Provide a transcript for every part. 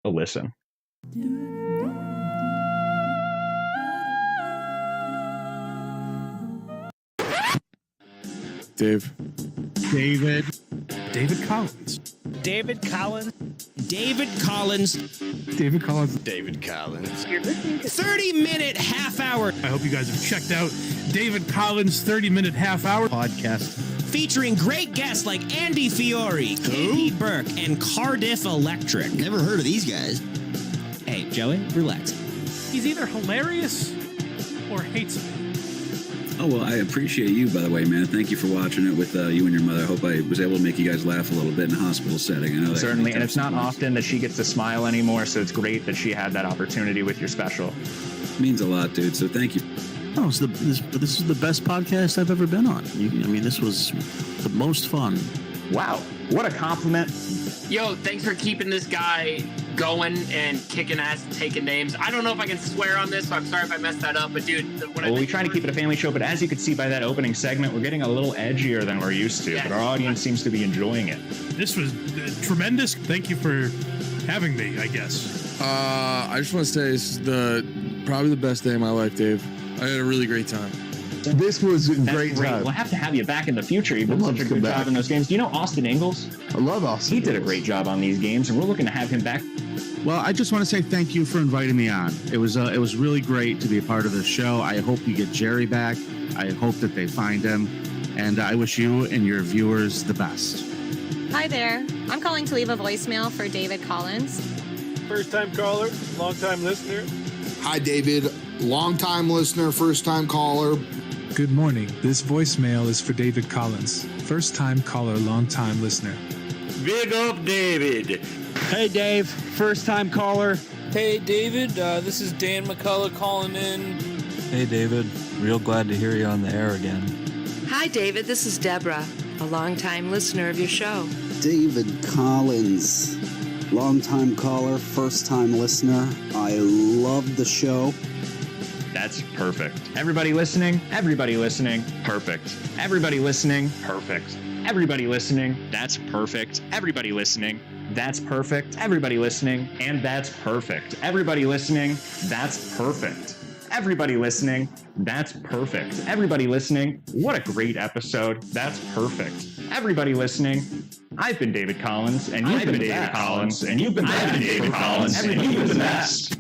a listen. David Collins. David Collins. David Collins. David Collins. David Collins. You're listening to 30-minute half hour. I hope you guys have checked out David Collins' 30-minute half hour podcast. Featuring great guests like Andy Fiore, Katie Burke, and Cardiff Electric. Never heard of these guys. Hey, Joey, relax. He's either hilarious or hates me. Oh, well, I appreciate you, by the way, man. Thank you for watching it with you and your mother. I hope I was able to make you guys laugh a little bit in a hospital setting. I know that Certainly, and it's not often that she gets to smile anymore, so it's great that she had that opportunity with your special. It means a lot, dude, so thank you. Oh, this is the best podcast I've ever been on. This was the most fun. Wow, what a compliment. Yo, thanks for keeping this guy going and kicking ass and taking names. I don't know if I can swear on this, so I'm sorry if I messed that up, but dude... We try to keep it a family show, but as you could see by that opening segment, we're getting a little edgier than we're used to, but our audience seems to be enjoying it. This was tremendous. Thank you for having me, I guess. I just want to say this is probably the best day of my life, Dave. I had a really great time. This was a great time. We'll have to have you back in the future. You've done such a good job in those games. Do you know Austin Ingalls? I love Austin. He did a great job on these games, and we're looking to have him back. Well, I just want to say thank you for inviting me on. It was really great to be a part of this show. I hope you get Jerry back. I hope that they find him. And I wish you and your viewers the best. Hi there. I'm calling to leave a voicemail for David Collins. First-time caller, long-time listener. Hi, David. Long-time listener, first-time caller. Good morning. This voicemail is for David Collins. First-time caller, long-time listener. Big up, David. Hey, Dave. First-time caller. Hey, David. This is Dan McCullough calling in. Hey, David. Real glad to hear you on the air again. Hi, David. This is Deborah, a longtime listener of your show. David Collins, longtime caller, first-time listener. I love the show. That's perfect. Everybody listening? Everybody listening? Perfect. Everybody listening? Perfect. Everybody listening? That's perfect. Everybody listening? That's perfect. Everybody listening? And that's perfect. Everybody listening? That's perfect. Everybody listening? That's perfect. Everybody listening? What a great episode. That's perfect. Everybody listening? I've been David Collins, and you've been David Collins, and you've been David Collins, and you've been the best.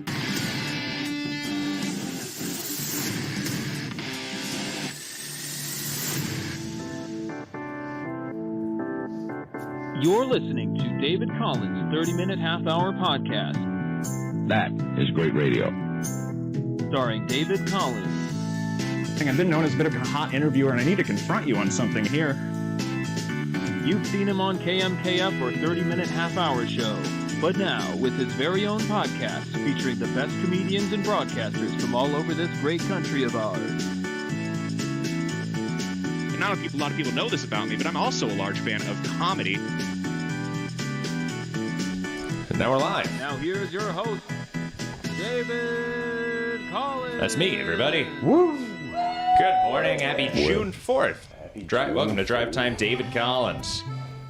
You're listening to David Collins' 30-minute half-hour podcast. That is great radio. Starring David Collins. I've been known as a bit of a hot interviewer, and I need to confront you on something here. You've seen him on KMKF or 30-minute half-hour show. But now, with his very own podcast featuring the best comedians and broadcasters from all over this great country of ours. And not a lot of people know this about me, but I'm also a large fan of comedy. And now we're live. Now here's your host, David Collins. That's me, everybody. Woo! Good morning. Happy June 4th. Welcome to Drive Time, David Collins.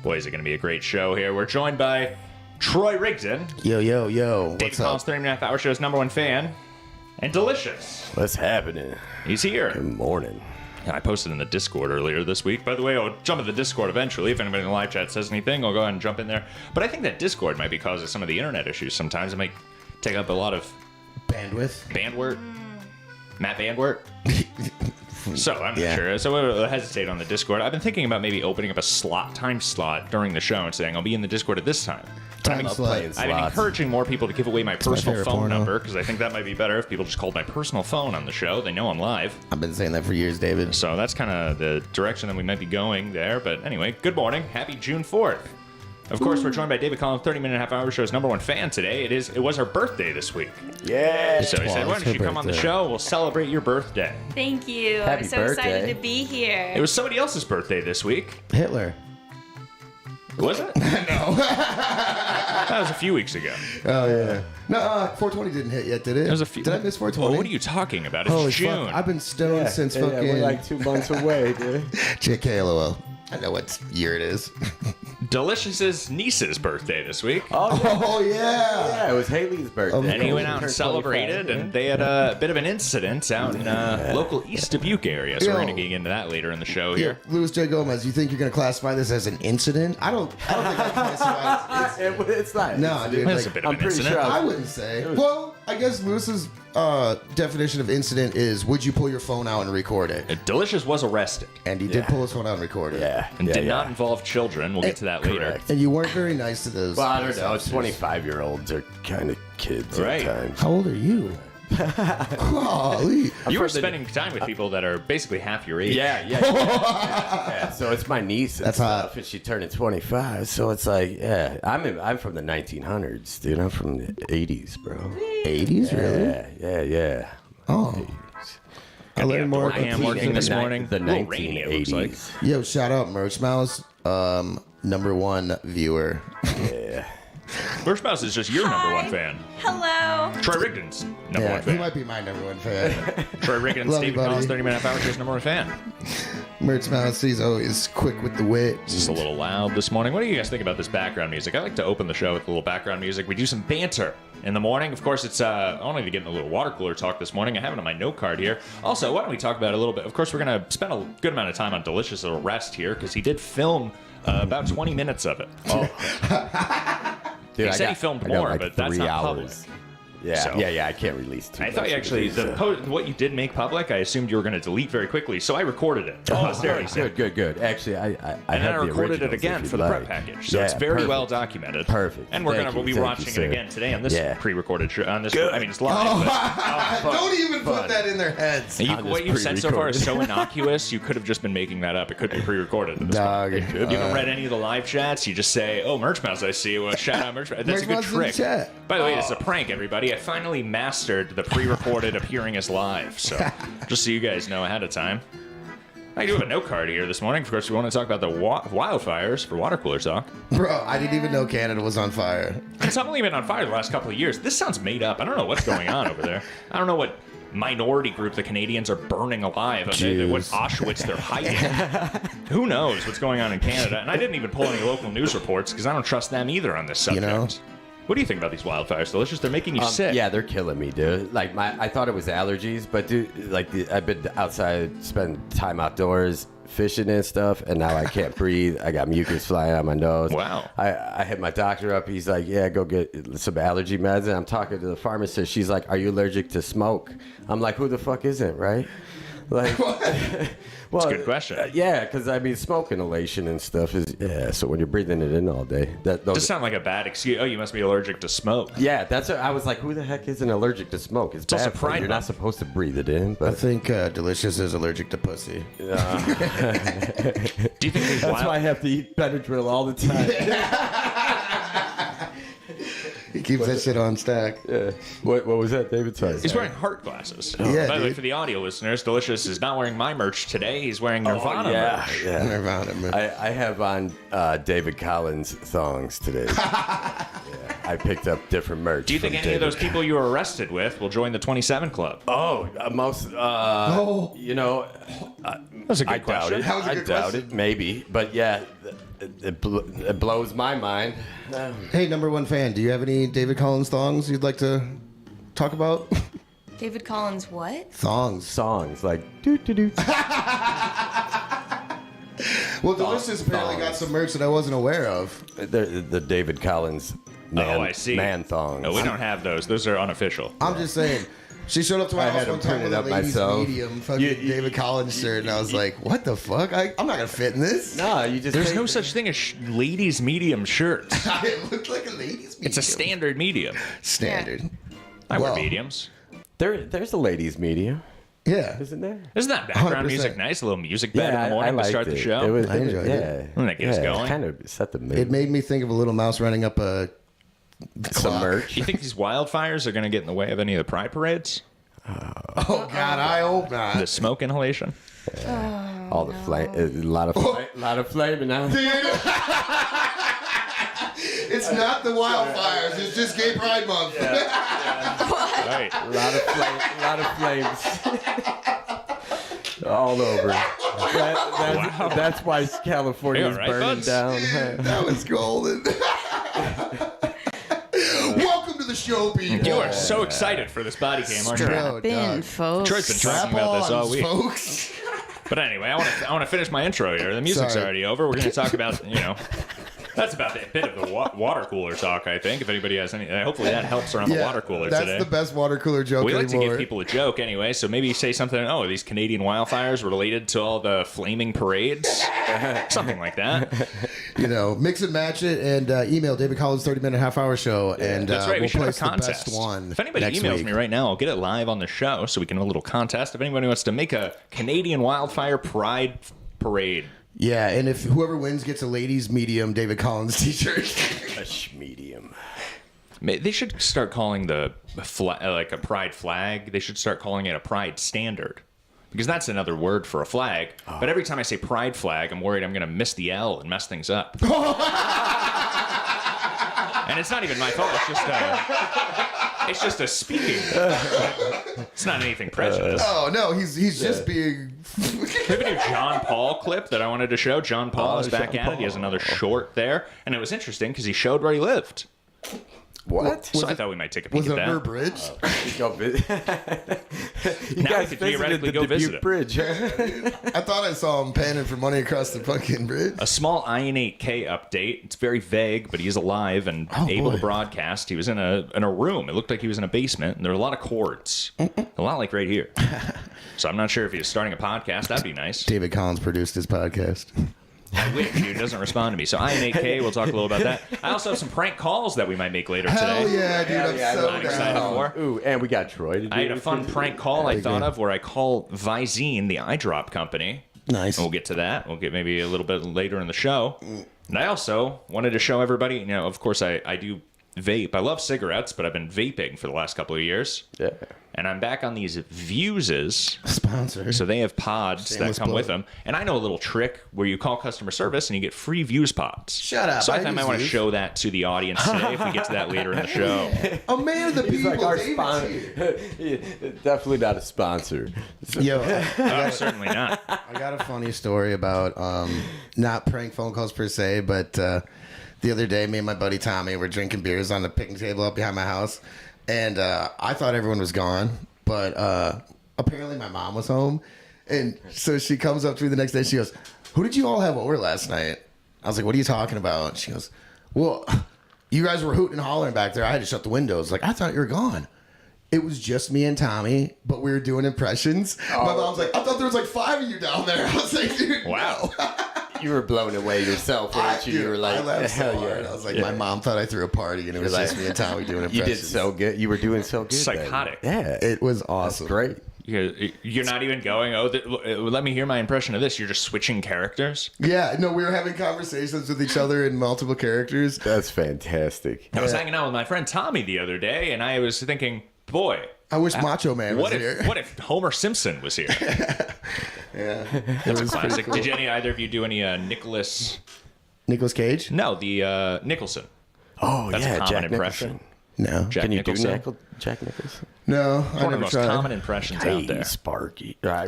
Boys, it's going to be a great show here. We're joined by Troy Rigdon. Yo. David What's Collins, up? 30-minute half-hour show's #1 fan. And Delicious. What's happening? He's here. Good morning. I posted in the Discord earlier this week. By the way, I'll jump in the Discord eventually. If anybody in the live chat says anything, I'll go ahead and jump in there. But I think that Discord might be causing some of the internet issues sometimes. It might take up a lot of bandwidth. Matt Bandwert. So, I'm not sure. So, we'll hesitate on the Discord. I've been thinking about maybe opening up a time slot during the show and saying, I'll be in the Discord at this time. I've been encouraging more people to give away my personal phone number, because I think that might be better if people just called my personal phone on the show. They know I'm live. I've been saying that for years, David. So that's kind of the direction that we might be going there. But anyway, good morning. Happy June 4th. Of course, we're joined by David Collins, 30-minute half-hour show's #1 fan today. It was her birthday this week. Yeah. So he said, why don't you come on the show? We'll celebrate your birthday. Thank you. Happy I'm so birthday. excited to be here. It was somebody else's birthday this week. Hitler. Was it? No. That was a few weeks ago. Oh, yeah. No, 420 didn't hit yet, did it? It was a few. Did I miss 420? Well, what are you talking about? It's Holy June. fuck. I've been stoned since fucking... we're like 2 months away, dude. JK, LOL. I know what year it is. Delicious's niece's birthday this week. Oh, yeah. Yeah, it was Haley's birthday. And he went out and celebrated, and they had a bit of an incident out in local East Dubuque area. So we're going to get into that later in the show here. Luis J. Gomez, you think you're going to classify this as an incident? I don't think I classify it. It's not. No, dude. That's a bit of an incident. Sure I wouldn't say. Well, I guess Lewis's definition of incident is: would you pull your phone out and record it? Delicious was arrested, and he did pull his phone out and record it. Yeah, and did not involve children. We'll get to that later. And you weren't very nice to those. Well, I don't know. 25-year-olds are kind of kids Right. at times. How old are you? Golly. You were spending time with people that are basically half your age. Yeah. So it's my niece. That's hot. And she turned 25. So it's like, I'm from the 1900s, dude. I'm from the 80s, bro. 80s, really? Yeah. Oh. I learned more. Ham working this morning. The A little rainy, it looks like. 1980s. Yo, shout out Merch Mouse, #1 viewer. Yeah. Merch Mouse is just your number one fan. Hello. Troy Rigdon's number one He fan. might be my #1 fan. Troy Rigdon, Love you, Stephen buddy. Collins, 30-minute half hour show's number one fan. Merch Mouse, he's always quick with the wit. It's just a little loud this morning. What do you guys think about this background music? I like to open the show with a little background music. We do some banter in the morning. Of course, it's only to get in a little water cooler talk this morning. I have it on my note card here. Also, why don't we talk about it a little bit? Of course, we're going to spend a good amount of time on Delicious' arrest here because he did film about 20 minutes of it. Dude, he said he filmed more, but that's 3 not hours. public. Yeah, So- I can't release too I much thought you of actually, it. what you did make public, I assumed you were going to delete very quickly, so I recorded it. Good. Actually, I And have then I the recorded it originals again if for you'd the prep like. package, so Yeah, it's very perfect. well documented. Perfect. And we're Thank going to you, be thank watching you, it sir. again today on this Yeah. pre-recorded show. On this, Good. I mean, it's live. but- Don't even put that in their heads. What you've said so far is so innocuous, you could have just been making that up. It could be pre-recorded. At this Dog. point. You haven't read any of the live chats. You just say, "Oh, Merch Mouse, I see." Well, shout out Merch Mouse. That's a Merch good Mouse is in the trick. chat. By the way, it's a prank, everybody. I finally mastered the pre-recorded appearing as live. So, just so you guys know ahead of time. I do have a note card here this morning. Of course, we want to talk about the wildfires for Water Cooler Talk. Bro, I didn't even know Canada was on fire. It's only been on fire the last couple of years. This sounds made up. I don't know what's going on over there. I don't know what minority group the Canadians are burning alive. What Auschwitz they're hiding. Who knows what's going on in Canada? And I didn't even pull any local news reports because I don't trust them either on this subject. You know? What do you think about these wildfires, Delicious? They're making you sick. Yeah, they're killing me, dude. Like I thought it was allergies, but dude, I've been outside, spend time outdoors, fishing and stuff, and now I can't breathe. I got mucus flying out my nose. Wow. I hit my doctor up. He's like, yeah, go get some allergy meds. And I'm talking to the pharmacist. She's like, are you allergic to smoke? I'm like, who the fuck isn't, right? Like, well, That's a good question. Yeah, because I mean, smoke inhalation and stuff is So when you're breathing it in all day, Does sound like a bad excuse. Oh, you must be allergic to smoke. Yeah, that's what I was like. Who the heck isn't allergic to smoke? It's also bad for you. Pride You're not supposed to breathe it in. I But think Delicious is allergic to pussy. Do you think these that's why I have to eat Benadryl all the time. He keeps that shit on stack. Yeah. What was that, David? Sorry. He's wearing heart glasses. Yeah, By the way, dude. for the audio listeners, Delicious is not wearing my merch today. He's wearing Nirvana merch. Yeah. Nirvana, man. I have on David Collins thongs today. I picked up different merch. Do you think from any of those David. people you were arrested with will join the 27 Club? Oh, most. You know, That's a good I doubt question. it. I doubt it. Maybe, but yeah, it blows my mind. Hey, #1 fan, do you have any David Collins thongs you'd like to talk about? David Collins, what? Thongs. Songs like doo doo doo. Well, Delicious apparently got some merch that I wasn't aware of. The David Collins man, I see. man thongs. No, we don't have those. Those are unofficial. I'm just saying. She showed up to my I house had one to time print with it a up ladies' myself. medium fucking David Collins shirt, and I was like, what the fuck? I'm not going to fit in this. No, you just. There's no such thing as ladies' medium shirts. It looked like a ladies' medium. It's a standard medium. Standard. I wear Well, mediums. There's a ladies' medium, yeah. isn't there? Isn't that background 100%. music nice? A little music bed in the morning to liked start the it. show. It was, I enjoyed it. yeah. When that gets going. Kind of set the mood. It made me think of a little mouse running up a Some clock. merch. Do you think these wildfires are going to get in the way of any of the pride parades? Oh, God, I hope not. The smoke inhalation? All the flame, a lot of flaming now. It's not the wildfires. It's just Gay Pride Month. Right. A lot of flames. All over. That's why California is right, burning buds? down. That was golden. Welcome to the show, people. You are so excited for this body cam, aren't you? Strap in, folks. Troy's been talking about this all week. Folks. But anyway, I want to finish my intro here. The music's Sorry. already over. We're going to talk about, that's about the bit of the water cooler talk, I think. If anybody has any, hopefully that helps around the water cooler that's today. the best water cooler joke We like anymore. to give people a joke anyway, so maybe say something. Oh, are these Canadian wildfires related to all the flaming parades? Something like that. Mix and match it, and email David Collins 30-minute half-hour show, and That's right. we'll We should have place a contest. the best one. If anybody next emails week. me right now, I'll get it live on the show so we can have a little contest. If anybody wants to make a Canadian wildfire pride parade. Yeah, and if whoever wins gets a ladies' medium David Collins t-shirt. A medium. They should start calling the like a pride flag. They should start calling it a pride standard. Because that's another word for a flag. Oh. But every time I say pride flag, I'm worried I'm going to miss the L and mess things up. And it's not even my fault. It's just a speaking. It's not anything prejudiced. Oh, no, he's just being... We have a new John Paul clip that I wanted to show. John Paul is back at it. He has another short there. And it was interesting because he showed where he lived. What? So I thought we might take a peek Was at it that. under a bridge? Go visit. Now we could theoretically go visit it. Bridge. I thought I saw him panning for money across the fucking bridge. A small Iron 8K update. It's very vague, but he's alive and able to broadcast. He was in a room. It looked like he was in a basement, and there were a lot of cords. A lot like right here. So I'm not sure if he was starting a podcast. That'd be nice. David Collins produced his podcast. I wish he doesn't respond to me. So Iron 8K, we'll talk a little about that. I also have some prank calls that we might make later Hell today. yeah, dude. I'm so I'm excited down. for. Ooh, and we got Troy to do I had a fun prank call I thought good. of where I call Visine, the eye drop company. Nice. And we'll get to that. We'll get maybe a little bit later in the show. And I also wanted to show everybody, of course, I do vape. I love cigarettes, but I've been vaping for the last couple of years. Yeah. And I'm back on these Vuses. Sponsor. So they have pods Shameless that come plug. with them. And I know a little trick where you call customer service and you get free Vuse pods. Shut up. So I I thought I might use want to Vuse. show that to the audience today if we get to that later in the show. A man of the He's people. like our David's sponsor. here. Definitely not a sponsor. Yo, Certainly not. I got a funny story about not prank phone calls per se, but the other day, me and my buddy Tommy were drinking beers on the picnic table up behind my house, and I thought everyone was gone, but apparently my mom was home, and so she comes up to me the next day. She goes, "Who did you all have over last night?" I was like, "What are you talking about?" She goes, "Well, you guys were hooting and hollering back there. I had to shut the windows. Like, I thought you were gone." It was just me and Tommy, but we were doing impressions. My mom's like, "I thought there was like 5 of you down there." I was like, "Dude, Wow. You were blown away yourself, weren't you? You were like, I laughed so hell hard. yeah. I was like, my mom thought I threw a party, and it was You're just like- me and Tommy doing You impressions. did so good. You were doing so good. Psychotic. Then. Yeah. It was awesome. Great. You're not even going, let me hear my impression of this. You're just switching characters. Yeah, no, we were having conversations with each other in multiple characters. That's fantastic. I was hanging out with my friend Tommy the other day, and I was thinking, boy, I wish Macho Man was what if here. what if Homer Simpson was here? Yeah, That's a classic. Did either of you do any Nicholas Cage? No, the Nicholson. Oh, That's yeah, a common Jack impression. Nicholson. No. Jack Can you Nicholson. do Jack Nicholson? No, I One of the never most tried. common impressions out there. Sparky. I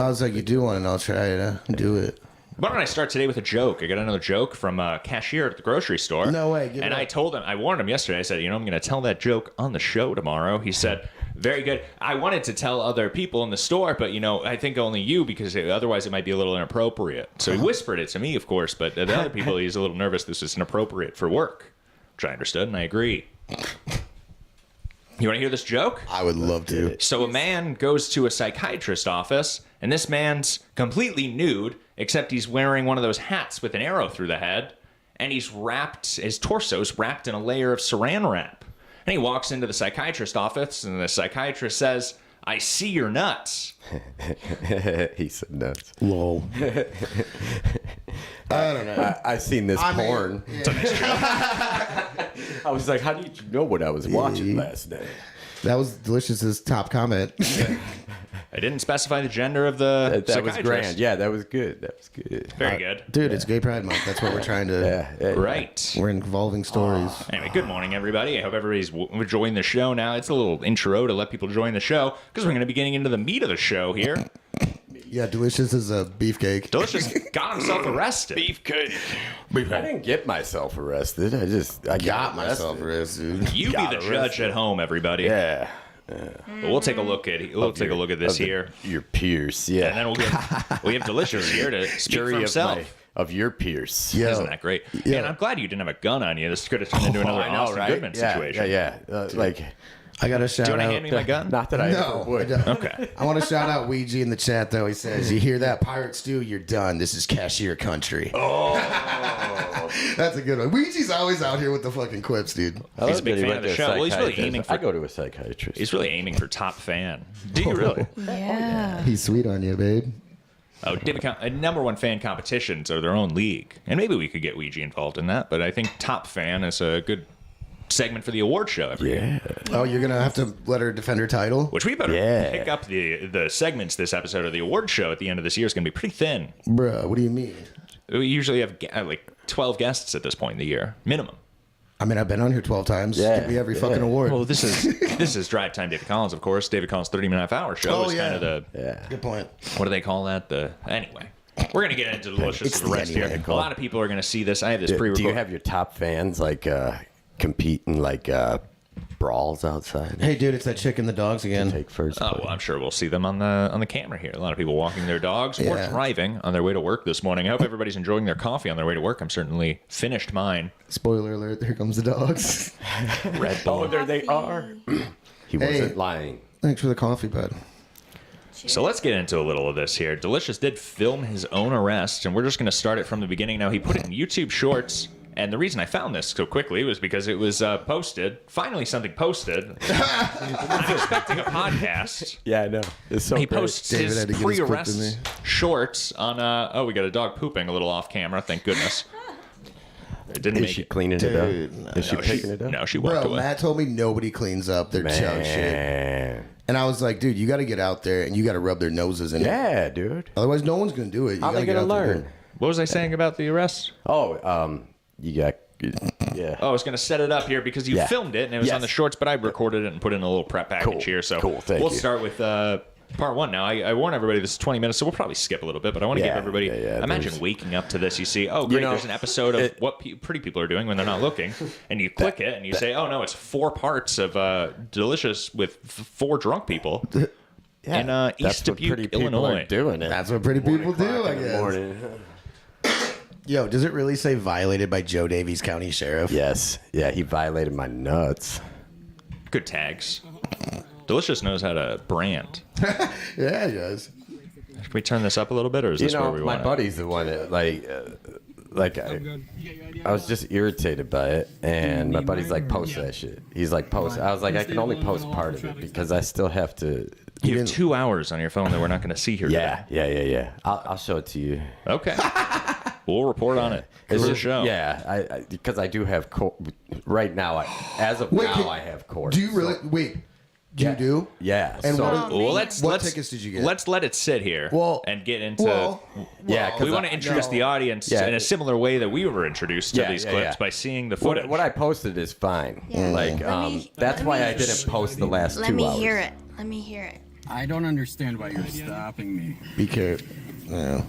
was like, you do one, and I'll try it. Do it. Why don't I start today with a joke? I got another joke from a cashier at the grocery store. No way, give it And I up. told him, I warned him yesterday. I said, I'm going to tell that joke on the show tomorrow. He said, very good. I wanted to tell other people in the store, but, I think only you because otherwise it might be a little inappropriate. So he whispered it to me, of course, but the other people, he's a little nervous this is inappropriate for work, which I understood, and I agree. You want to hear this joke? I would love to. So a man goes to a psychiatrist's office, and this man's completely nude, except he's wearing one of those hats with an arrow through the head, and his torso's wrapped in a layer of saran wrap. And he walks into the psychiatrist's office, and the psychiatrist says, I see your nuts. He said nuts. Lol. I don't know. I seen this porn. It's a nice joke. I was like, how did you know what I was watching last night? That was Delicious's top comment. I didn't specify the gender of the That was psychiatrist. grand. Yeah, that was good. That was good. Very good. Dude, it's Gay Pride Month. That's what we're trying to... Yeah. Right. We're involving stories. Anyway, good morning, everybody. I hope everybody's enjoying the show now. It's a little intro to let people join the show because we're going to be getting into the meat of the show here. Yeah, Delicious is a beefcake. Delicious got himself arrested. Beefcake. I didn't get myself arrested. I got myself arrested. You be the judge at home, everybody. Yeah. But we'll take a look at this here. Your peers, yeah. And then we have Delicious here to speak for himself. Of your peers. Yeah. Isn't that great? Yeah. And I'm glad you didn't have a gun on you. This could have turned into another Austin Goodman situation. Yeah. I got to shout out. Do you want to hand me my gun? Not that I ever would. Okay. I want to shout out Ouija in the chat, though. He says, "You hear that, Pirate Stew? You're done. This is cashier country." Oh. That's a good one. Ouija's always out here with the fucking quips, dude. He's a big fan of the show. Well, he's really aiming for... I go to a psychiatrist. He's really aiming for top fan. Do you really? Yeah. He's sweet on you, babe. Oh, David, number one fan competitions are their own league. And maybe we could get Ouija involved in that. But I think top fan is a good segment for the award show every year. Oh, you're going to have to let her defend her title? Which we better pick up the segments this episode of the award show at the end of this year is going to be pretty thin. Bruh, what do you mean? We usually have like 12 guests at this point in the year, minimum. I mean, I've been on here 12 times. Give me every fucking award. Well, this is Drive Time David Collins, of course. David Collins' 30-minute-half-hour show is kind of the... Good point. What do they call that? Anyway. We're going to get into Delicious the rest here. A lot of people are going to see this. I have this pre-recorded. Do you have your top fans like compete in like brawls outside? Hey, dude, it's that chick and the dogs again. Take first. Oh, well, I'm sure we'll see them on the camera here. A lot of people walking their dogs or driving on their way to work this morning. I hope everybody's enjoying their coffee on their way to work. I'm certainly finished mine. Spoiler alert, here comes the dogs. Red Bull. Oh, there they are. He wasn't lying. Thanks for the coffee, bud. So let's get into a little of this here. Delicious did film his own arrest, and we're just going to start it from the beginning. Now, he put it in YouTube Shorts, and the reason I found this so quickly was because it was posted. Finally, something posted. I'm expecting a podcast. Yeah, I know. It's so he great. posts his pre-arrest shorts on. Oh, we got a dog pooping a little off camera. Thank goodness. It didn't Is make she it. cleaning it up? Is she picking it up? No, she walked away. Matt told me nobody cleans up their chow shit. And I was like, dude, you got to get out there and you got to rub their noses in it. Yeah, dude. Otherwise, no one's going to do it. How are they going to learn? What was I saying about the arrest? Oh, you got... Yeah. Oh, I was going to set it up here because you filmed it and it was on the shorts, but I recorded it and put in a little prep package here. So we'll start with part one. Now, I warn everybody this is 20 minutes, so we'll probably skip a little bit, but I want to give everybody... imagine waking up to this. You see, oh, great, there's an episode of what pretty people are doing when they're not looking, and you click it and you say, oh, no, it's 4 parts of Delicious with 4 drunk people in East Dubuque, Illinois. Doing it. That's what pretty people do, I guess. Yo, does it really say violated by Joe Davies County Sheriff? Yes. Yeah, he violated my nuts. Good tags. Delicious knows how to brand. Yeah, he does. Can we turn this up a little bit, or is this where we want my buddy's the one that, I was just irritated by it, and my buddy's like, post that shit. He's like, post. I was like, I can only post part of it because I still have to. You have 2 hours on your phone that we're not going to see here today. Yeah. I'll show it to you. Okay. We'll report on it. It's a show. Yeah, because I do have court. Right now, I have court. Do you really? Wait. You do? Yeah. And what tickets did you get? Let's let it sit here and get into... we want to introduce the audience in a similar way that we were introduced to these clips by seeing the footage. What I posted is fine. That's why I didn't post the last 2 hours. Let me hear it. Let me hear it. I don't understand why you're stopping me. Be careful. Yeah.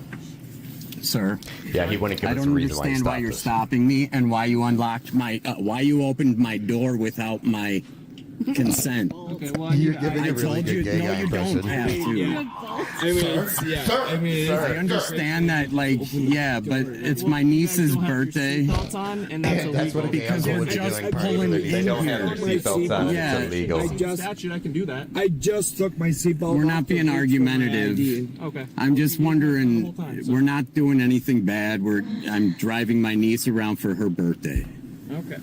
Sir. Yeah, he wouldn't give us a reason why he stopped us. I don't understand why you're stopping me and why you unlocked my... why you opened my door without my... consent. Okay, well, you're giving a really good gay guy impression. Don't have to. I understand that, but it's my niece's birthday. That's what because we're just pulling in here. They don't have their seatbelts on. Yeah. It's illegal. Statute, I can do that. I just took my seatbelt. We're not being argumentative. Okay. I'm just wondering. We're not doing anything bad. I'm driving my niece around for her birthday. Okay.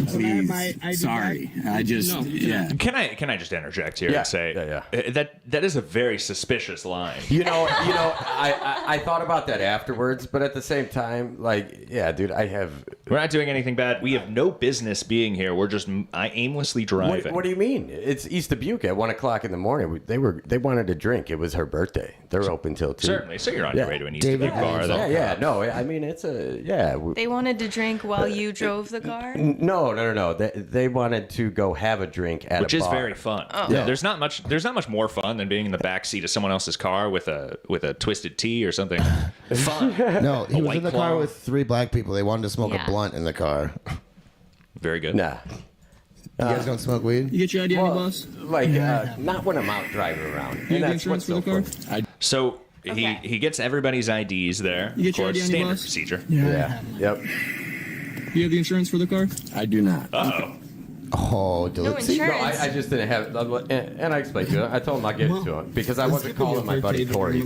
Please. Sorry. Can I just interject here and say that is a very suspicious line. I thought about that afterwards, but at the same time, dude, I have We're not doing anything bad. We have no business being here. We're just aimlessly driving. What do you mean? It's East Dubuque at 1 o'clock in the morning. They wanted to drink. It was her birthday. They're open till 2. Certainly. So you're on your way to an East Dubuque bar. Yeah. No, I mean it's a They wanted to drink while you drove the car? No. They wanted to go have a drink at which a is bar. very fun. Oh. Yeah. There's not much more fun than being in the back seat of someone else's car with a twisted tea or something fun. No, he was in the car with 3 black people. They wanted to smoke Yeah. a blunt in the car. Very good. Nah. You guys don't smoke weed? You get your ID on your bus? Like, not when I'm out driving around. You And have that's insurance what's for so the fun. So he gets everybody's IDs there. You get your of course, ID on your standard bus? procedure. Yeah. Yep. You have the insurance for the car? I do not. Uh-oh. Oh, No delicious. No, insurance. I just didn't have, and I explained to him. I told him I'll give it to him because I wasn't calling my buddy Corey.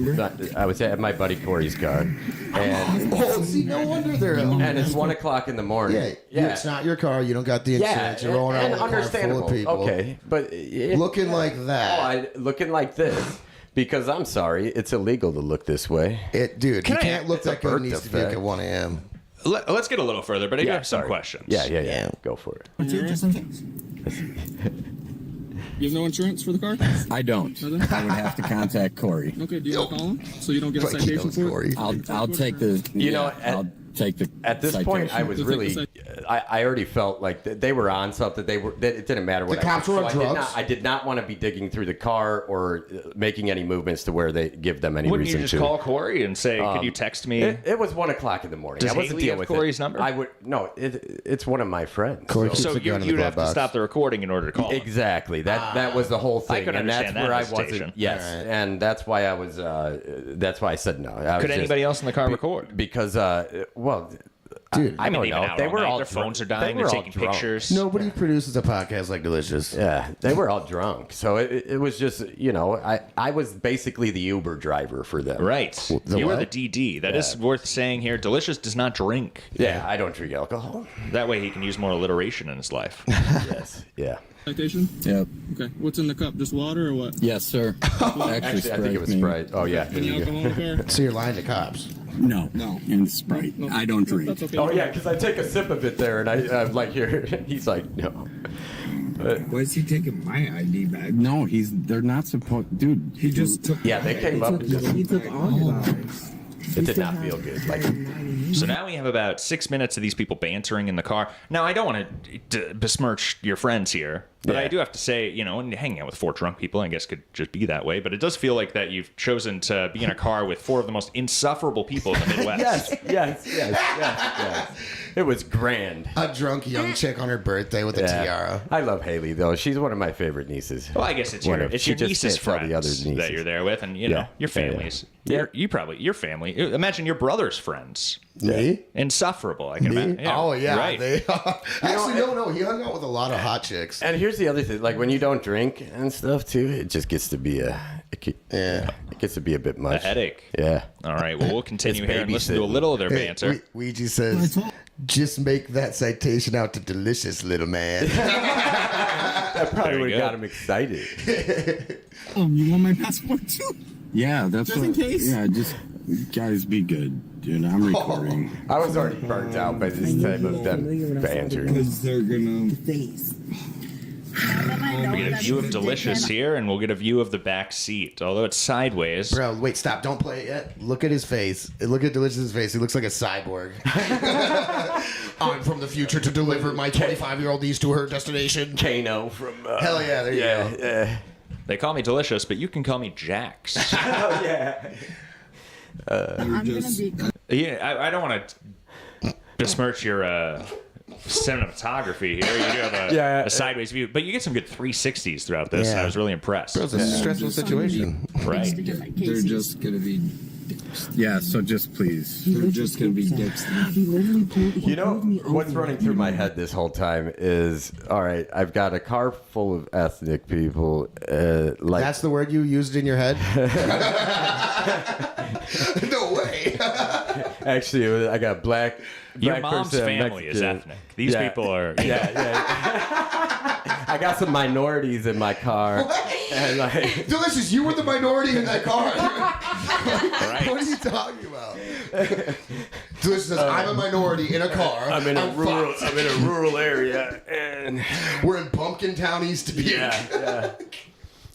I was at my buddy Corey's car, and Oh, see, no wonder they're. and it's 1 o'clock in the morning. Yeah, it's not your car. You don't got the insurance. You're rolling around and with a car full understandable. of people. Okay, but Looking like that. looking like this. Because I'm sorry, it's illegal to look this way. Dude, you can't look it's a that good birth in East Dubuque defect. at 1 a.m. Let's get a little further, but I do have some questions. Yeah. Go for it. You have no insurance for the car? I don't. I would have to contact Corey. Okay, do you want to call him so you don't get a Like, citation knows for it? I'll take the. I'll take the. At this point, I was really. I already felt like they were on something. It didn't matter what The cops were on drugs? I did not want to be digging through the car or making any movements to where they give them any Wouldn't reason you just to. call Corey and say, "Could you text me?" It was 1 o'clock in the morning. Does I wasn't Haley dealing have with Corey's it. number? I would no. It's one of my friends. Corey so- keeps So the gun in the you'd glove have to box. stop the recording in order to call him. Exactly. That was the whole thing, could and that's understand that where I hesitation. wasn't. Yes, and that's why I was. That's why I said no. Could anybody else in the car record? Because well. Dude, I don't they've been know. out They all were night. all Their drunk. phones are dying. They They're were all taking drunk. pictures. Nobody produces a podcast like Delicious. Yeah, they were all drunk. So it was just, I was basically the Uber driver for them. Right. The You were what? the DD. That is worth saying here. Delicious does not drink. Yeah, I don't drink alcohol. That way he can use more alliteration in his life. Yes. Yeah. Citation? Yep. Okay. What's in the cup? Just water or what? Yes, sir. Actually, I think it was Sprite. Oh, yeah. Any alcohol in the car? So you're lying to cops. No. And Sprite. I don't drink. That's okay. Oh, yeah, because I take a sip of it there, and I'm like, here. He's like, no. Why is he taking my ID back? No, they're not supposed. Dude, He just took. Yeah, they came up. He took all of ours. It did not feel good. Like, So now we have about 6 minutes of these people bantering in the car. Now, I don't want to besmirch your friends here, but I do have to say, and hanging out with 4 drunk people, I guess, could just be that way. But it does feel like that you've chosen to be in a car with 4 of the most insufferable people in the Midwest. yes. It was grand. A drunk young chick on her birthday with a tiara. I love Haley, though. She's one of my favorite nieces. Well, I guess it's your She just niece's fits all friends the other nieces. that you're there with, and your family's. Yeah. Your family. Imagine your brother's friends. Me? Insufferable. I can imagine. Yeah, Oh, yeah. right. Actually, no. He hung out with a lot of hot chicks. And here's the other thing: like when you don't drink and stuff too, it just gets to be it gets to be a bit much. A headache. Yeah. All right. Well, we'll continue It's here and listen to a babysitting. little of their banter. Ouija says, just make that citation out to Delicious, little man. That probably Very would have good. got him excited. You want my passport too? Yeah, that's Just in case? Yeah, just guys, be good, dude. I'm recording. I was already burnt out by this type of them banter. Because they're gonna. We get a view of Delicious here, and we'll get a view of the back seat. Although it's sideways. Bro, wait, stop. Don't play it yet. Look at his face. Look at Delicious's face. He looks like a cyborg. I'm from the future to deliver my 25-year-old niece to her destination. Kano from. Hell yeah, there you go. Yeah. They call me Delicious, but you can call me Jax. Oh yeah. Yeah, I don't want to besmirch your cinematography here. You do have a sideways view, but you get some good 360s throughout this. Yeah. I was really impressed. Bro, it's a stressful situation. Right. They're just gonna be. Yeah, so just please. They're just gonna be dicks. You know what's running through my head this whole time is, all right, I've got a car full of ethnic people. That's the word you used in your head? No way. Actually, I got black. Your black mom's person, family is Mexican. ethnic. These people are. I got some minorities in my car. And like, Delicious, you were the minority in that car. Right. What are you talking about? Delicious says, I'm a minority in a car. I'm in a rural area, and we're in Pumpkin Town, East Dubuque.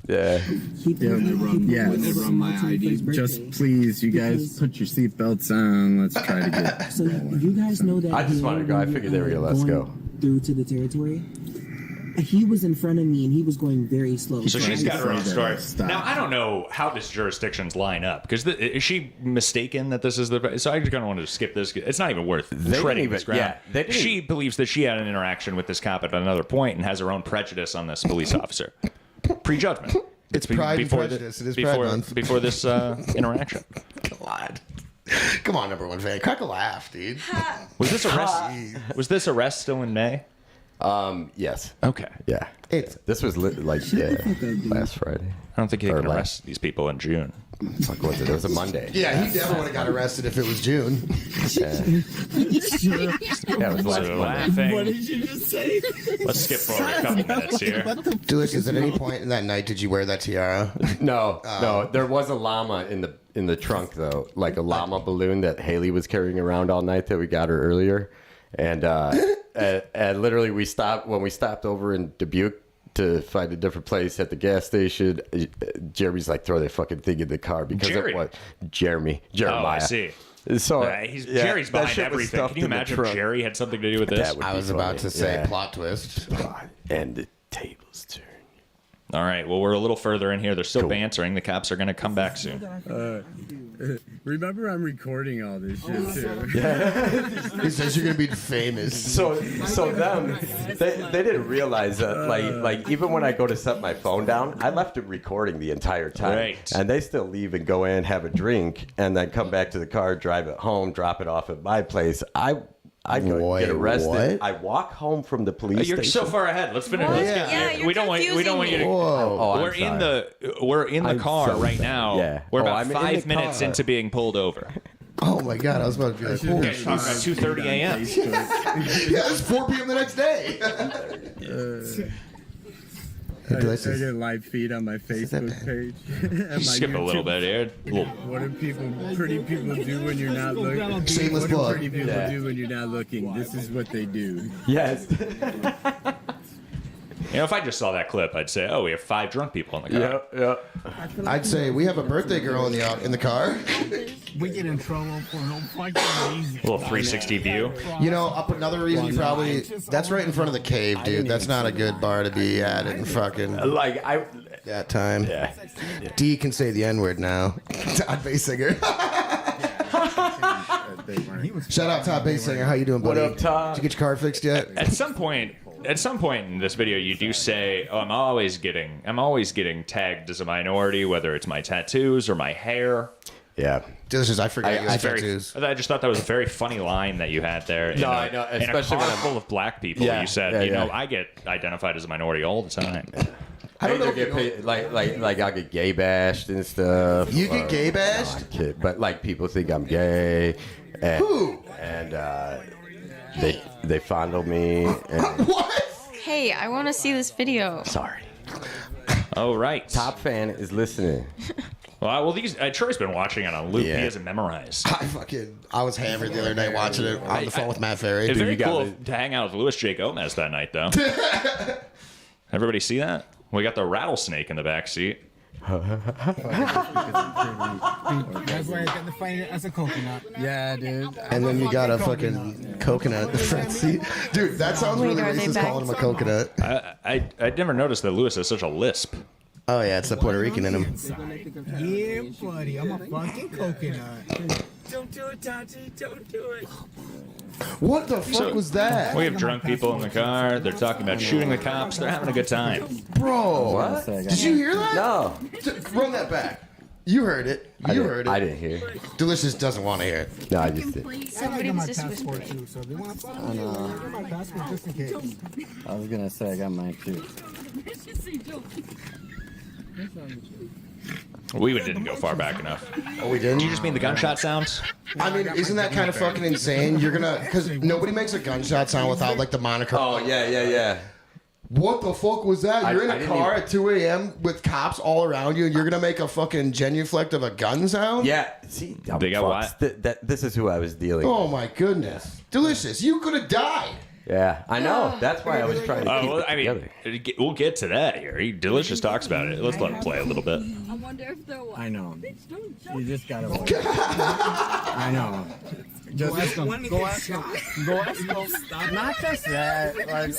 Yeah. Run my ID. Just please, you guys, put your seatbelts on. Let's try to get. So you guys know that I just want to go. I figured they were gonna let's go. Through to the territory. He was in front of me and he was going very slow. So she's got her own story. Now, I don't know how this jurisdictions line up because is she mistaken that this is the? So I just kind of wanted to skip this. It's not even worth treading this ground. She believes that she had an interaction with this cop at another point and has her own prejudice on this police officer. Prejudgment. It's pride and prejudice. It is Pride Month. Before this interaction. God. Come on, number one fan. Crack a laugh, dude. Was this arrest still in May? Yes. Okay. Yeah. This was last Friday. I don't think they can arrest these people in June. Fuck was it? It was a Monday. Yeah, he definitely would have got arrested if it was June. Yeah, it was last Monday. What did you just say? Let's skip forward a couple minutes here. Delicious, at any point in that night did you wear that tiara? No. There was a llama in the trunk though, like a llama balloon that Haley was carrying around all night that we got her earlier, and literally we stopped over in Dubuque to find a different place at the gas station. Jeremy's like, throw that fucking thing in the car because it was Jeremiah. Oh, I see. So Jerry's behind everything. Can you imagine if Jerry had something to do with this? I was about to say plot twist. And the tables turn. All right. Well, we're a little further in here. They're still bantering. The cops are going to come back soon. Remember, I'm recording all this shit too. He says you're gonna be famous. So them, they didn't realize that. Like even when I go to set my phone down, I left it recording the entire time. Right. And they still leave and go in, have a drink, and then come back to the car, drive it home, drop it off at my place. I go get arrested. What? I walk home from the police You're station. so far ahead. Let's finish. You're we don't want you to. Whoa. We're in the car right now. Yeah. We're about I'm in 5 the minutes car. into being pulled over. Oh my god, I was about to be like, You guys talking about 2:30 a.m. Yeah, it's 4 p.m. the next day. I get live feed on my Facebook page. And Skip a little bit here. What do pretty people do when you're not looking? Shameless What do plug. pretty people do when you're not looking? This is what they do. Yes. If I just saw that clip, I'd say, "Oh, we have 5 drunk people in the car." Yeah. I'd say we have a birthday girl in the car. We get in trouble for no fucking reason. Little 360 view. You know, up another reason you probably that's right in front of the cave, dude. That's not a good bar to be at in fucking that time. Yeah. D can say the N-word now. Todd Basinger. Shout out Todd Basinger. How you doing, buddy? What up, Todd? Did you get your car fixed yet? At some point in this video, you do say, "Oh, I'm always getting tagged as a minority, whether it's my tattoos or my hair." Yeah. Delicious. I forgot you had very, tattoos. I just thought that was a very funny line that you had there. No, I know, in a especially car when I'm- full of black people. Yeah, You said, yeah, you know, yeah. I get identified as a minority all the time. I don't know. Get paid, like I get gay bashed and stuff. You get gay bashed? No, I kid, but like people think I'm gay. And, Who? And they fondle me. And, What? Hey, I want to see this video. sorry. Oh, right. Top fan is listening. Well, these Troy's been watching it on loop. Yeah. He has it memorized. I was hammered the other night watching it on the phone with Matt Ferry. It's very you got cool it. to hang out with Louis J. Gomez that night, though. Everybody see that? We got the rattlesnake in the back seat. That's why I got to find it as a coconut. Yeah, dude. And then you got a fucking coconut in the front seat. Dude, that sounds Wait, really are they racist back? calling him a coconut. I'd never noticed that Louis has such a lisp. Oh, yeah, it's the Puerto Rican in him. Yeah, buddy, I'm a fucking coconut. Don't do it, Tati. Don't do it. What the fuck was that? We have drunk people in the car. They're talking about shooting the cops. They're having a good time. Bro, What? did you hear that? No. Run that back. You heard it. You heard it. I didn't hear. Delicious doesn't want to hear it. No, I just did. Somebody's my just passport whispering. too, so they want to follow me. I got my passport just in case. I was gonna say I got mine too. We didn't go far back enough. Oh, we didn't? You just mean the gunshot sounds? I mean, isn't that kind of fucking insane? You're gonna, because nobody makes a gunshot sound without like the moniker. Oh, yeah. What the fuck was that? You're in a car at 2 a.m. with cops all around you, and you're gonna make a fucking genuflect of a gun sound? Yeah. See, They got what? This is who I was dealing with. Oh my goodness. Delicious. You could have died. Yeah, I know. That's why I was trying to keep it together. We'll get to that here. Delicious talks about it. Let's let him play a little bit. I wonder if they're. I know. You just gotta. I know. Just ask them. Go ask them. Go ask them. Stop. Not just that. Like,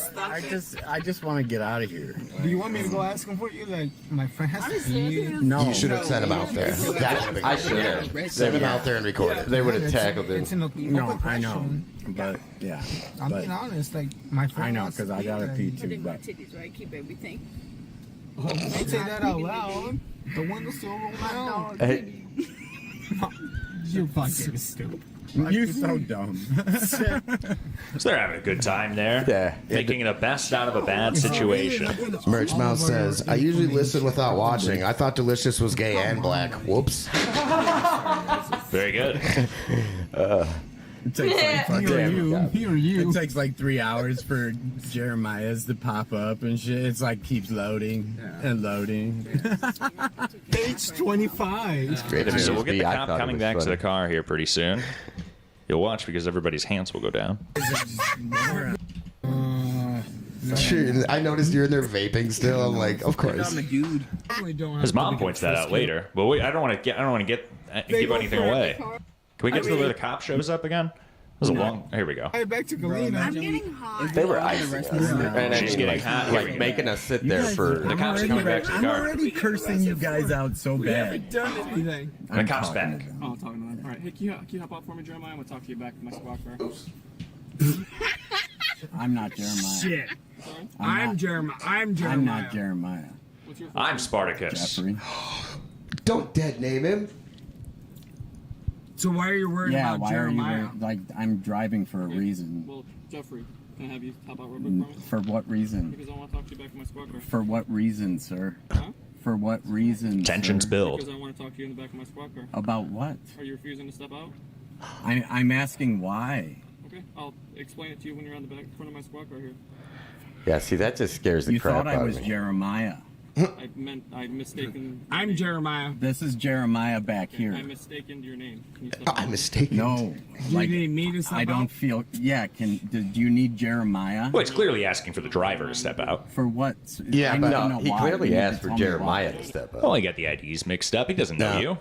I just want to get out of here. Do you want me to go ask him for you? Like, my friend has to see you. No. You should have sent him out there. I should have. Sent him out there and recorded. They would have tackled him. No, I know. But, yeah. I'm being honest. Like, my friend. I know, because I got to pee too. But I keep everything. don't say that out loud. The window still roll down. Hey. You're fucking stupid. You're so dumb. So they're having a good time there. Yeah. Making the best out of a bad situation. Merch Mouth says, I usually listen without watching. I thought Delicious was gay and black. Whoops. Very good. It takes like It takes like 3 hours for Jeremiah's to pop up and shit. It's like keeps loading and loading. Page 25. So we'll get the cop coming back to the car here pretty soon. You'll watch because everybody's hands will go down. I noticed you're in there vaping still. I'm like, of course. His mom points that out later. But wait, I don't want to give anything away. Can we get to where the cop shows up again? This is a long. Here we go. Hey, back to Galena. I'm getting hot. They were icing us. And She's getting hot. Like making us sit there for. The cops are coming back to the I'm car. already cursing you guys out so bad. We haven't done anything. The cop's back. Oh, talking to them. All right, hey, can you hop out for me, Jeremiah? I'm gonna talk to you back in my squad car. I'm not Jeremiah. Shit. I'm Jeremiah. I'm not Jeremiah. What's your I'm Spartacus. Jeffrey. Don't dead name him. So why are you worried about why Jeremiah? Are you like, I'm driving for a reason. Well, Jeffrey, can I have you hop out real quick for me? For what reason? Because I want to talk to you back in my squad car. For what reason, sir? Huh? For what reason? Tensions sir? build. Because I want to talk to you in the back of my squad car. About what? Are you refusing to step out? I'm asking why. Okay, I'll explain it to you when you're on the back front of my squad car here. Yeah, see, that just scares the You crap thought out I of was me. Jeremiah. I'm mistaken. I'm Jeremiah. This is Jeremiah back here. I'm mistaken your name. Can you step out? I'm mistaken. No. You need me to step I don't out? feel. Yeah, do you need Jeremiah? Well, it's clearly asking for the driver to step out. For what? Yeah, I but need to know no, he why. clearly You need asked to for tell me Jeremiah why. to step up. Well, he got the IDs mixed up. He doesn't know you.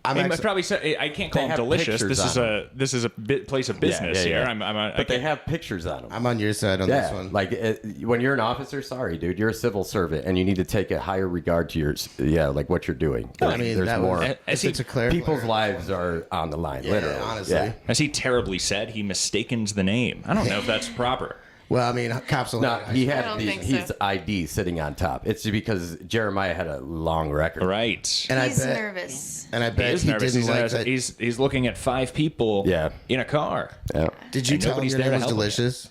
I'm He actually, probably said, I can't call They him have delicious. pictures This is a place of business Yeah. here. But they have pictures on them. I'm on your side on this one. Like when you're an officer, sorry, dude, you're a civil servant, and you need to take a higher regard to your, like what you're doing. I mean, there's that more. was- As he- to clarify. People's lives are on the line, literally. honestly. Yeah. As he terribly said, he mistakens the name. I don't know if that's proper. Well, I mean, cops will. No, he I had don't these, think so. his ID sitting on top. It's because Jeremiah had a long record. Right. And He's I bet, nervous. And I He bet is he nervous. didn't like that. He's looking at 5 people in a car. Yeah. Did you and tell them nobody's your there name to was help him. delicious?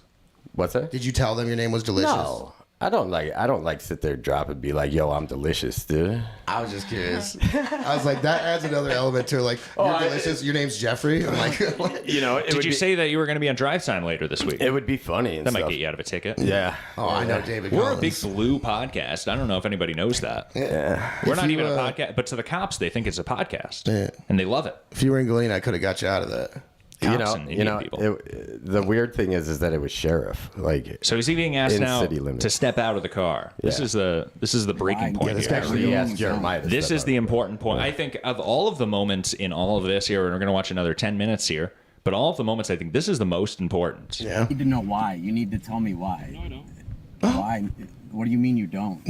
What's that? Did you tell them your name was delicious? No. I don't like sit there and drop and be like, yo, I'm delicious, dude. I was just curious. I was like, that adds another element to it. Like, you're delicious. Your name's Jeffrey. I'm like, what? You know, Did you say that you were going to be on drive time later this week? It would be funny. And That might stuff. get you out of a ticket. Yeah. Oh, I know David We're a big Collins. blue podcast. I don't know if anybody knows that. Yeah. We're If not you, even a podcast, but to the cops, they think it's a podcast, Yeah. and they love it. If you were in Galena, I could have got you out of that. Cops and Indian people. The weird thing is that it was sheriff. Like, So is he being asked in now city limits. to step out of the car? This Yeah. is the breaking point this here. actually he asked Jeremiah. To This step is up. the important point. I think of all of the moments in all of this here, and we're going to watch another 10 minutes here, but all of the moments, I think this is the most important. Yeah. You need to know why. You need to tell me why. No, I don't. Why? What do you mean you don't?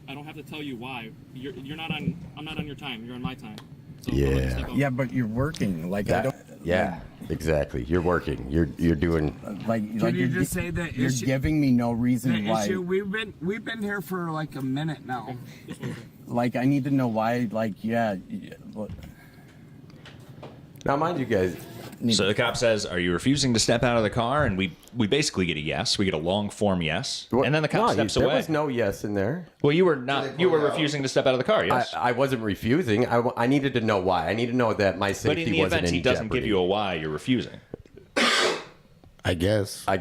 I don't have to tell you why. You're not on. I'm not on your time. You're on my time. So Yeah. I'll let you step out. Yeah, but you're working. Like, I don't. Yeah, exactly. You're working. You're doing. Like you you're, just say that you're issue- giving me no reason The why. issue, we've been here for like a minute now. Like I need to know why. Like look, Now, mind you, guys. So the cop says, "Are you refusing to step out of the car?" And we basically get a yes. We get a long form yes, and then the cop steps there away. was no yes in there. Well, you were not. You were refusing to step out of the car. Yes. I wasn't refusing. I needed to know why. I need to know that my But safety in the wasn't event he in doesn't jeopardy. give you a why, you're refusing. I guess. I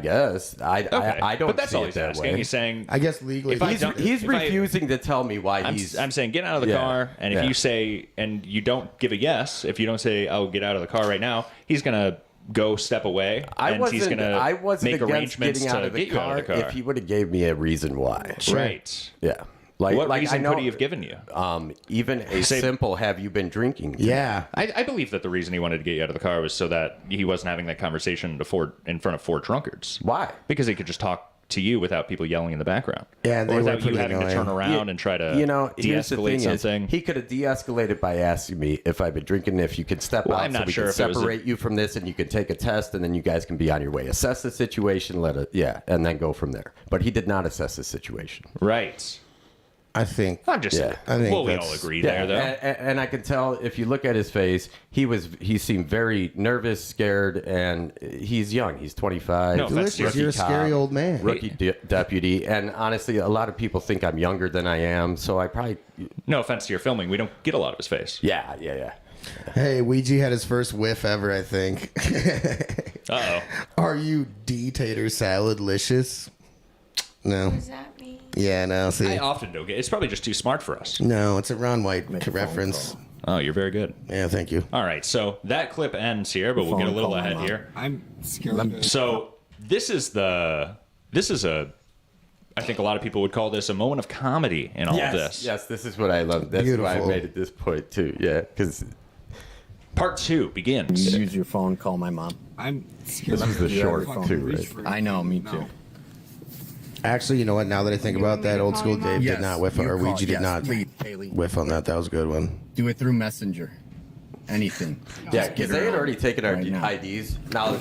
don't But that's see all it he's that asking. way. He's saying, I guess legally. He's refusing to tell me why I'm saying get out of the car, and if you say, and you don't give a yes, if you don't say, "Oh, get out of the car right now," he's gonna go step away, and he's gonna make arrangements to get you out of the car. If he would have gave me a reason why. Right. Yeah. What reason could he have given you? Even a simple "Have you been drinking?" Yeah. I believe that the reason he wanted to get you out of the car was so that he wasn't having that conversation in front of 4 drunkards. Why? Because he could just talk to you without people yelling in the background. Yeah, they or were without you pretty having to annoying. turn around and try to here's the de-escalate thing something. is, he could have de-escalated by asking me if I've been drinking, if you could step Well, out I'm so not we sure can if it was separate you from this and you can take a test and then you guys can be on your way. Assess the situation, and then go from there. But he did not assess the situation. Right. I think. I'm just. Yeah. I think Well, we that's- all agree there, though. And I can tell if you look at his face, he seemed very nervous, scared, and he's young. He's 25. No offense to Delicious. You're a scary old man. Rookie deputy, and honestly, a lot of people think I'm younger than I am. So I probably. No offense to your filming, we don't get a lot of his face. Yeah. Hey, Ouija had his first whiff ever, I think. Uh-oh. Are you D-tater salad-licious? No. What does that mean? Yeah, no, see. I often don't get. It's probably just too smart for us. No, it's a Ron White reference. Oh, you're very good. Yeah, thank you. All right, so that clip ends here, but we'll get a little ahead here. I'm scared. So this is a. I think a lot of people would call this a moment of comedy in all of this. Yes, this is what I love. That's why I Beautiful. made it this point too. Yeah, because Part 2 begins. You use your phone, call my mom. I'm scared. this is the short too, right? I know, me too. Actually, you know what? Now that I think about that, old school Dave Yes, did not whiff on, you or call- Ouija did yes, not please, Haley. whiff on that. That was a good one. Do it through Messenger. Anything. Yeah, Just because get they her had out already taken our right now. IDs. Now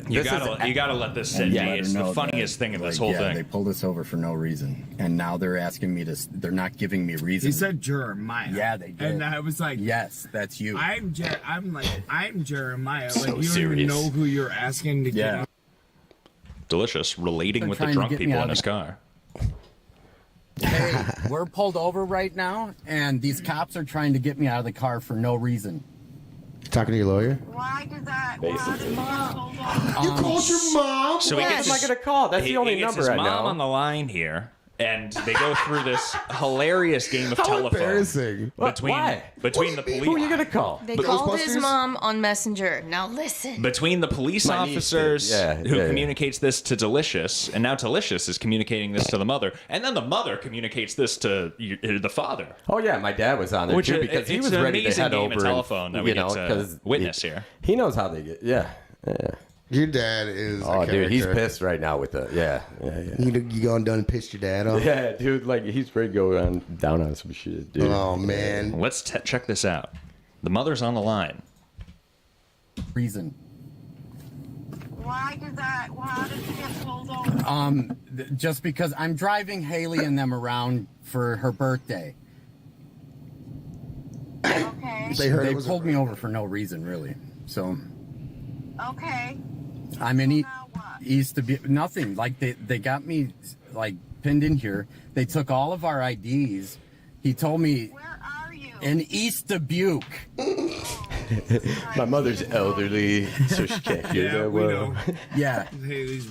You this gotta let this sit. Yeah, It's the funniest thing in this whole They thing. pulled us over for no reason, and now they're asking me to. They're not giving me reason. He said Jeremiah. Yeah, they did. And I was like, yes, that's you. I'm Jeremiah. So Like, you don't serious. even know who you're asking to get Yeah. out. Delicious, relating They're with the trying to drunk get me people out in of his car. Hey, we're pulled over right now, and these cops are trying to get me out of the car for no reason. Talking to your lawyer? Why does that? Basically. You called your mom? So he Yes. gets Who am I his, gonna call? That's he, the only he gets number his I mom know. on the line here, and they go through this hilarious game of How telephone embarrassing. Why? between the police. Who are you gonna call? They But called his Ghostbusters? mom on Messenger. Now listen. Between the police My niece officers did. who Yeah. communicates this to Delicious, and now Delicious is communicating this to the mother, and then the mother communicates this to the father. Oh yeah, my dad was on there Which too is- because he it's was an ready to amazing head game over. of telephone that we get to 'cause witness here. He knows how they get. Yeah. Your dad is. Oh, a dude, he's character. pissed right now with the. Yeah. You gone done and pissed your dad off? Yeah, dude, like he's ready to go down on some shit, dude. Oh man. Let's check this out. The mother's on the line. Reason. Why does that? How does he get pulled over? Just because I'm driving Haley and them around for her birthday. Okay. They heard They it was pulled me over for no reason, really. So Okay. I'm in East to be nothing. Like they got me like pinned in here. They took all of our IDs. He told me Where are you? in East Dubuque. My mother's elderly, so she can't hear Yeah, that we well. know. Yeah. Haley's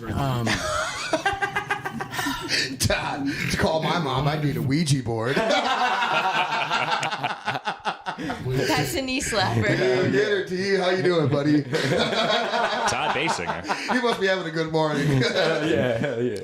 Dad, to call my mom, I need a Ouija board. That's a knee slapper. Get her, T. How you doing, buddy? Todd Basinger. You must be having a good morning. Yeah, hell yeah.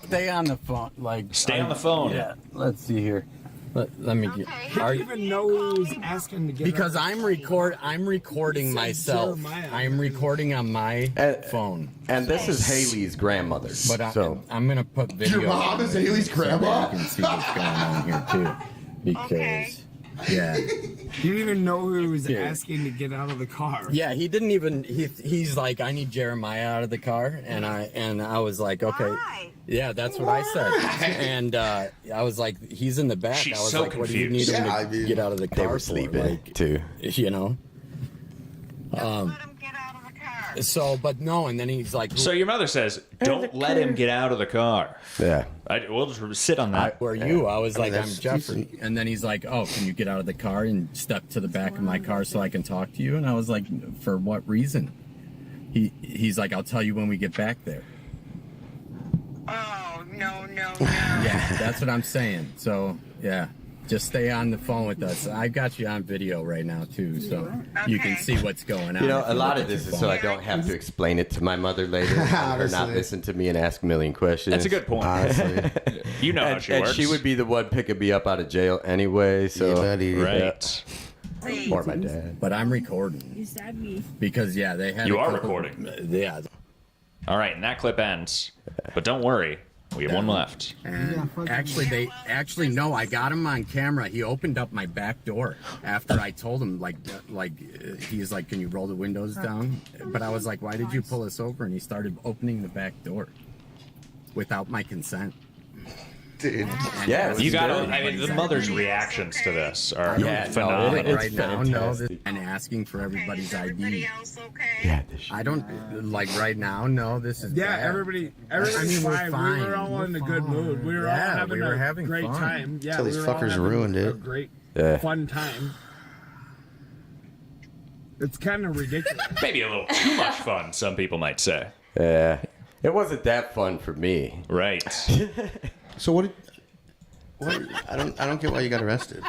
Stay on the phone. Like Stay on the phone. Yeah. Let's see here. Let me get. How do you even know who's asking to get Because out? I'm recording It said myself. Jeremiah. I'm recording on my phone. And this is Haley's grandmother. But so I'm gonna put video. Your mom is Haley's grandma? So that you can see what's going on here too. Because yeah, You didn't even know who was Yeah. asking to get out of the car. yeah, he didn't even. He's like, I need Jeremiah out of the car, and I was like, okay, Why? yeah, that's what I said, and I was like, he's in the back. She's I was so like, what do you need confused. him to Yeah, I mean, get out of the car they were for? sleeping Like, too. you know. Let him get out of the car. So, but no, and then he's like, So your mother says, "Don't let him get out of the car." Yeah. We'll just sit on that. where are you? I was like, I'm that's Jeffrey. And then he's like, oh, can you get out of the car and step to the back of my car so I can talk to you? And I was like, for what reason? He's like, I'll tell you when we get back there. Oh, no. Yeah, that's what I'm saying. So, yeah, just stay on the phone with us. I've got you on video right now, too, so you can see what's going on. You know, a lot of this is so I don't have to explain it to my mother later or not listen to me and ask a million questions. That's a good point. Honestly. You know how she works. And she would be the one picking me up out of jail anyway, so. Right. Or my dad. But I'm recording. You stabbed me. Because, yeah, they had You are recording. Yeah. All right, and that clip ends. But don't worry, we have one left. And actually, no, I got him on camera. He opened up my back door after I told him, he's like, can you roll the windows down? But I was like, why did you pull us over? And he started opening the back door without my consent. Dude. Yeah, you got to. I mean, the mother's reactions to this are phenomenal. Right now, and asking for everybody's ID. Yeah, I don't like right now. No, this is bad. everybody's we're fine. We were all in a good mood. We were all having a great fun. time. Yeah, Until these we were all fuckers having ruined a it. great, fun time. It's kind of ridiculous. Maybe a little too much fun, some people might say. Yeah, it wasn't that fun for me. Right. So what? I don't get why you got arrested.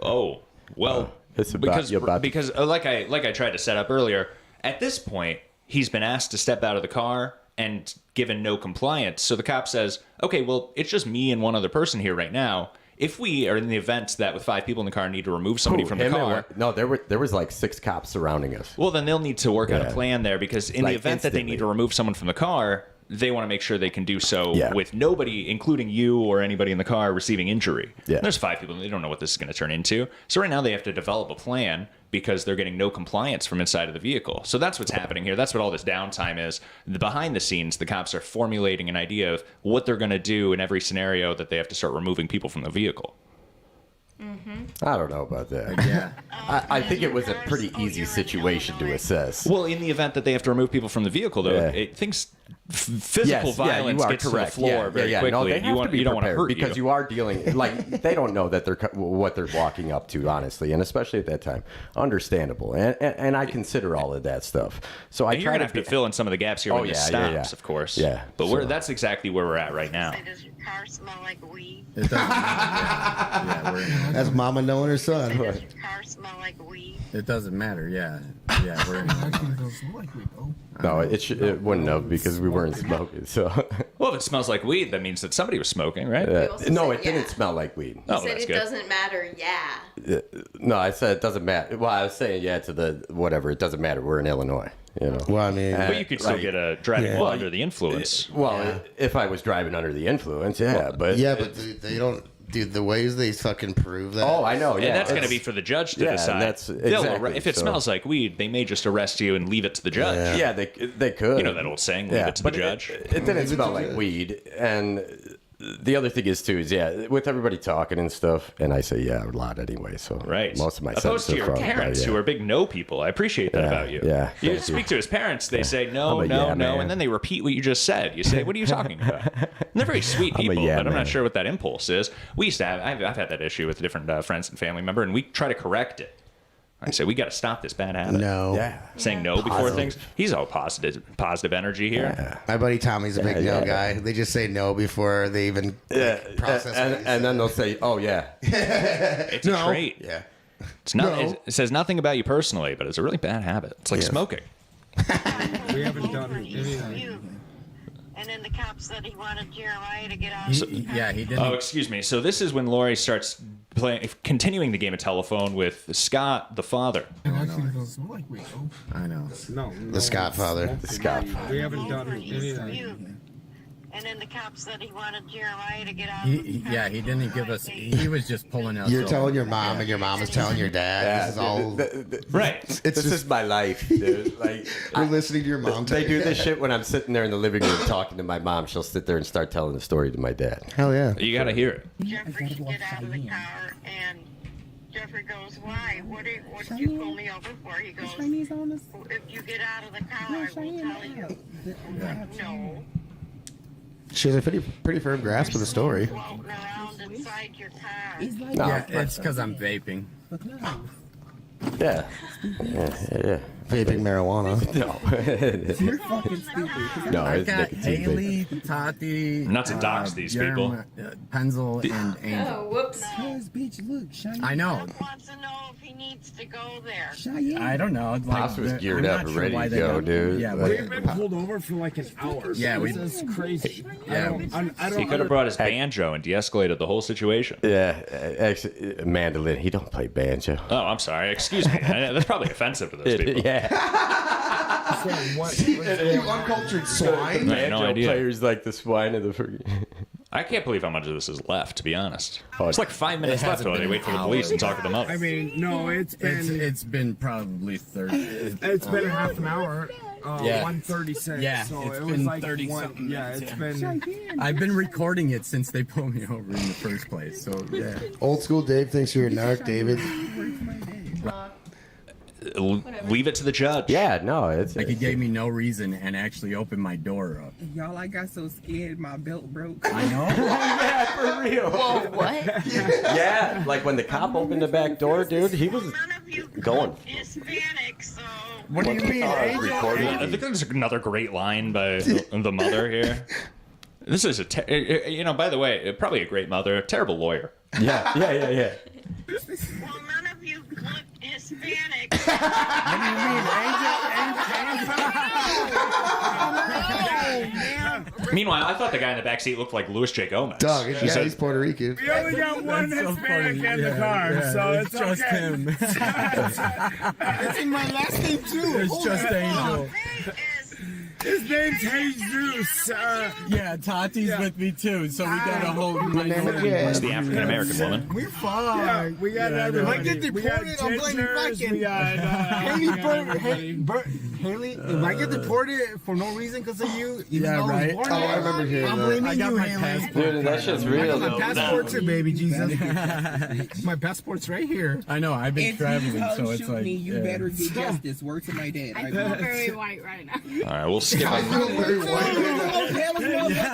Oh, well, it's about, because like I tried to set up earlier, at this point he's been asked to step out of the car and given no compliance. So the cop says, "Okay, well, it's just me and one other person here right now. If we are in the event that with 5 people in the car need to remove somebody from the car, no, there was like 6 cops surrounding us. Well, then they'll need to work out a plan there because in the event that they need to remove someone from the car, they want to make sure they can do so with nobody, including you or anybody in the car, receiving injury. Yeah. There's 5 people. They don't know what this is going to turn into. So right now they have to develop a plan because they're getting no compliance from inside of the vehicle. So that's what's happening here. That's what all this downtime is. Behind the scenes, the cops are formulating an idea of what they're going to do in every scenario that they have to start removing people from the vehicle. I don't know about that. Yeah. I think it was a pretty easy situation to assess. Well, in the event that they have to remove people from the vehicle, though, things physical violence gets to the floor very quickly. No, they have to be you don't want to hurt because you are dealing like they don't know that what they're walking up to, honestly, and especially at that time, understandable. And I consider all of that stuff. So I and you're gonna have to fill in some of the gaps here with the stops, of course. Yeah, but that's exactly where we're at right now. Does your car smell like weed? It doesn't. That's mama knowing her son. Does your car smell like weed? It doesn't matter. Yeah, we're in. No, it wouldn't have because we weren't smoking. So. Well, if it smells like weed, that means that somebody was smoking, right? No, it didn't smell like weed. You Oh, said that's it good. doesn't matter, No, I said it doesn't matter. Well, I was saying to the whatever. It doesn't matter. We're in Illinois. You know. Well, I mean, but you could still get a driving while under the influence. If I was driving under the influence, but they don't. Dude, the ways they fucking prove that. Oh, I know. Yeah, and that's going to be for the judge to decide. That's if it smells like weed, they may just arrest you and leave it to the judge. Yeah, they could. You know that old saying, leave it to the judge. It didn't smell like weed. And the other thing is with everybody talking and stuff, and I say a lot anyway. So most of my opposed to your parents who are big no people. I appreciate that about you. Yeah, you speak to his parents, they say no, and then they repeat what you just said. You say, "What are you talking about?" And they're very sweet people, but I'm not sure what that impulse is. We used to have. I've had that issue with different friends and family member, and we try to correct it. I say we got to stop this bad habit. No. Saying no before things. He's all positive energy here. Yeah. My buddy Tommy's a big no guy. They just say no before they even process it. And then they'll say, "Oh yeah." It's a trait. Yeah. It's not. It says nothing about you personally, but it's a really bad habit. It's like smoking. We haven't done anything. And then the cop said he wanted Jeremiah to get out. He didn't. Oh, excuse me. So this is when Lori starts continuing the game of telephone with Scott, the father. I know. No. The Scott father. The Scott father. We haven't done anything. And then the cop said he wanted Jeremiah to get out. He didn't give us. He was just pulling us. You're telling your mom, and your mom is telling your dad. This is all right. This is my life, dude. Like you're listening to your mom. They do this shit when I'm sitting there in the living room talking to my mom. She'll sit there and start telling the story to my dad. Hell yeah. You got to hear it. Jeffrey should get out of the car, and Jeffrey goes, "Why? What did you pull me over for?" He goes, "If you get out of the car, I will tell you." No. She has a pretty firm grasp of the story. Floating around inside your car. Yeah, it's because I'm vaping. Yeah. vaping marijuana. No. You're fucking stupid. No, I it's got nicotine Haley, Tati, Not to dox these people. Penzel, and Angel. Oh, whoops. Cause, bitch, look, Cheyenne. I know. Wants to know if he needs to go there. Cheyenne. I don't know. Like, Pops was geared I'm up, not sure ready why to they go, got- dude. Yeah, Like- We've been pulled over for like an hour. Yeah, This is crazy. Yeah, I don't He could have brought his banjo and de-escalated the whole situation. Yeah, actually, mandolin. He don't play banjo. Oh, I'm sorry. Excuse me. That's probably offensive to those people. Yeah. You uncultured swine. I have no Banjo idea. players like the swine of the. I can't believe how much of this is left, to be honest. It's like 5 It minutes left hasn't while they been wait for the an police hour. and talk to the mother. I mean, no, it's been probably 30. It's been half an hour. Yeah. 1:36. Yeah, so it's it been was like 30 one. something Yeah, minutes, it's yeah. been. I've been recording it since they pulled me over in the first place. So yeah. Old school Dave thinks you're a narc, David. Leave it to the judge. Yeah, no, it's like he gave me no reason and actually opened my door up. Y'all, I got so scared my belt broke. I know. Yeah, for real. Whoa, what? Yeah, like when the cop opened the back door, dude, he was going. Hispanic, so. What do you mean, Angel? I think there's another great line by the mother here. This is by the way, probably a great mother, a terrible lawyer. Yeah. Well, none of you look Hispanic. What do you mean, Meanwhile, I thought the guy in the back seat looked like Luis J. Gomez. Dog, She yeah, said- he's Puerto Rican. We only got one That's so Hispanic funny. in the car, so it's just okay. him. It's in my last name too. It's just Angel. His name's Jesus. Yeah, Tati's with me too, so we got a whole minority. It's the African American woman. We're fine. Yeah, we got Yeah, everybody. If I get We got deported, I'm blaming gingers, fucking we got, Haley, if I get deported for no reason because of you, even Yeah, though I was right. born Oh, I here, remember hearing I'm that. blaming I got you, my Haley. passport. Dude, that shit's real. I got my though. passport too, baby Jesus. My passport's right here. I know, I've been traveling, so it's like. you yeah. better get justice. Word to my dad. I feel very white right now. All right, we'll skip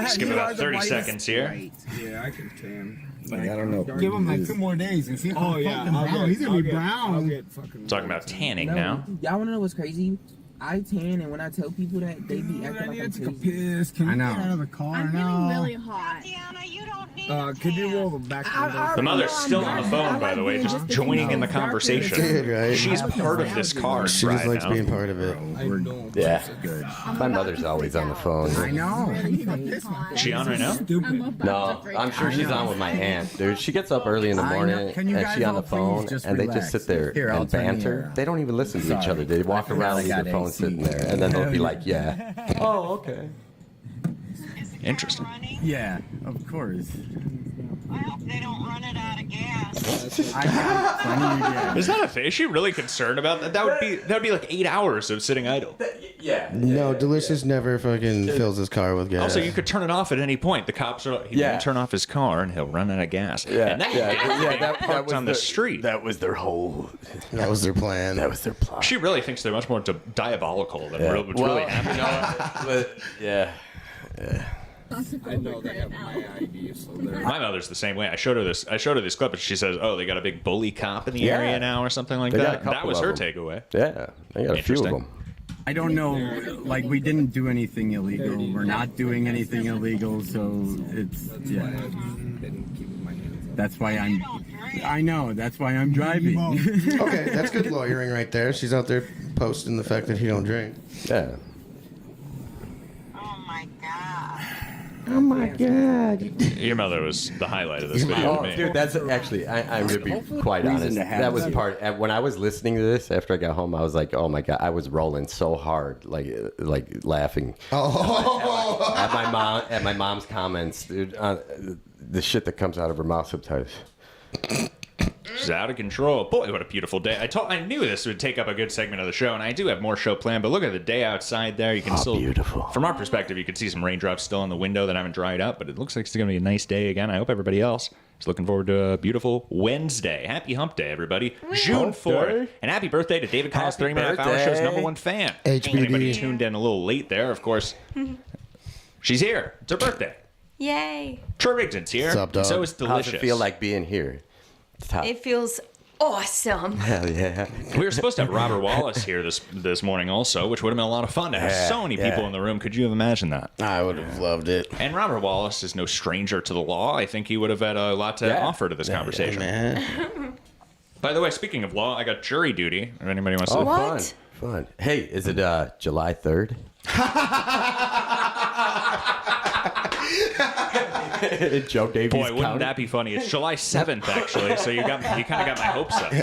skip about 30 seconds here. Yeah, I can tan. Like, I don't know. Give him like 2 more days and see if Oh I'm yeah, fucking brown. He's gonna be I'll brown. get fucking. Talking about tanning now. Y'all wanna know what's crazy? I tan, and when I tell people that, they be acting like I'm crazy. piss. Can I you know. get out of the car I'm now? getting really hot. Tatiana, you don't need Could you roll them back? The mother's still on the phone, by the way, just joining in the conversation. Good, right? She's part of this car She right just likes now. being part of it. Yeah. My mother's always on the phone. I know. Is she on right now? No, I'm sure she's on with my aunt, dude. She gets up early in the I know. morning Can you and guys she on all the phone please just and they relax? just sit there Here, I'll and turn the air banter. on. They don't even listen to each Sorry. other. They walk I forgot around I with got their phone AC. sitting there and then they'll be like, yeah. Oh, okay. Interesting. Yeah, of course. I hope they don't run it out of gas. I got plenty of gas. Is that a thing? Is she really concerned about that? That would be like 8 hours of sitting idle. Yeah. No, Delicious never fucking fills his car with gas. Also, you could turn it off at any point. The cops are. He Yeah. won't turn off his car, and he'll run out of gas. Yeah, and then that parked was on the street. That was their whole. That was their plan. That was their plot. She really thinks they're much more diabolical than Yeah. what's really happening. Yeah. I know they have my ID, so they're. My mother's the same way. I showed her this clip, and she says, "Oh, they got a big bully cop in the Yeah. area now, or something like They got a that." That couple was of her them. takeaway. Yeah, they got a few of Interesting. them. I don't know, like we didn't do anything illegal. We're not doing anything illegal, so it's yeah. That's why I know. That's why I'm driving. Okay, that's good lawyering right there. She's out there posting the fact that he don't drink. Yeah. Oh my god. Oh my god. Your mother was the highlight of this video Oh, to me. dude, that's actually, I'm going to be quite Reason honest. to have That was that. part, when I was listening to this after I got home, I was like, oh my God, I was rolling so hard, like laughing Oh. at my mom's comments, dude, the shit that comes out of her mouth sometimes. She's out of control. Boy, what a beautiful day. I knew this would take up a good segment of the show, and I do have more show planned, but look at the day outside there. You can still, beautiful. From our perspective, you can see some raindrops still in the window that haven't dried up, but it looks like it's going to be a nice day again. I hope everybody else is looking forward to a beautiful Wednesday. Happy hump day, everybody. June 4th. And happy birthday to David Collins, 30-minute hour show's #1 fan. HBD. Anybody tuned in a little late there, of course. She's here. It's her birthday. Yay. Troy Rigdon's here. What's up, dog? So is How's Delicious. it feel like being here? It's tough. It feels awesome. Hell yeah. We were supposed to have Robert Wallace here this morning also, which would have been a lot of fun to have so many people in the room. Could you have imagined that? I would have loved it. And Robert Wallace is no stranger to the law. I think he would have had a lot to offer to this conversation. By the way, speaking of law, I got jury duty. If anybody wants to... What? Fun. Hey, is it July 3rd? Joe Davies. Boy, wouldn't that be funny? It's July 7th, actually. So you kind of got my hopes up.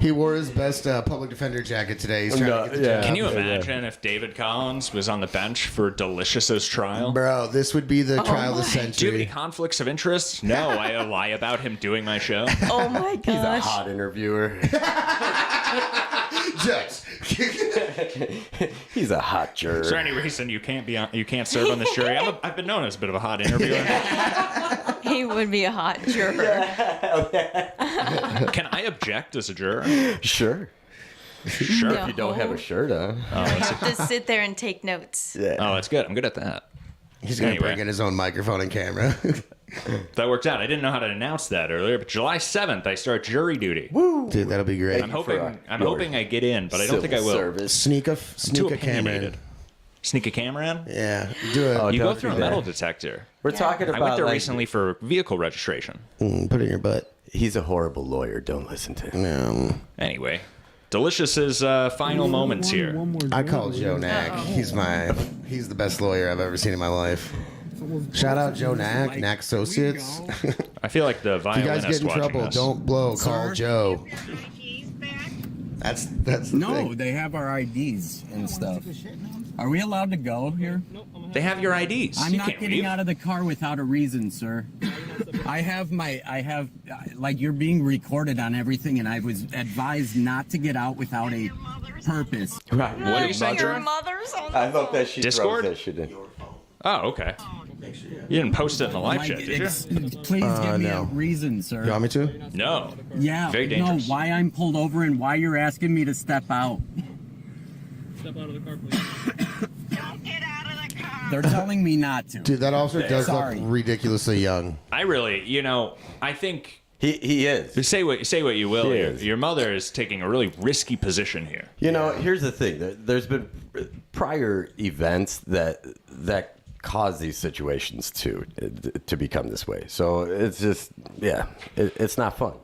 He wore his best public defender jacket today. He's trying to get the job. Can you imagine if David Collins was on the bench for Delicious's trial? Bro, this would be the trial of the century. Do you have any conflicts of interest? No, I lie about him doing my show. Oh my gosh. He's a hot interviewer. Judge. He's a hot juror. Is there any reason you can't serve on this jury? I've been known as a bit of a hot interviewer. He would be a hot juror. Can I object as a juror? Sure. Sure. No. If you don't have a shirt on. I have to sit there and take notes. Yeah. Oh, that's good. I'm good at that. He's going to bring in his own microphone and camera. That worked out. I didn't know how to announce that earlier, but July 7th, I start jury duty. Woo! Dude, that'll be great. I'm hoping I get in, but I don't think I will. Service. Sneak a camera in. Sneak a camera in? Yeah, do it. You go through a metal detector. We're talking about I went there recently for vehicle registration. Put it in your butt. He's a horrible lawyer. Don't listen to him. No. Anyway, Delicious's final moments here. I call Joe Knack. He's the best lawyer I've ever seen in my life. Shout out Joe Knack, Knack Associates. I feel like the If you violinist guys get in watching trouble, this. don't blow. Call Joe. That's the No, thing. they have our IDs and stuff. Are we allowed to go here? They have your IDs. I'm You not can't getting leave. out of the car without a reason, sir. Like you're being recorded on everything, and I was advised not to get out without a purpose. Right. What are you saying, Your Drew? mother's on I thought that she Discord? throws that shit in. Oh, okay. You didn't post it in the live chat, did you? Please give me a no. reason, sir. You want me to? No. Yeah, Very dangerous. no, why I'm pulled over and why you're asking me to step out. Step out of the car, please. Don't get out of the car. They're telling me not to. Dude, that officer does Sorry. look ridiculously young. I really, I think He is. say what you will. He Your, is. your mother is taking a really risky position here. You know, here's the thing. There's been prior events that cause these situations to become this way. So it's just, it's not fun.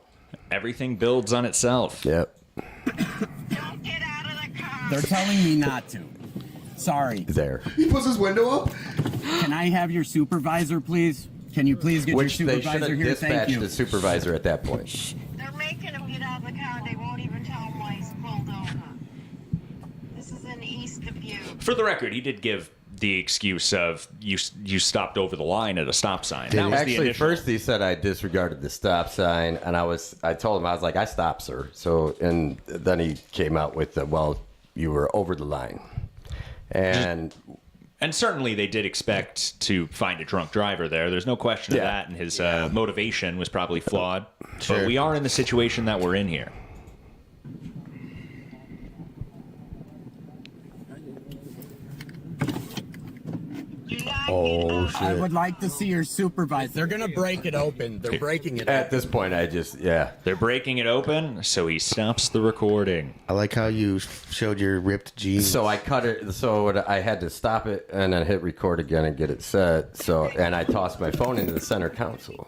Everything builds on itself. Yep. Don't get out of the car. They're telling me not to. Sorry. There. He puts his window up. Can I have your supervisor, please? Can you please get Which your they should supervisor have here? Thank dispatched you. the supervisor at that point. They're making him get out of the car. They won't even tell him why he's pulled over. This is in East Dubuque. For the record, he did give the excuse of you stopped over the line at a stop sign. That was the Actually, initial. first he said I disregarded the stop sign, and I told him, I was like, I stopped, sir. So, and then he came out with well, you were over the line. And certainly they did expect to find a drunk driver there. There's no question of that, and his motivation was probably flawed. Sure. But we are in the situation that we're in here. oh I shit. would like to see your supervisor. They're going to break it open. They're breaking it At open. this point, I just They're breaking it open, so he stops the recording. I like how you showed your ripped jeans. So I cut it. So I had to stop it and then hit record again and get it set. So and I tossed my phone into the center console.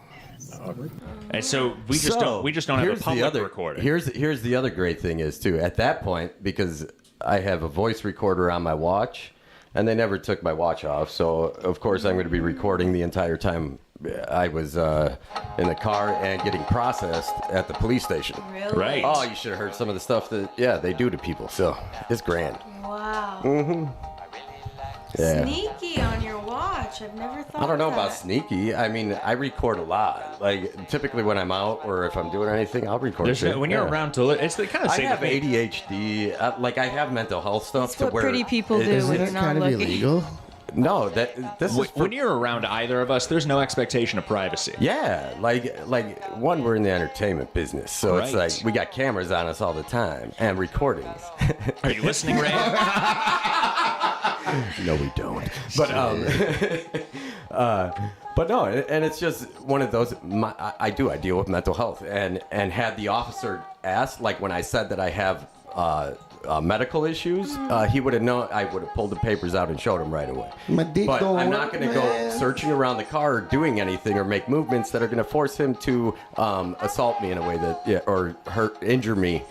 And so we just don't have a public recording. Here's the other great thing is too. At that point, because I have a voice recorder on my watch, and they never took my watch off. So of course I'm going to be recording the entire time I was in the car and getting processed at the police station. Really? Right. Oh, you should have heard some of the stuff that they do to people. So it's grand. Wow. Mm-hmm. Yeah. Sneaky on your watch. I've never thought I don't know of about that. sneaky. I mean, I record a lot. Like typically when I'm out or if I'm doing anything, I'll record. When you're around to it's the kind of I same have thing. ADHD. Like I have mental health stuff. That's what pretty people do when they're not kind of looking. illegal. No, this is When you're around either of us, there's no expectation of privacy. yeah. Like one, we're in the entertainment business, so it's Right. like we got cameras on us all the time and recordings. Are you listening, Ray? But no, and it's just one of those. I deal with mental health, and had the officer asked, like when I said that I have medical issues, he would have known. I would have pulled the papers out and showed him right away. But I'm not going to go searching around the car or doing anything or make movements that are going to force him to assault me in a way that or injure me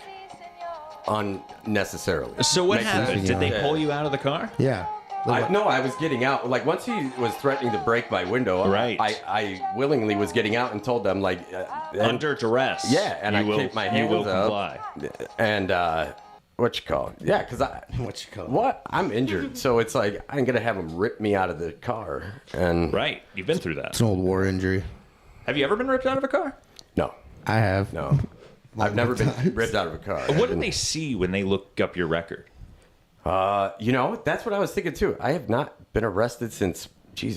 unnecessarily. So what happened? Did they pull you out of the car? Yeah. No, I was getting out. Like once he was threatening to break my window, right. I willingly was getting out and told them like under duress. Yeah, and I kicked my hands You will up. comply. And what you call? Yeah, because I'm injured, so it's like I'm gonna have him rip me out of the car. And right, you've been through that. It's an old war injury. Have you ever been ripped out of a car? No, I have. No, I've never been ripped out of a car. What did they see when they look up your record? That's what I was thinking too. I have not been arrested since,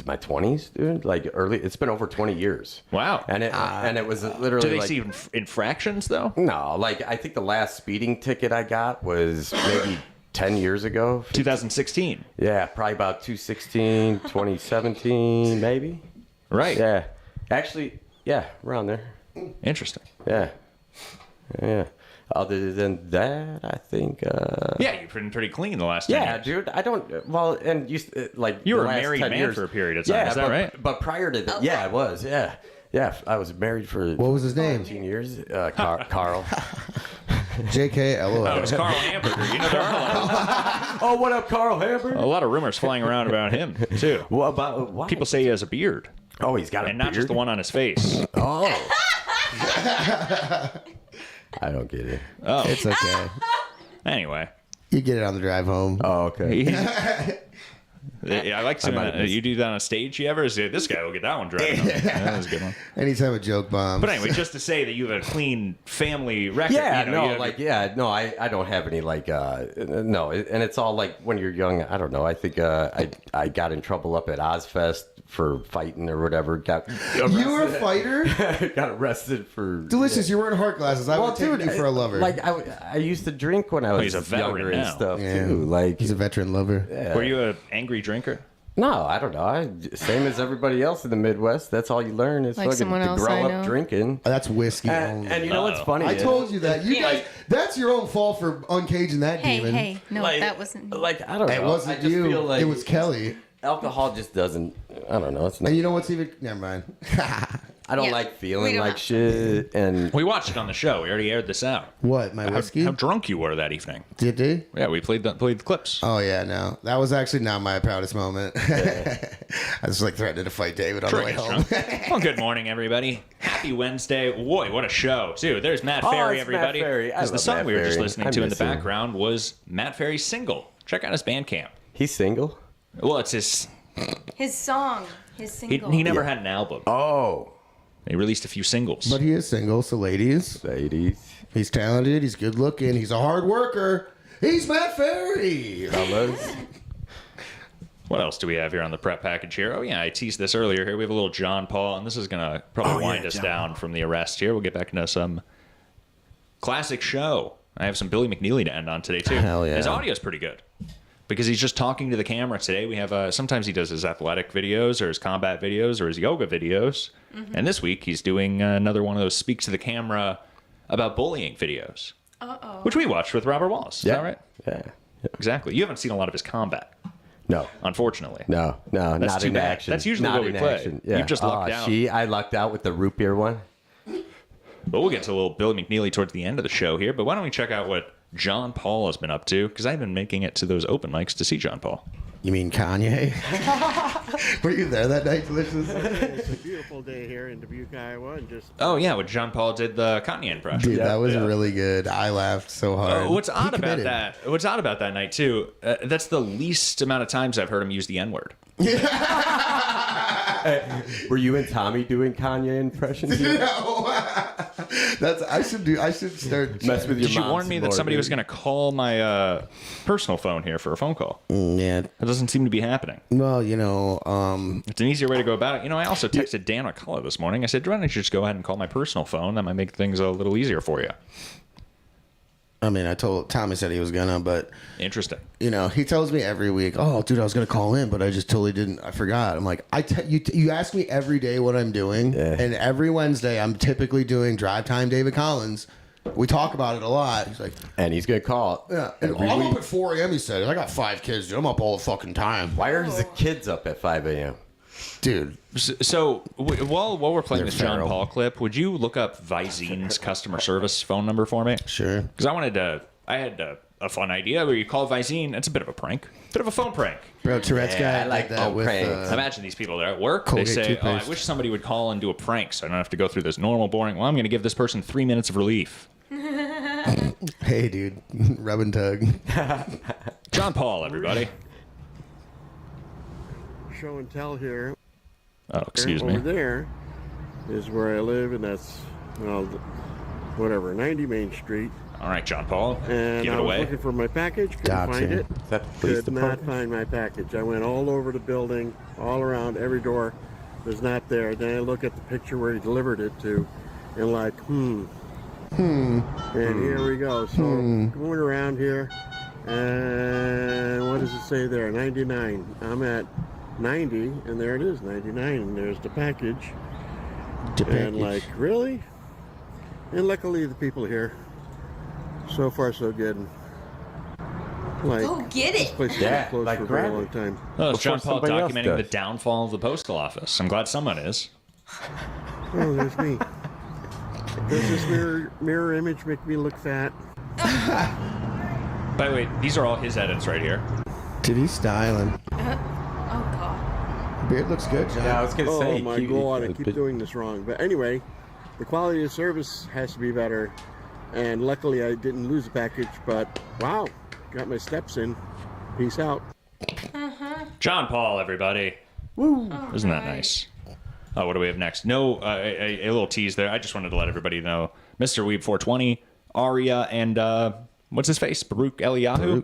my 20s, dude. Like early. It's been over 20 years. Wow. And it was literally. Do they like, see infractions though? No, like I think the last speeding ticket I got was maybe 10 years ago. 2016. Yeah, probably about 2016, 2017, maybe. Right. Yeah. Actually, yeah, around there. Interesting. Yeah. Yeah. Other than that, I think. Yeah, you've been pretty clean the last 10 years. Dude. I don't. Well, and you You were a last married 10 man years, for a period of time. Yeah, Is that right? But prior to that, yeah, I was. Yeah, yeah. I was married for. What was his name? 15 years. Carl. JKLOL. Oh, it was Carl Hamburger. You know, there are a lot Oh, what up, Carl Hamburger? A lot of rumors flying around about him too. What about what? People say he has a beard. Oh, he's got a and beard? not just the one on his face. Oh. I don't get it. Oh, It's okay. Anyway, You get it on the drive home. Oh, okay. Yeah, I like seeing that. You do that on a stage. You ever say this guy will get that one driving? home. Yeah, that was a good one. Anytime a joke bombs. But anyway, just to say that you have a clean family record. Yeah, you know, I don't have any no, and it's all like when you're young. I don't know. I think I got in trouble up at Ozfest for fighting or whatever. Got arrested. You were a fighter? Got arrested for Delicious. You're wearing heart glasses. I would take you for a lover. Like I used to drink when I was he's a veteran younger and now. stuff Yeah. too. Like He's a veteran lover. yeah. Were you an angry drinker? No, I don't know. Same as everybody else in the Midwest. That's all you learn is Like fucking someone to else grow I up know. drinking. That's whiskey. And you know what's funny? I is- told you that. You guys, that's your own fault for uncaging that Hey, demon. hey, no, Like- that wasn't. Like I don't know. It wasn't I just you. Feel like It was Kelly. alcohol just doesn't. I don't know. It's not. And you know what's even? Never mind. I don't Yeah, like we feeling don't like have- shit. And We watched it on the show. We already aired this out. What? My whiskey? How drunk you were that evening? Did they? Yeah, we played the clips. Oh yeah, no. That was actually not my proudest moment. I was like threatening to fight David on the way Drunk, home. drunk. Well, good morning, everybody. Happy Wednesday. Boy, what a show. Dude, there's Matt Oh, Ferry, it's Matt everybody. Ferry. I Because the love song Matt we were just Ferry. listening I to in the miss him. background was Matt Ferry's single. Check out his Bandcamp. he's single. Well, it's his... His song, his He single. never had an album. Oh, He released a few singles. But he is single, so ladies, he's talented, he's good looking, he's a hard worker. He's Matt Ferry. fellas. What else do we have here on the prep package here? Oh, yeah, I teased this earlier here. We have a little John Paul, and this is going to probably wind us down from the arrest here. We'll get back into some classic show. I have some Billy McNeely to end on today, too. Hell yeah. His audio's pretty good because he's just talking to the camera. Today we have, sometimes he does his athletic videos or his combat videos or his yoga videos. Mm-hmm. And this week he's doing another one of those speak to the camera about bullying videos, which we watched with Robert Wallace. Is that right? Yeah. Exactly. You haven't seen a lot of his combat. No. Unfortunately. No, That's not too in bad. action. That's usually not what we in play. action. Yeah. You've just lucked out. I lucked out with the root beer one. But we'll get to a little Billy McNeely towards the end of the show here. But why don't we check out what John Paul has been up to? Because I've been making it to those open mics to see John Paul. You mean Kanye? Were you there that night, Delicious? It's a beautiful day here in Dubuque, Iowa, and just Oh, yeah, when John Paul did the Kanye impression. Dude, that was really good. I laughed so hard. What's He odd about committed. that? What's odd about that night too? That's the least amount of times I've heard him use the N-word. Were you and Tommy doing Kanye impressions? No. I should start Mess with your Did you mom warn me some that more, somebody dude. was going to call my personal phone here for a phone call? Yeah. It doesn't seem to be happening. Well, you know, It's an easier way to go about it. You know, I also texted Dan McCullough this morning. I said, why don't you just go ahead and call my personal phone? That might make things a little easier for you. I mean, I told Tommy said he was gonna, but interesting. You know, he tells me every week, "Oh, dude, I was gonna call in, but I just totally didn't. I forgot." I'm like, you ask me every day what I'm doing, and every Wednesday I'm typically doing Drive Time David Collins. We talk about it a lot. He's like, and he's gonna call. Yeah, and I'm up at 4 a.m. He said, "I got 5 kids, dude. I'm up all the fucking time." Why are the kids up at 5 a.m.? Dude. So while we're playing They're this John feral. Paul clip, would you look up Vizine's customer service phone number for me? Sure. Because I had a fun idea where you call Vizine. It's a bit of a prank, bit of a phone prank. Bro, Tourette's guy I like did that with Imagine these people. They're at work. Colgate they say, toothpaste. I wish somebody would call and do a prank so I don't have to go through this normal, boring. Well, I'm going to give this person 3 minutes of relief. Hey, dude, rub and tug. John Paul, everybody. Show and tell here. Oh, excuse Over me. there is where I live, and that's, well, whatever, 90 Main Street. All right, John Paul, And give I it was away. looking for my package, couldn't Gotcha. find it. Is that the police Could not department? find my package. I went all over the building, all around, every door. It was not there. Then I look at the picture where he delivered it to, and like, And here we go. So going around here, and what does it say there? 99. I'm at 90, and there it is, 99. And there's the package. And like, really? And luckily the people here, so far so good. Like, Go get this it. place has been closed for a very long time. Oh, it's Before John Paul somebody else documenting the does. downfall of the postal office. I'm glad someone is. Oh, there's me. Does this mirror image make me look fat? By the way, these are all his edits right here. Dude, he's styling. Oh god. Beard looks good, John. Yeah, I was gonna say, Oh my god, I keep doing this wrong. But anyway, the quality of service has to be better. And luckily I didn't lose the package, but wow, got my steps in. Peace out. John Paul, everybody. Woo. Isn't that nice? Oh, what do we have next? No, a little tease there. I just wanted to let everybody know Mr. Weeb 420, Aria, and what's his face? Baruch Eliyahu.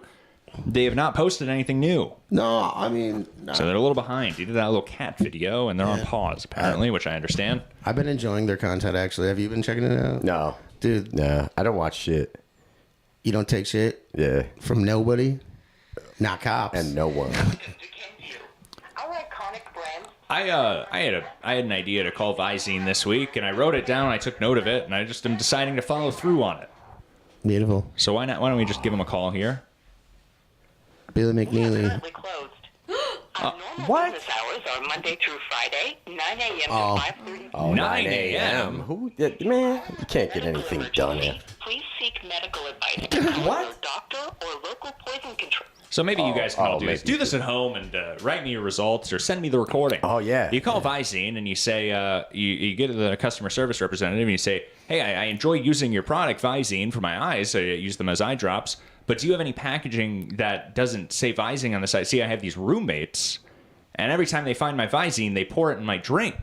They have not posted anything new. No, I mean, So they're a little behind. He did that little cat video, and they're on pause, apparently, which I understand. I've been enjoying their content, actually. Have you been checking it out? No. Dude. No, I don't watch shit. You don't take shit? Yeah. From nobody? Not cops. And no one. I had an idea to call Vizine this week, and I wrote it down. I took note of it, and I just am deciding to follow through on it. Beautiful. So why not? Why don't we just give him a call here? Billy McNeely. What? Business hours are Monday through Friday, 9 a.m. Oh. to 5:30. Oh, 9 a.m. Who? Man, you can't get anything done. Please seek medical advice from your doctor or local poison control. So maybe you guys can all do this. maybe. Do this at home and write me your results or send me the recording. Oh, yeah. You call Vizine and you say, you get to the customer service representative and you say, hey, I enjoy using your product, Vizine, for my eyes. I use them as eye drops. But do you have any packaging that doesn't say Vizine on the side? See, I have these roommates, and every time they find my Vizine, they pour it in my drink.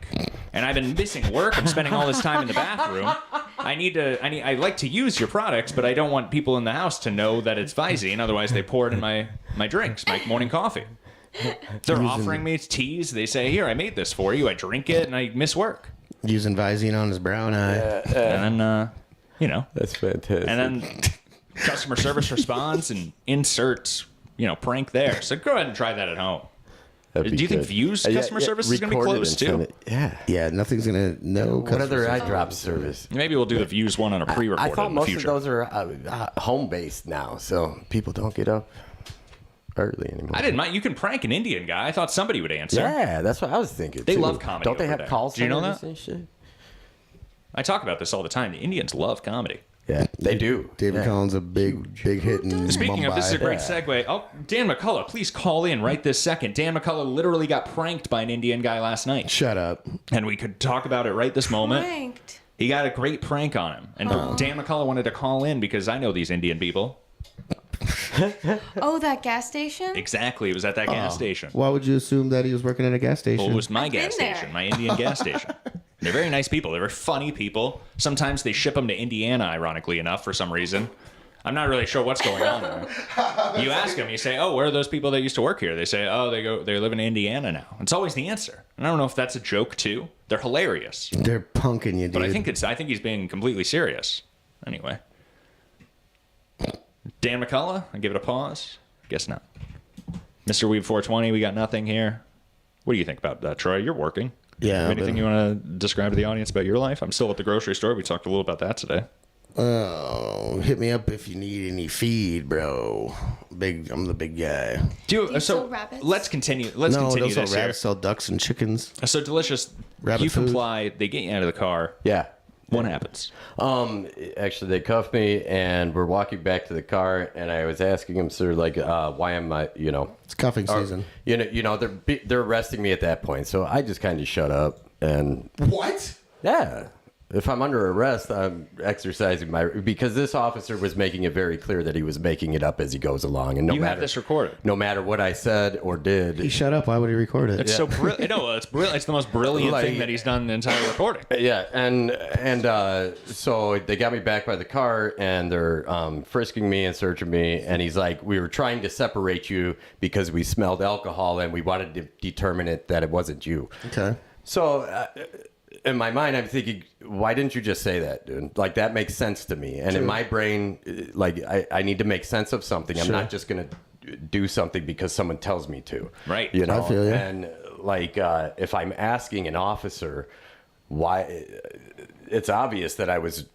And I've been missing work. I'm spending all this time in the bathroom. I like to use your products, but I don't want people in the house to know that it's Vizine. Otherwise, they pour it in my drinks, my morning coffee. They're offering me teas. They say, here, I made this for you. I drink it, and I miss work. Using Visine on his brown eye. And then, That's fantastic. And then customer service responds and inserts, prank there. So go ahead and try that at home. Do you think View's customer service is going to be closed too? Yeah, nothing's going to know. What other eye drop service? Maybe we'll do the Views one on a pre-recorded I thought in the most future. of those are home-based now, so people don't get up early anymore. I didn't mind. You can prank an Indian guy. I thought somebody would answer. Yeah, that's what I was thinking. They too. love comedy. Don't they over have there. call Do you know centers that? and shit? I talk about this all the time. The Indians love comedy. Yeah, they do. David Collins, a big hit in Speaking of, this is a Mumbai. great segue. Oh, Dan McCullough, please call in right this second. Dan McCullough literally got pranked by an Indian guy last night. Shut up. And we could talk about it right this moment. Pranked. He got a great prank on him. And Dan McCullough wanted to call in because I know these Indian people. Oh, that gas station? Exactly. It was at that gas station. Why would you assume that he was working at a gas station? Well, it was my gas been there. station, my Indian gas station. They're very nice people. They're very funny people. Sometimes they ship them to Indiana, ironically enough, for some reason. I'm not really sure what's going on there. You ask them, you say, oh, where are those people that used to work here? They say, oh, they live in Indiana now. It's always the answer. And I don't know if that's a joke, too. They're hilarious. They're punking you, dude. But I think he's being completely serious. Anyway. Dan McCullough, I give it a pause. Guess not. Mr. Weeb 420, we got nothing here. What do you think about that, Troy? You're working. Yeah. Anything you want to describe to the audience about your life? I'm still at the grocery store. We talked a little about that today. Oh, hit me up if you need any feed, bro. I'm the big guy. Do you sell rabbits? Let's continue. Let's continue those this sell here. rabbits, sell ducks and chickens. So Delicious. Rabbit you food. comply. They get you out of the car. Yeah. What happens? Actually, they cuffed me, and we're walking back to the car, and I was asking him, sir, like, why am I, It's cuffing season. They're arresting me at that point, so I just kind of shut up and. What? Yeah. If I'm under arrest, I'm exercising because this officer was making it very clear that he was making it up as he goes along, and You have this recorded. No matter what I said or did, He shut up. Why would he record it? It's so brilliant. No, it's brilliant. It's the most brilliant thing that he's done in the entire recording. Yeah, and so they got me back by the car, and they're frisking me and searching me, and he's like, we were trying to separate you because we smelled alcohol, and we wanted to determine that it wasn't you. Okay. So in my mind, I'm thinking, why didn't you just say that, dude? Like, that makes sense to me. And in my brain, like, I need to make sense of something. I'm not just going to do something because someone tells me to. Right. You know? I feel you. And, like, if I'm asking an officer why, it's obvious that I was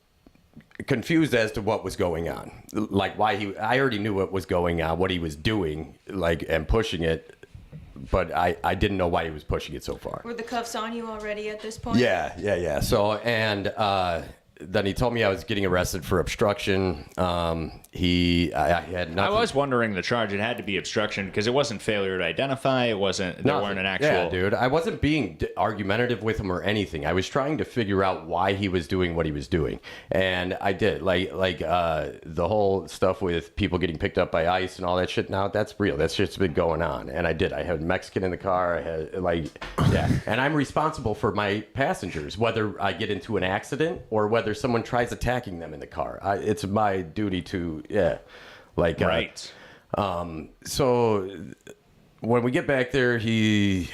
confused as to what was going on. Like, I already knew what was going on, what he was doing, like, and pushing it. But I didn't know why he was pushing it so far. Were the cuffs on you already at this point? Yeah. So, and then he told me I was getting arrested for obstruction. I had nothing. I was wondering the charge. It had to be obstruction because it wasn't failure to identify. It wasn't. There weren't an actual. Yeah, dude. I wasn't being argumentative with him or anything. I was trying to figure out why he was doing what he was doing, and I did. Like the whole stuff with people getting picked up by ICE and all that shit. Now that's real. That's just been going on, and I did. I had a Mexican in the car. I had and I'm responsible for my passengers, whether I get into an accident or whether someone tries attacking them in the car. It's my duty to, right. So when we get back there, he's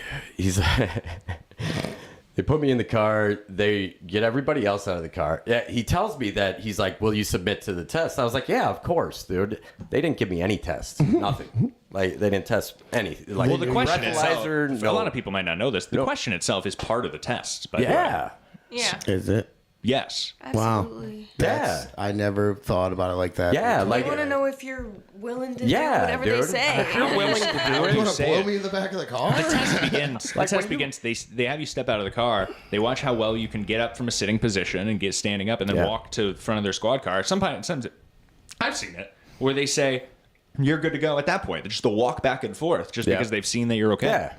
they put me in the car. They get everybody else out of the car. Yeah, he tells me that he's like, "Will you submit to the test?" I was like, "Yeah, of course, dude." They didn't give me any tests, nothing. Like, they didn't test anything. Like, well, the question itself, no. a lot of people might not know this. The question itself is part of the test. By the way. Yeah. Is it? Yes. Absolutely. Wow. I never thought about it like that. Yeah, I want to know if you're willing to do Yeah, whatever dude. they say. If you're willing to do it, You you want to say blow it. me in the back of the car? The test begins. The test begins. They have you step out of the car. They watch how well you can get up from a sitting position and get standing up, and then walk to the front of their squad car. Sometimes I've seen it where they say you're good to go at that point. They just walk back and forth just because they've seen that you're okay.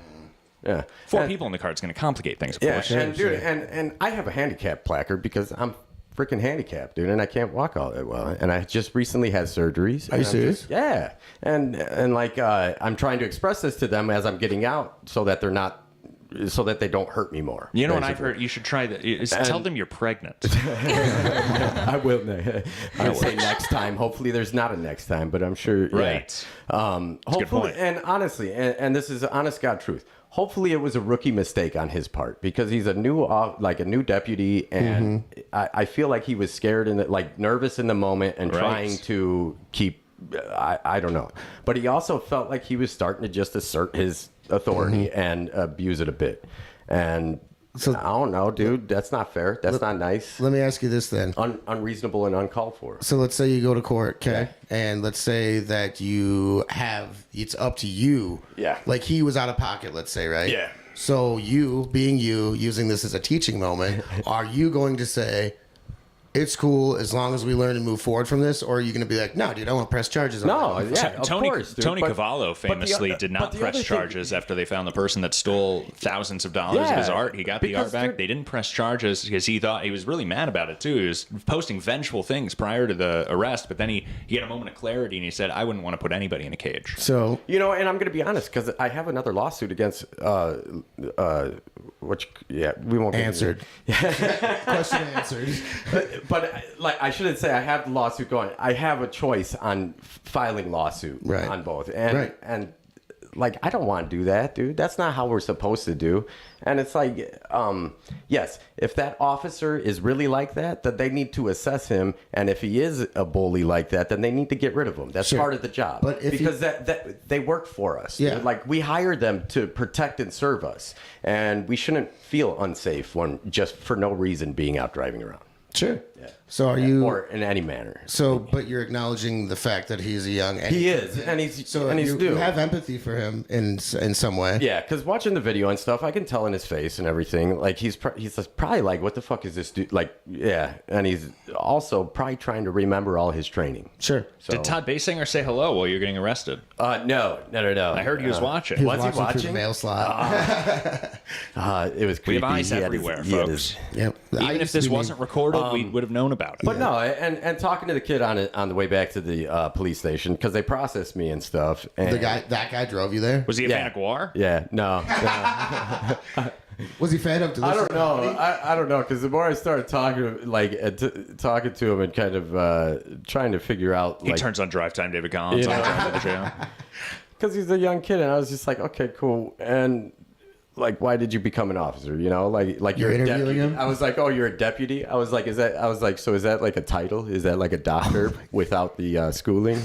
Yeah. Four people in the car, it's going to complicate things, of course. And dude, and I have a handicap placard because I'm freaking handicapped, dude, and I can't walk all that well. And I just recently had surgeries. Are you serious? Yeah. And like I'm trying to express this to them as I'm getting out so that they don't hurt me more. You know what I've heard? You should try that. Tell them you're pregnant. I will. I'll say next time. Hopefully, there's not a next time, but I'm sure. Right. Yeah. Hopefully, and honestly, and this is honest God truth. Hopefully, it was a rookie mistake on his part because he's a new deputy, and I feel like he was scared and nervous in the moment and trying to keep. I don't know, but he also felt like he was starting to just assert his authority and abuse it a bit, and so I don't know, dude. That's not fair. That's not nice. Let me ask you this then: unreasonable and uncalled for. So let's say you go to court, okay, and let's say that it's up to you. Yeah. Like he was out of pocket, let's say, right? Yeah. So you, being you, using this as a teaching moment, are you going to say, it's cool as long as we learn and move forward from this, or are you going to be like, no, dude, I want to press charges on that? Of course, dude. Tony Cavallo famously did not press charges after they found the person that stole thousands of dollars of his art. He got the art back. They didn't press charges because he thought he was really mad about it too. He was posting vengeful things prior to the arrest, but then he had a moment of clarity and he said, I wouldn't want to put anybody in a cage. So and I'm going to be honest because I have another lawsuit against which we won't answered. Question answered. But I shouldn't say I have the lawsuit going. I have a choice on filing lawsuit on both. And like, I don't want to do that, dude. That's not how we're supposed to do. And it's like, yes, if that officer is really like that, then they need to assess him. And if he is a bully like that, then they need to get rid of him. That's part of the job. But if because that they work for us. Yeah. Dude. Like, we hired them to protect and serve us. And we shouldn't feel unsafe when just for no reason being out driving around. Sure. Yeah. So are you, or in any manner? So, but you're acknowledging the fact that he's a young. He is, and he's so and he's you have empathy for him in some way. Yeah, because watching the video and stuff, I can tell in his face and everything. Like he's probably like, what the fuck is this dude? Like, yeah, and he's also probably trying to remember all his training. Sure. So, did Todd Basinger say hello while you're getting arrested? No. I heard he was watching. Was he watching? Through the mail slot. It was creepy. We have eyes everywhere, folks. Yep. Even if this wasn't recorded, we would have known about it. But no, and talking to the kid on the way back to the police station, because they processed me and stuff. And that guy drove you there? Was he a fan of Guar? Yeah, no. Was he fan of Delicious? I don't know. I don't know, because the more I started talking, talking to him and kind of trying to figure out, he turns on Drive Time, David Collins. Because he's a young kid, and I was just like, okay, cool, and. Like, why did you become an officer? You know, like you're a deputy. Him? I was like, oh, you're a deputy. I was like, so is that like a title? Is that like a doctor without the schooling?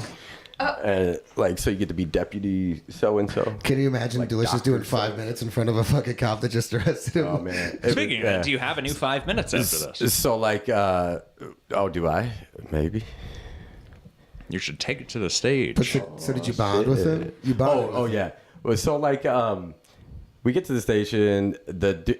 And like, so you get to be deputy so and so. Can you imagine Delicious doing 5 minutes in front of a fucking cop that just arrested him? Oh man! Speaking of that, do you have a new 5 minutes after this? So like, do I? Maybe. You should take it to the stage. So did you bond with him? You bonded. Oh yeah. Well, so like, we get to the station.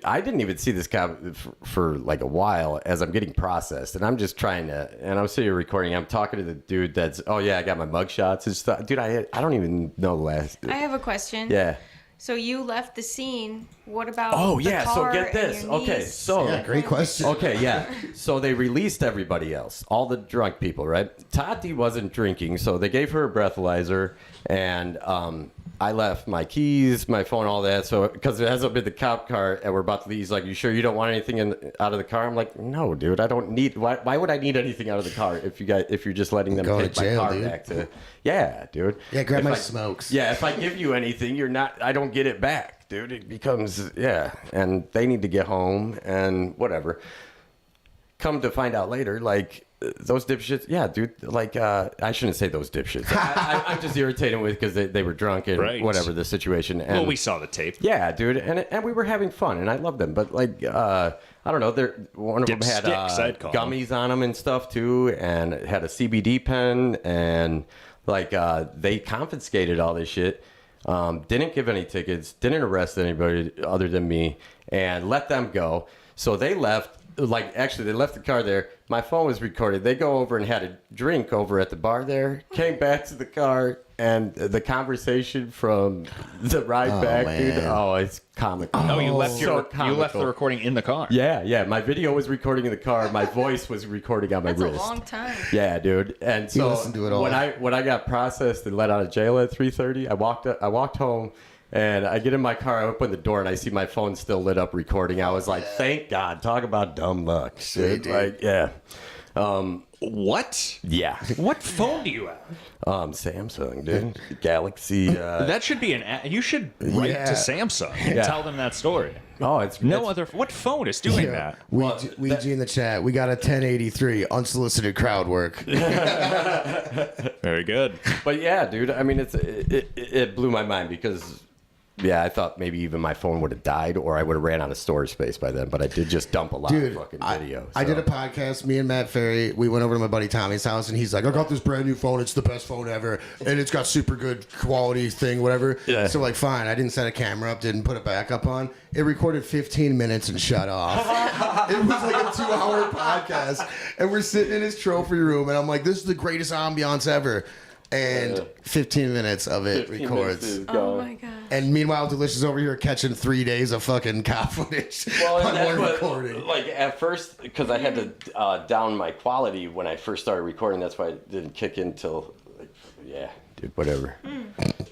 I didn't even see this cop for like a while as I'm getting processed, and I'm just trying to. And I'm sitting here recording. I'm talking to the dude that's. Oh yeah, I got my mug shots and stuff. Dude, I don't even know the last. I have a question. Yeah. So you left the scene. What about? Oh the yeah. car So get this. and your Okay. niece? So yeah, great question. Okay. Yeah. So they released everybody else, all the drunk people, right? Tati wasn't drinking, so they gave her a breathalyzer, and I left my keys, my phone, all that. So because it has up in the cop car, and we're about to leave, he's like, "You sure you don't want anything out of the car?" I'm like, "No, dude, I don't need. Why would I need anything out of the car if you're just letting them take my car back to? Yeah, dude. Yeah, grab my smokes. Yeah, if I give you anything, I don't get it back, dude. It becomes and they need to get home and whatever. Come to find out later, like. Those dipshits, yeah, dude. Like, I shouldn't say those dipshits. I'm just irritated with because they were drunk and whatever the situation. And, well, we saw the tape. Yeah, dude, and we were having fun, and I loved them. But like, I don't know, one of them had gummies on them and stuff too, and it had a CBD pen, and like they confiscated all this shit. Didn't give any tickets, didn't arrest anybody other than me, and let them go. So they left. Like, actually, they left the car there. My phone was recorded. They go over and had a drink over at the bar there. Came back to the car, and the conversation from the ride back, man. Dude. Oh, it's comical. Oh, you left the recording in the car. Yeah. My video was recording in the car. My voice was recording on my wrist. That's a long time. Yeah, dude. And so listened to it all. when I got processed and let out of jail at 3:30, I walked home. And I get in my car, I open the door, and I see my phone still lit up recording. I was like, thank God. Talk about dumb luck. Shit. Like, yeah. What? Yeah. What phone do you have? Samsung, dude. Galaxy. That should be you should write to Samsung and tell them that story. Oh, it's what phone is doing that? Ouija in the chat. We got a 1083 unsolicited crowd work. Very good. But yeah, dude. I mean, it blew my mind because. Yeah, I thought maybe even my phone would have died or I would have ran out of storage space by then, but I did just dump a lot of fucking video. I did a podcast, me and Matt Ferry, we went over to my buddy Tommy's house and he's like, I got this brand new phone, it's the best phone ever, and it's got super good quality thing, whatever. Yeah. So like, fine, I didn't set a camera up, didn't put a backup on. It recorded 15 minutes and shut off. It was like a 2-hour podcast, and we're sitting in his trophy room, and I'm like, this is the greatest ambiance ever. And 15 minutes of it records. Oh my god! And meanwhile, Delicious over here catching 3 days of fucking cop footage on one recording. Like at first, because I had to down my quality when I first started recording. That's why it didn't kick in till, dude, whatever.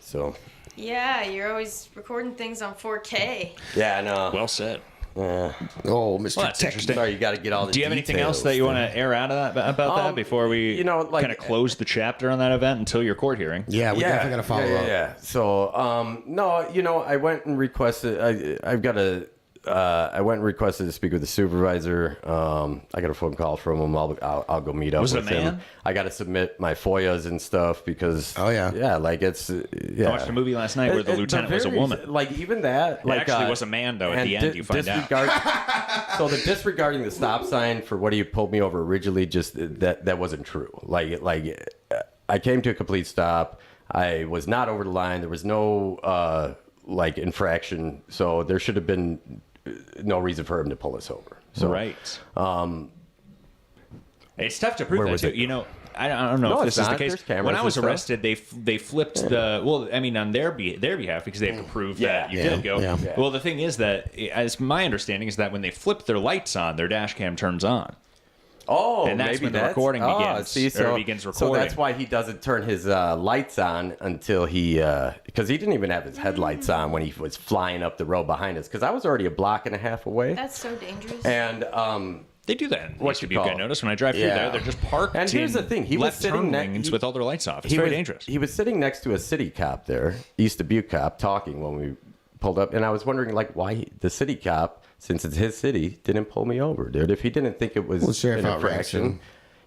So. Yeah, you're always recording things on 4K. Yeah, I know. Well said. Oh, Mr. Well, that's interesting. Sorry, you got to get all the Do you have anything else details that you there. want to air out of that about that before we kind of close the chapter on that event until your court hearing? Yeah, we definitely got to follow up. Yeah. So, no, I went and requested. I went and requested to speak with the supervisor. I got a phone call from him. I'll go meet up Was it with a man? him. I got to submit my FOIAs and stuff because. like it's. I watched a movie last night where the lieutenant was a woman. Like even that, It actually was a man though. At the end, you find out. So the disregarding the stop sign for what he pulled me over originally, just that wasn't true. Like I came to a complete stop. I was not over the line. There was no infraction. So there should have been no reason for him to pull us over. So right. It's tough to prove Where that was too. it? You know, I don't know No, if it's this is not. the case. There's cameras When I was and stuff. arrested, they flipped the on their behalf because they have to prove that you did go. Yeah. Well, the thing is that, as my understanding is that when they flip their lights on, their dash cam turns on. Oh, and that's maybe when the recording begins. So, or begins so recording. that's why he doesn't turn his lights on until he, because he didn't even have his headlights on when he was flying up the road behind us. Because I was already a block and a half away. That's so dangerous. And they do that. What you you call I notice when I drive through there, they're just parked. And here's the thing: he was left turn sitting lanes with all their lights off. It's he very was- dangerous. He was sitting next to a city cop there, East Dubuque cop, talking when we pulled up, and I was wondering why the city cop, since it's his city, didn't pull me over, dude. If he didn't think it was Sheriff an outranks him. infraction,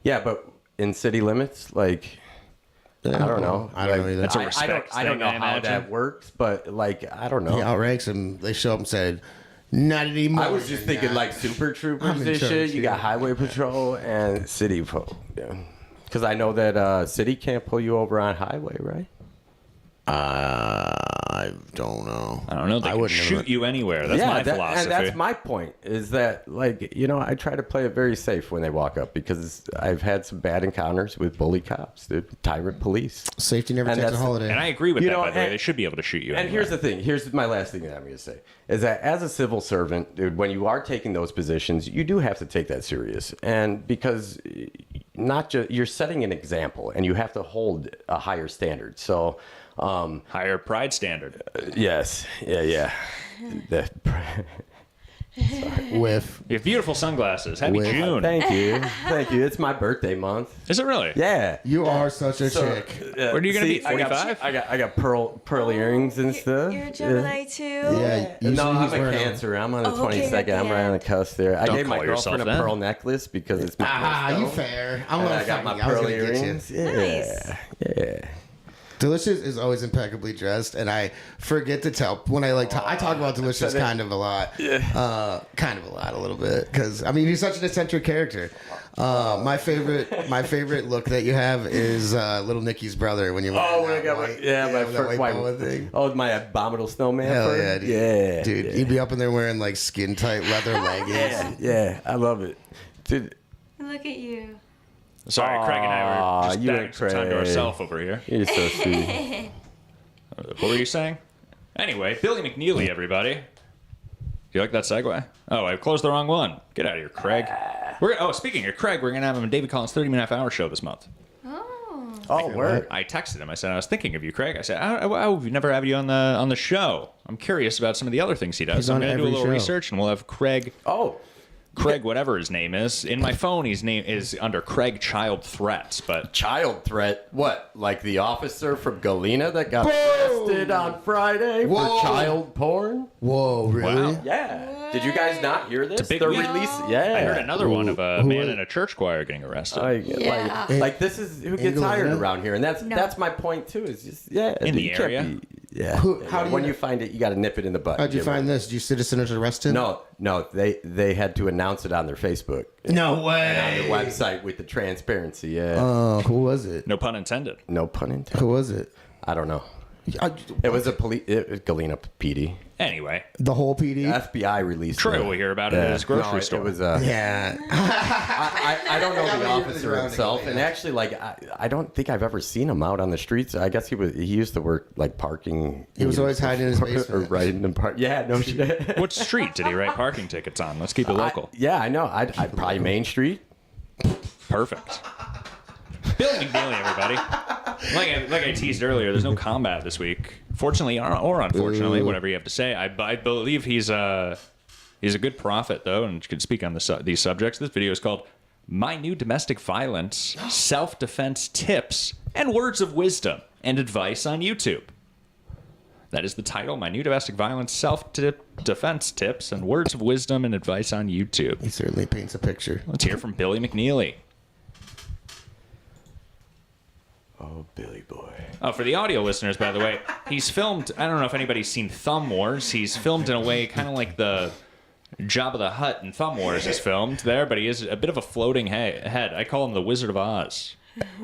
yeah, but in city limits, I don't know. I don't know either. That's a I respect don't thing, know I how imagine. that works, but I don't know. He outranks him. They show up and said, "Not anymore." I was just thinking Super I'm Troopers in and charge, shit. You got yeah. Highway Patrol and City Patrol. Yeah. Because I know that City can't pull you over on Highway, right? I don't know. I don't know. They can shoot you anywhere. That's my philosophy. And that's my point. Is that I try to play it very safe when they walk up because I've had some bad encounters with bully cops, dude, tyrant police. Safety never takes a holiday. And I agree with that, by the way. They should be able to shoot you And anywhere. here's the thing. Here's my last thing that I'm going to say is that as a civil servant, dude, when you are taking those positions, you do have to take that serious. And because not just you're setting an example, and you have to hold a higher standard. So. Higher pride standard. Yes. Yeah. With you have beautiful sunglasses. Happy June. Thank you. It's my birthday month. Is it really? Yeah. You are such a chick. Where are you going to be? 45? I got pearl earrings and stuff. You're a Gemini too. Yeah. No, I'm a Cancer. I'm on the 22nd. I'm right on the cusp there. I Don't gave my call yourself girlfriend a that. pearl necklace because it's my birthday. You fair. I'm And gonna I got my fucking- I was pearl gonna get you. earrings. Nice. Yeah. Delicious is always impeccably dressed, and I forget to tell when I I talk about Delicious kind of a lot, a little bit, because he's such an eccentric character. My favorite look that you have is Little Nicky's brother when you're wearing when I got my first white thing. Oh, my abominable snowman. Hell fur? yeah, dude. Yeah, dude. yeah. You'd be up in there wearing skin tight leather leggings. Yeah, I love it, dude. Look at you. Sorry, Craig and I were just you adding and some time to Craig. ourselves over here. You're so sweet. What were you saying? Anyway, Billy McNeely, everybody. Do you like that segue? Oh, I closed the wrong one. Get out of here, Craig. Speaking of Craig, we're going to have him on David Collins' 30-minute half-hour show this month. Oh, word. I texted him. I said, I was thinking of you, Craig. I said, we've never had you on the show. I'm curious about some of the other things he does. He's So I'm on going to do a every little show. research, and we'll have Craig... Craig, whatever his name is. In my phone, his name is under Craig Child Threats, but... Child threat? What? Like the officer from Galena that got arrested on Friday Whoa. for child porn? Whoa, really? Wow. Yeah. Did you guys not hear this? It's a big They're week. releasing. Yeah. I heard another one of a Who man is- in a church choir getting arrested. Like this is who gets Galena? hired around here, and that's No. that's my point too. Is just In the you can't area? be- yeah. How do when you- you find it, you got to nip it in the butt. How'd you Get find rid of this? Did you citizens arrest him? it. No. They had to announce it on their Facebook. No And on way. the website with the transparency. Yeah. Oh, who was it? No pun intended. No pun intended. Who was it? I don't know. It was Galena PD. Anyway, The whole PD. FBI released Troy it. will hear about it at his grocery No, store. It was Yeah. I don't know the Yeah, officer around himself, Galena. and actually, I don't think I've ever seen him out on the streets. I guess he used to work parking. He was always hiding in his or basement. riding in park. Yeah, no shit. What street did he write parking tickets on? Let's keep it local. I know. I'd probably Main Street. Perfect. Billy McNeely, everybody. Like I teased earlier, there's no combat this week. Fortunately or unfortunately, whatever you have to say. I believe he's He's a good prophet, though, and can speak on these subjects. This video is called My New Domestic Violence, Self-Defense Tips, and Words of Wisdom and Advice on YouTube. That is the title, My New Domestic Violence, Self-Defense Tips, and Words of Wisdom and Advice on YouTube. He certainly paints a picture. Let's hear from Billy McNeely. Oh, Billy boy. Oh, for the audio listeners, by the way, he's filmed, I don't know if anybody's seen Thumb Wars. He's filmed in a way kind of like the Jabba the Hutt in Thumb Wars is filmed there, but he is a bit of a floating head. I call him the Wizard of Oz.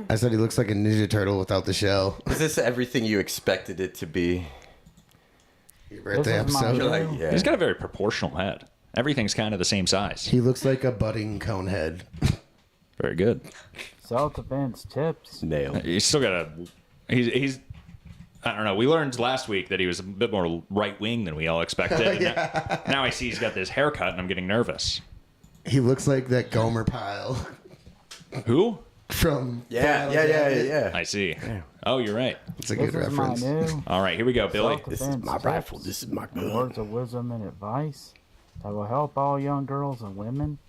I said he looks like a Ninja Turtle without the shell. Is this everything you expected it to be? Your birthday episode? Yeah. He's got a very proportional head. Everything's kind of the same size. He looks like a budding cone head. Very good. Self-defense tips. Nailed. He's still got a... He's I don't know. We learned last week that he was a bit more right-wing than we all expected. And now I see he's got this haircut, and I'm getting nervous. He looks like that Gomer Pyle. Who? From... Yeah. I see. Yeah. Oh, you're right. It's a good reference. All right, here we go, Billy. This is my rifle. This is my gun. Words of wisdom and advice that will help all young girls and women.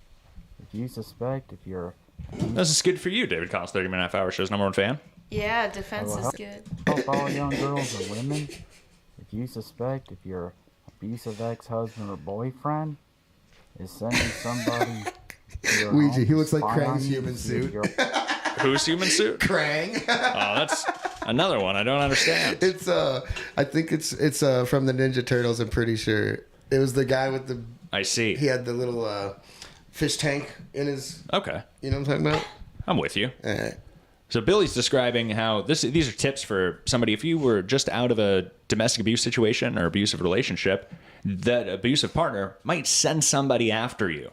If you suspect, if you're... This is good for you, David Collins, 30-minute half-hour show's number one fan. Yeah, defense is good. Help all young girls and women. If you suspect, if your abusive ex-husband or boyfriend is sending somebody to your Ouija, home he looks like spy Krang's on you human to see if suit. you're- Whose human suit? Krang. Oh, that's another one I don't understand. It's I think it's from the Ninja Turtles. I'm pretty sure it was the guy with the. I see. He had the little fish tank in his. Okay. You know what I'm talking about? I'm with you. All right. So Billy's describing how these are tips for somebody if you were just out of a domestic abuse situation or abusive relationship, that abusive partner might send somebody after you.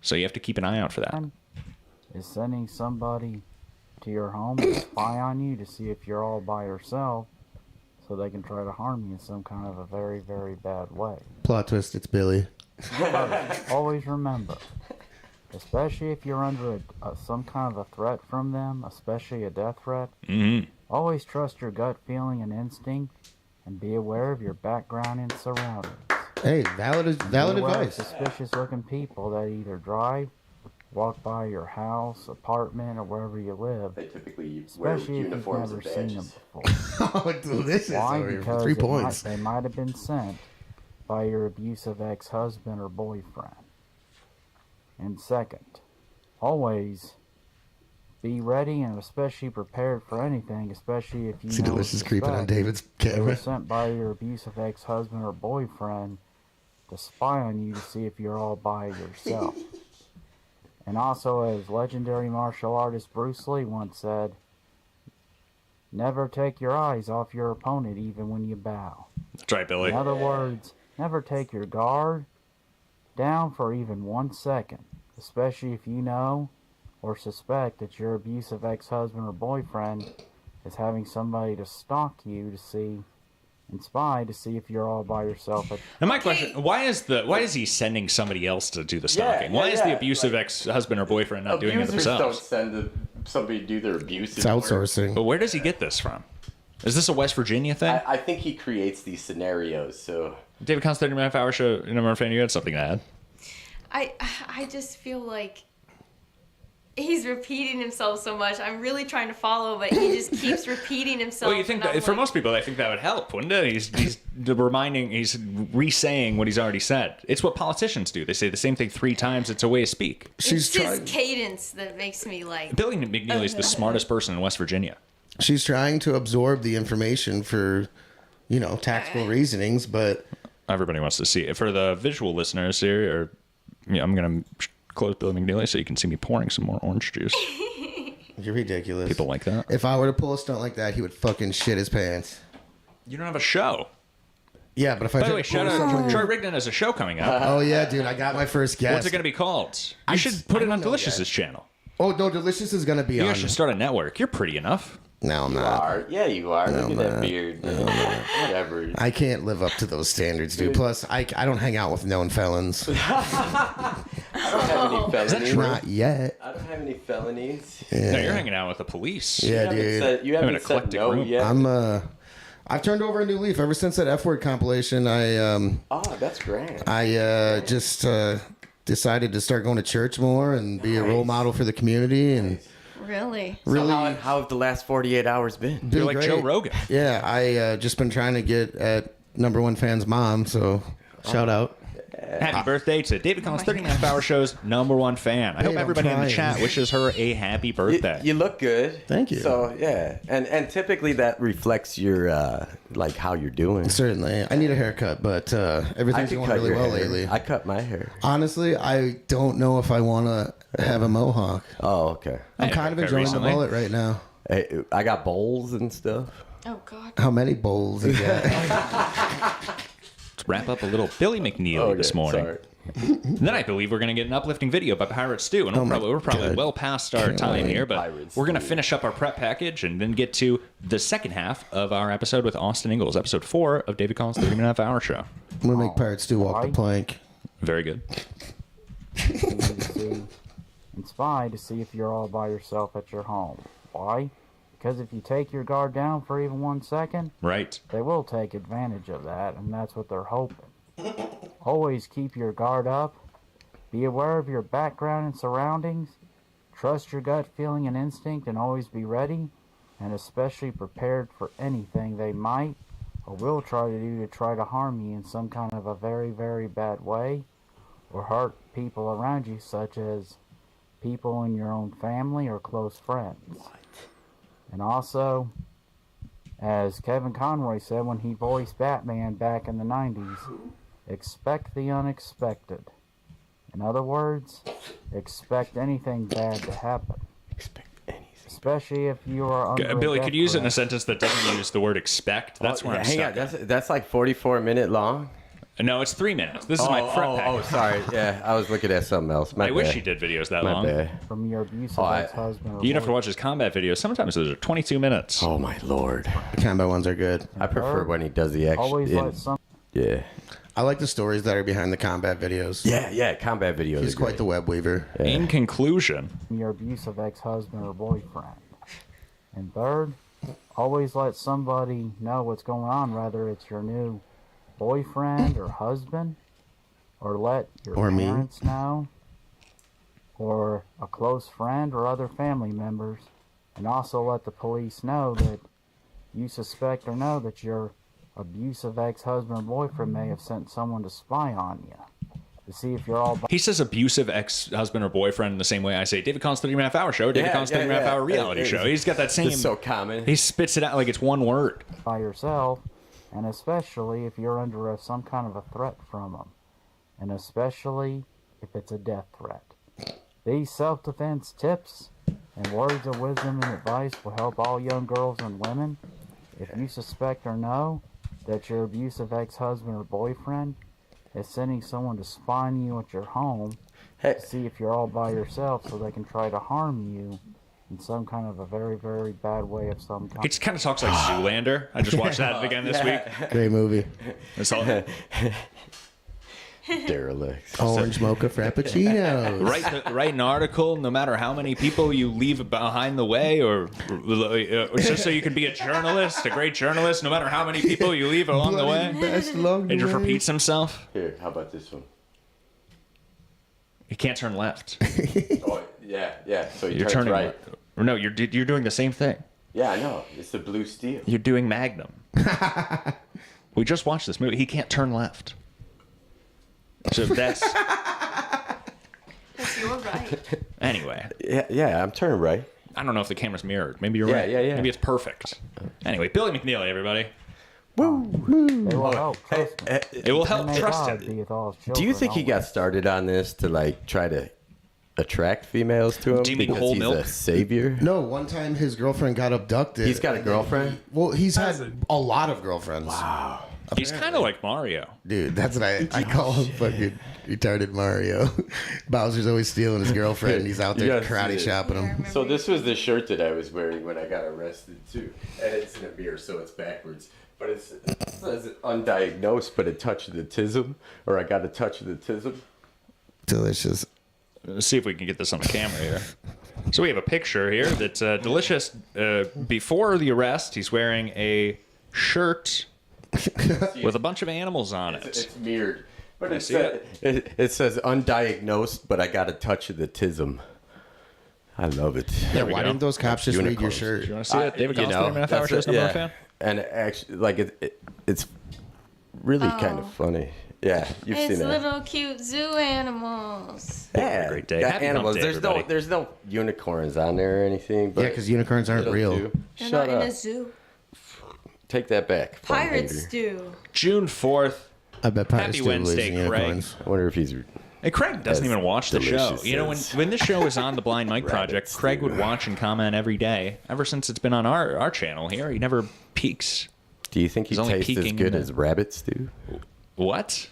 So you have to keep an eye out for that. Is sending somebody to your home to spy on you to see if you're all by yourself so they can try to harm you in some kind of a very, very bad way. Plot twist. It's Billy. Always remember, especially if you're under some kind of a threat from them, especially a death threat, always trust your gut feeling and instinct and be aware of your background and surroundings. Hey, valid Be aware of advice. suspicious looking people that either drive, walk by your house, apartment, or wherever you live. They typically wear Especially if you've uniforms never and seen them badges. before. Oh, delicious. Why? Over here for Because 3 points. they might have been sent by your abusive ex-husband or boyfriend. And second, always be ready and especially prepared for anything, especially if you See know delicious creeping on suspect David's they were camera. sent by your abusive ex-husband or boyfriend to spy on you to see if you're all by yourself. And also, as legendary martial artist Bruce Lee once said, never take your eyes off your opponent even when you bow. That's right, Billy. In other words, never take your guard down for even 1 second, especially if you know or suspect that your abusive ex-husband or boyfriend is having somebody to stalk you to see and spy to see if you're all by yourself. And my question: why is he sending somebody else to do the stalking? Why is the abusive ex-husband or boyfriend not doing it Abusers themselves? don't send somebody to do their abusive It's outsourcing. But where does he get this from? Is this a West Virginia thing? I think he creates these scenarios. So David Collins, 30-minute half-hour show. Number one fan, you had something to add? I just feel like he's repeating himself so much. I'm really trying to follow, but he just keeps repeating himself. Well, you think and I'm that, for like, most people, I think that would help, wouldn't it? He's he's re-saying what he's already said. It's what politicians do. They say the same thing 3 times. It's a way to speak. it's his cadence that makes me like. Billy McNeely is the smartest person in West Virginia. She's trying to absorb the information for, tactical reasonings, but everybody wants to see it. For the visual listeners here, I'm gonna close Billy McNeely so you can see me pouring some more orange juice. You're ridiculous. People like that. If I were to pull a stunt like that, he would fucking shit his pants. You don't have a show. Yeah, but if I By the tried way, to pull shout out something- Troy Rigdon has a show coming up. Oh yeah, dude, I got my first guest. What's it going to be called? You should put it on Delicious's channel. Oh no, Delicious is gonna be You on. guys should start a network. You're pretty enough. No, I'm you not. are. Yeah, you are. No, Look at I'm that not. beard. No, I'm not. Whatever. I can't live up to those standards, dude. Plus, I don't hang out with known felons. I don't have any felonies. Is that true? Not yet. I don't have any felonies. Yeah. No, you're hanging out with the police. Yeah, dude. You haven't said no yet. I've turned over a new leaf ever since that F word compilation. That's great. I just decided to start going to church more and be a role model for the community and. Really? Really? So how have the last 48 hours been? You're like Joe Rogan. Yeah, I just been trying to get at #1 fan's mom, so shout out. Happy birthday to David Collins, 30.5 Hour Show's #1 fan. I hope everybody in the chat wishes her a happy birthday. You look good. Thank you. So yeah, and typically that reflects your like how you're doing. Certainly, I need a haircut, but everything's going really well lately. I cut my hair. Honestly, I don't know if I want to have a mohawk. Oh, okay. I'm kind of enjoying the mullet right now. Hey, I got bowls and stuff. Oh God. How many bowls you got? Let's wrap up a little Billy McNeely this morning. Sorry. Then I believe we're going to get an uplifting video by Pirate Stew, and we're probably well past our time here, but we're going to finish up our prep package and then get to the second half of our episode with Austin Ingalls, episode 4 of David Collins' 30.5 Hour Show. I'm going to make Pirate Stew walk the plank. Very good. And spy to see if you're all by yourself at your home. Why? Because if you take your guard down for even 1 second, right, they will take advantage of that, and that's what they're hoping. Always keep your guard up. Be aware of your background and surroundings. Trust your gut feeling and instinct, and always be ready, and especially prepared for anything they might or will try to do to try to harm you in some kind of a very, very bad way, or hurt people around you, such as people in your own family or close friends. And also, as Kevin Conroy said when he voiced Batman back in the 90s, expect the unexpected. In other words, expect anything bad to happen. Expect anything. Especially if you are under Billy, a could you use it in a death sentence that doesn't use the word expect? That's where I'm Hang stuck. on, that's like 44-minute long? No, it's 3 minutes. This is my prep package. Oh, sorry. Yeah, I was looking at something else. I wish he did videos that long. Bad. From your abusive ex-husband. You'd have to watch his combat videos. Sometimes those are 22 minutes. Oh, my Lord. The combat ones are good. I prefer when he does the action. Always let some. Yeah. I like the stories that are behind the combat videos. Yeah, combat videos. He's quite the web weaver. Yeah. In conclusion, your abusive ex-husband or boyfriend. And third, always let somebody know what's going on, whether it's your new boyfriend or husband, or let your parents know, or a close friend or other family members, and also let the police know that you suspect or know that your abusive ex-husband or boyfriend may have sent someone to spy on you to see if you're all. He says abusive ex-husband or boyfriend in the same way I say David Collins' 30.5 Hour Show, David Collins' 30.5 Hour reality show. He's got that same. It's so common. He spits it out like it's one word. By yourself, and especially if you're under some kind of a threat from them, and especially if it's a death threat. These self-defense tips and words of wisdom and advice will help all young girls and women. If you suspect or know that your abusive ex-husband or boyfriend is sending someone to spy on you at your home, to see if you're all by yourself so they can try to harm you in some kind of a very, very bad way of some kind. He just kind of talks like Zoolander. I just watched that again this week. Great movie. That's all. Derelict. Orange mocha frappuccinos. Write an article, no matter how many people you leave behind the way, or just so you can be a journalist, a great journalist, no matter how many people you leave along the way. It just repeats himself. Here, how about this one? You can't turn left. Oh, yeah. So you're turning right. No, you're doing the same thing. Yeah, I know. It's the blue steel. You're doing Magnum. We just watched this movie. He can't turn left. So that's your right. Anyway. Yeah, I'm turning right. I don't know if the camera's mirrored. Maybe you're right. Yeah. Maybe it's perfect. Anyway, Billy McNeely, everybody. Woo! It will help. Trust me. It will help. Trust him. Do you think he got started on this to like try to attract females to him? Do you mean because whole he's milk? a savior? No, one time his girlfriend got abducted. He's got a girlfriend? Well, he's had a lot of girlfriends. Wow. He's kind of like Mario. Dude, that's what I call him fucking retarded Mario. Bowser's always stealing his girlfriend and he's out there karate chopping him. So this was the shirt that I was wearing when I got arrested too. And it's in a mirror, so it's backwards. But it says undiagnosed, but a touch of the tism. Or I got a touch of the tism. Delicious. Let's see if we can get this on the camera here. So we have a picture here that's Delicious. Before the arrest, he's wearing a shirt with a bunch of animals on it. It's mirrored. But I see it. It says undiagnosed, but I got a touch of the tism. I love it. Yeah, why didn't those cops just read your shirt? Do you want to see it? David Collins, 30-minute hour show's number one fan? And actually, like, it's really kind of funny. Yeah, you've It's seen that. little cute zoo animals. Yeah, great day. got Happy animals. hump day, everybody. There's no unicorns on there or anything. But Yeah, because unicorns aren't it'll real. do. They're Shut not up. in a zoo. Take that back. fun Pirates hater. do. June 4th. I bet pirates Happy do believe Wednesday, in Craig. unicorns. I wonder if he's. Hey, Craig doesn't As even watch the show. delicious You know, as when this show was on the Blind Mike Project, rabbits, Craig would watch and comment every day. Ever since it's been on our channel here, he never peeks. Do you think he He's only tastes as peeking good in as rabbit stew? What?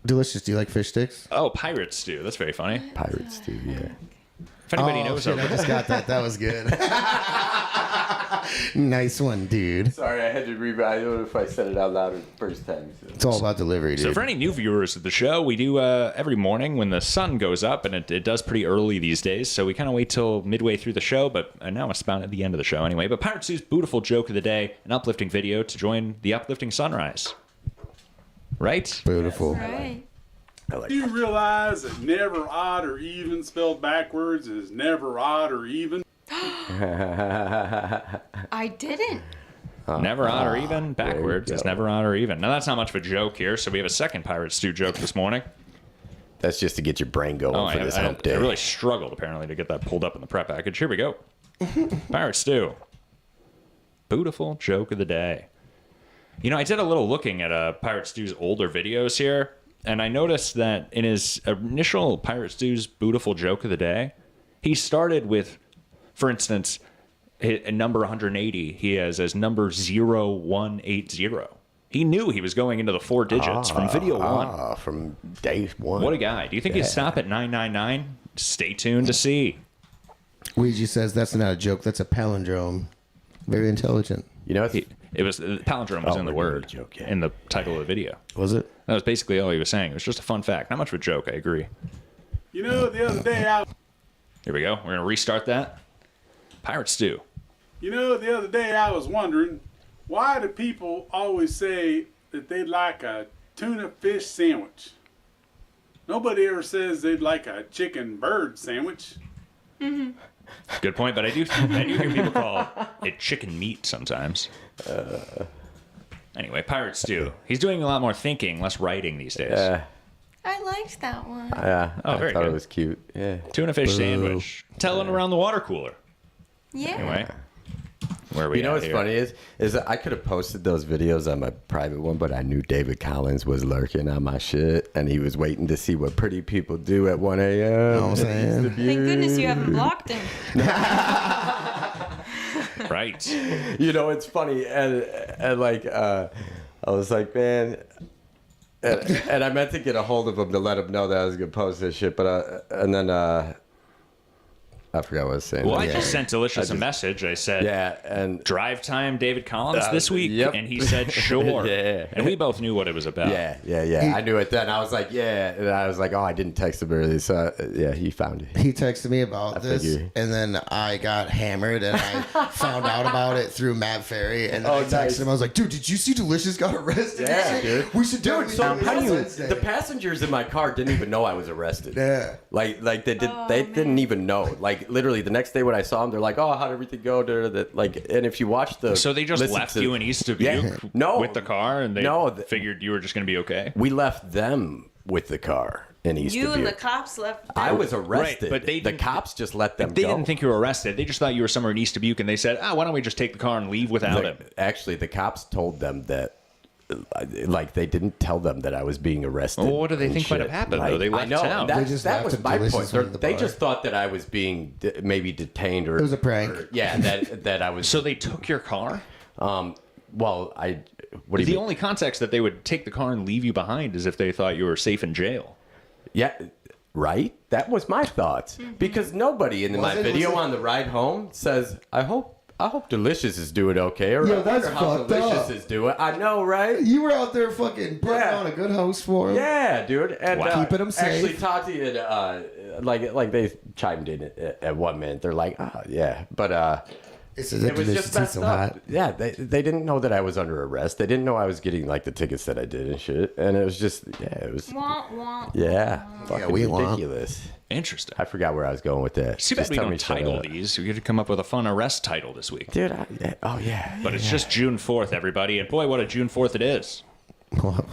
Delicious. Do you like fish sticks? Oh, pirate stew. That's very funny. Pirate stew, yeah. If anybody Oh, knows, shit, I just got that. That was good. Nice one, dude. Sorry, I had to I don't know if I said it out loud the first time. It's all about delivery, dude. So for any new viewers of the show, we do every morning when the sun goes up, and it does pretty early these days, so we kind of wait till midway through the show, but now it's about at the end of the show anyway. But Pirate Stew's beautiful joke of the day, an uplifting video to join the uplifting sunrise. Right? Beautiful. Right. Do you realize that never odd or even spelled backwards is never odd or even? I didn't. Never odd or even backwards. It's never odd or even. Now, that's not much of a joke here, so we have a second Pirate Stew joke this morning. That's just to get your brain going for this hump I day. really struggled, apparently, to get that pulled up in the prep package. Here we go. Pirate Stew. Beautiful joke of the day. You know, I did a little looking at Pirate Stew's older videos here, and I noticed that in his initial Pirate Stew's beautiful joke of the day, he started with, for instance, a number 180 he has as number 0180. He knew he was going into the 4 digits from video 1. From day 1. What a guy. Do you think he'd stop at 999? Stay tuned to see. Ouija says that's not a joke. That's a palindrome. Very intelligent. You know, it was the palindrome was in the word joke, in the title of the video. Was it? That was basically all he was saying. It was just a fun fact. Not much of a joke, I agree. You know, the other day Here we go. We're going to restart that. Pirate Stew. I was wondering, why do people always say that they'd like a tuna fish sandwich? Nobody ever says they'd like a chicken bird sandwich. Good point, but I do hear people call it chicken meat sometimes. Anyway, Pirate Stew. He's doing a lot more thinking, less writing these days. I liked that one. Yeah, Oh, very I thought good. it was cute. Yeah. Tuna fish Boo. sandwich. Telling around the water cooler. Yeah. Anyway, where are we You know at what's here? funny is that I could have posted those videos on my private one, but I knew David Collins was lurking on my shit, and he was waiting to see what pretty people do at 1 a.m. Know what I'm saying? Thank goodness you haven't blocked him. Right. You know, it's funny, and like, I was like, man, and I meant to get a hold of him to let him know that I was gonna post this shit, but and then I forgot what I was saying. Well, I just sent Delicious a message. I said, and drive time David Collins this week? Yep. And he said, sure. Yeah. And we both knew what it was about. Yeah. I knew it then. I was like, yeah. And I was like, oh, I didn't text him earlier. So, yeah, he found it. He texted me about this, figure. and then I got hammered, and I found out about it through Matt Ferry, and then I texted him. I was like, dude, did you see Delicious got arrested? Yeah, dude. We should do it. So how do you? The passengers in my car didn't even know I was arrested. Yeah. Like they did. They didn't even know. Like literally, the next day when I saw them, they're like, "Oh, how'd everything go?" Like, and if you watch the, So they just listen left to- you in East Dubuque with the car, and they figured you were just going to be okay? We left them with the car in East You and the Dubuque. cops left. I was arrested, Right, but the cops just let them They go. didn't think you were arrested. They just thought you were somewhere in East Dubuque, and they said, why don't we just take the car and leave without him? Actually, the cops told them that, like, they didn't tell them that I was being arrested. Well, what do they and think might shit. have happened, Like, though? They I left know, town. That, They just that left was him my Delicious point. from the They bar. just thought that I was being maybe detained or It was a prank. yeah, that I was. So they took your car? Well, what do you The mean? only context that they would take the car and leave you behind is if they thought you were safe in jail. Yeah, right? That was my thoughts. Because nobody in my video on the ride home says, I hope Delicious is doing okay, or Yo, I that's wonder how fucked Delicious up. is doing. I know, right? You were out there fucking putting on a good host for him. Yeah, dude. And Keeping him safe. Actually, Tati and like they chimed in at 1 minute. They're like, oh yeah, but It's It was just messed up. Yeah, they didn't know that I was under arrest. They didn't know I was getting like the tickets that I did and shit. And it was just, it was. Fucking we ridiculous. Interesting. I forgot where I was going with that. Too bad we don't title these. We could come up with a fun arrest title this week. Dude, but it's just June 4th, everybody. And boy, what a June 4th it is.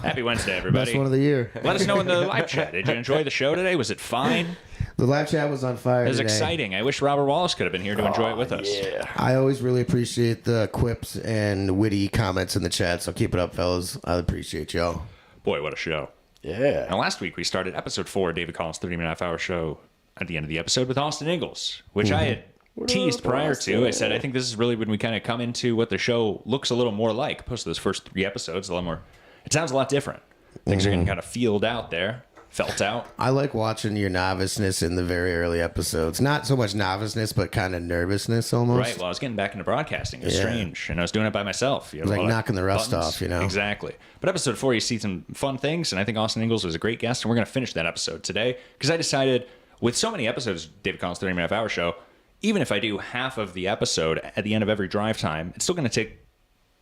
Happy Wednesday, everybody. Best one of the year. Let us know in the live chat. Did you enjoy the show today? Was it fine? The live chat was on fire. It was today. exciting. I wish Robert Wallace could have been here to enjoy it with us. Yeah. I always really appreciate the quips and witty comments in the chat, so keep it up, fellas. I appreciate y'all. Boy, what a show. Yeah. And last week we started episode 4 of David Collins' 30-minute-half-hour show at the end of the episode with Austin Ingalls, which I had teased prior to. I said, I think this is really when we kind of come into what the show looks a little more like. Post those first 3 episodes, a lot more. It sounds a lot different. Things are getting kind of felt out. I like watching your noviceness in the very early episodes. Not so much noviceness, but kind of nervousness almost. Right. Well, I was getting back into broadcasting. It was strange. And I was doing it by myself. It was like knocking the rust off, you know? Exactly. But episode 4, you see some fun things. And I think Austin Ingalls was a great guest. And we're going to finish that episode today. Because I decided, with so many episodes of David Collins' 30-minute-hour show, even if I do half of the episode at the end of every drive time, it's still going to take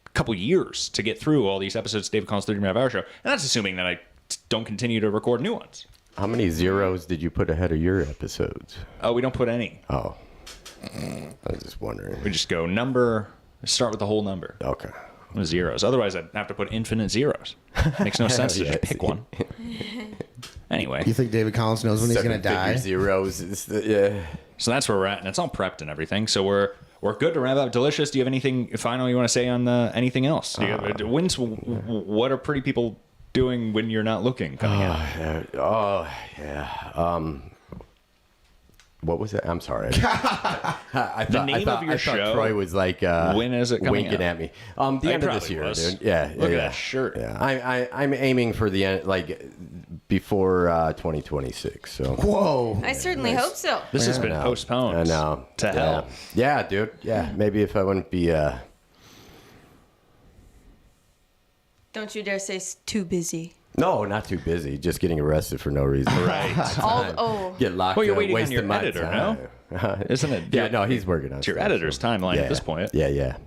a couple years to get through all these episodes of David Collins' 30-minute-hour show. And that's assuming that I don't continue to record new ones. How many zeros did you put ahead of your episodes? Oh, we don't put any. Oh. I was just wondering. We just go number, start with the whole number. Okay. With zeros. Otherwise, I'd have to put infinite zeros. Makes no sense to just pick one. Anyway. You think David Collins knows when he's going to die? Zeros. Yeah. So that's where we're at, and it's all prepped and everything. So we're good to wrap up. Delicious. Do you have anything final you want to say on anything else? What are pretty people doing when you're not looking coming out? What was it? I'm sorry. I thought Troy was like when is it coming winking out? at me. The end of this year, dude. Yeah. Look at that shirt. Yeah. I'm aiming for the end, like before 2026. So. Whoa. I certainly hope so. This has been postponed. I know. To hell. Yeah, dude. Yeah. Maybe if I wouldn't be. Don't you dare say too busy. No, not too busy. Just getting arrested for no reason. Right. Get locked. Well, you're waiting on wasting your my editor, time. no? Isn't it? Yeah, no, he's working on it's your stuff, editor's timeline at this point. Yeah.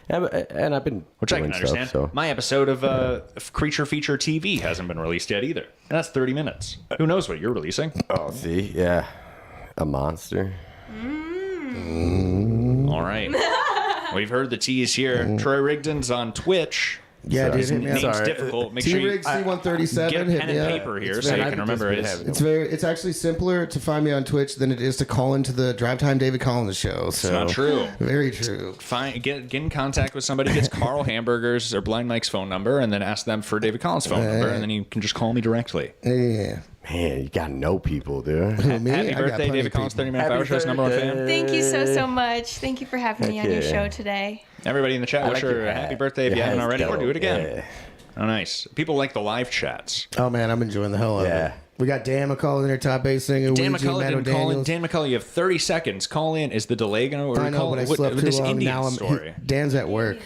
And I've been Which I doing can understand. Stuff, so. My episode of Creature Feature TV hasn't been released yet either. And that's 30 minutes. Who knows what you're releasing? Oh, see? Yeah. A monster. All right. We've heard the tease here. Troy Rigdon's on Twitch. Yeah, dude, hit me up. Name's difficult. Make sure you T-Rig-C137, get a hit pen me and up. paper here so you can remember it. It's actually simpler to find me on Twitch than it is to call into the Drive Time David Collins show. So. It's not true. Very true. Get in contact with somebody. Gets Carl Hamburger's or Blind Mike's phone number, and then ask them for David Collins' phone number, and then you can just call me directly. Yeah. Man, you gotta know people, dude. Happy birthday, David Collins, 30-minute-hour show's number 1 fan. Thank you so much. Thank you for having me on your show today. Everybody in the chat, wish her a happy birthday if you haven't already, or do it again. Yeah. Oh, nice. People like the live chats. Oh, man, I'm enjoying the hell out of it. We got Dan McCullough in there, top bass singer. Dan Ouija, McCullough Matt didn't call in. Daniels. Dan McCullough, you have 30 seconds. Call in. Is the delay going to I know, but I slept too long. Now Dan's at work.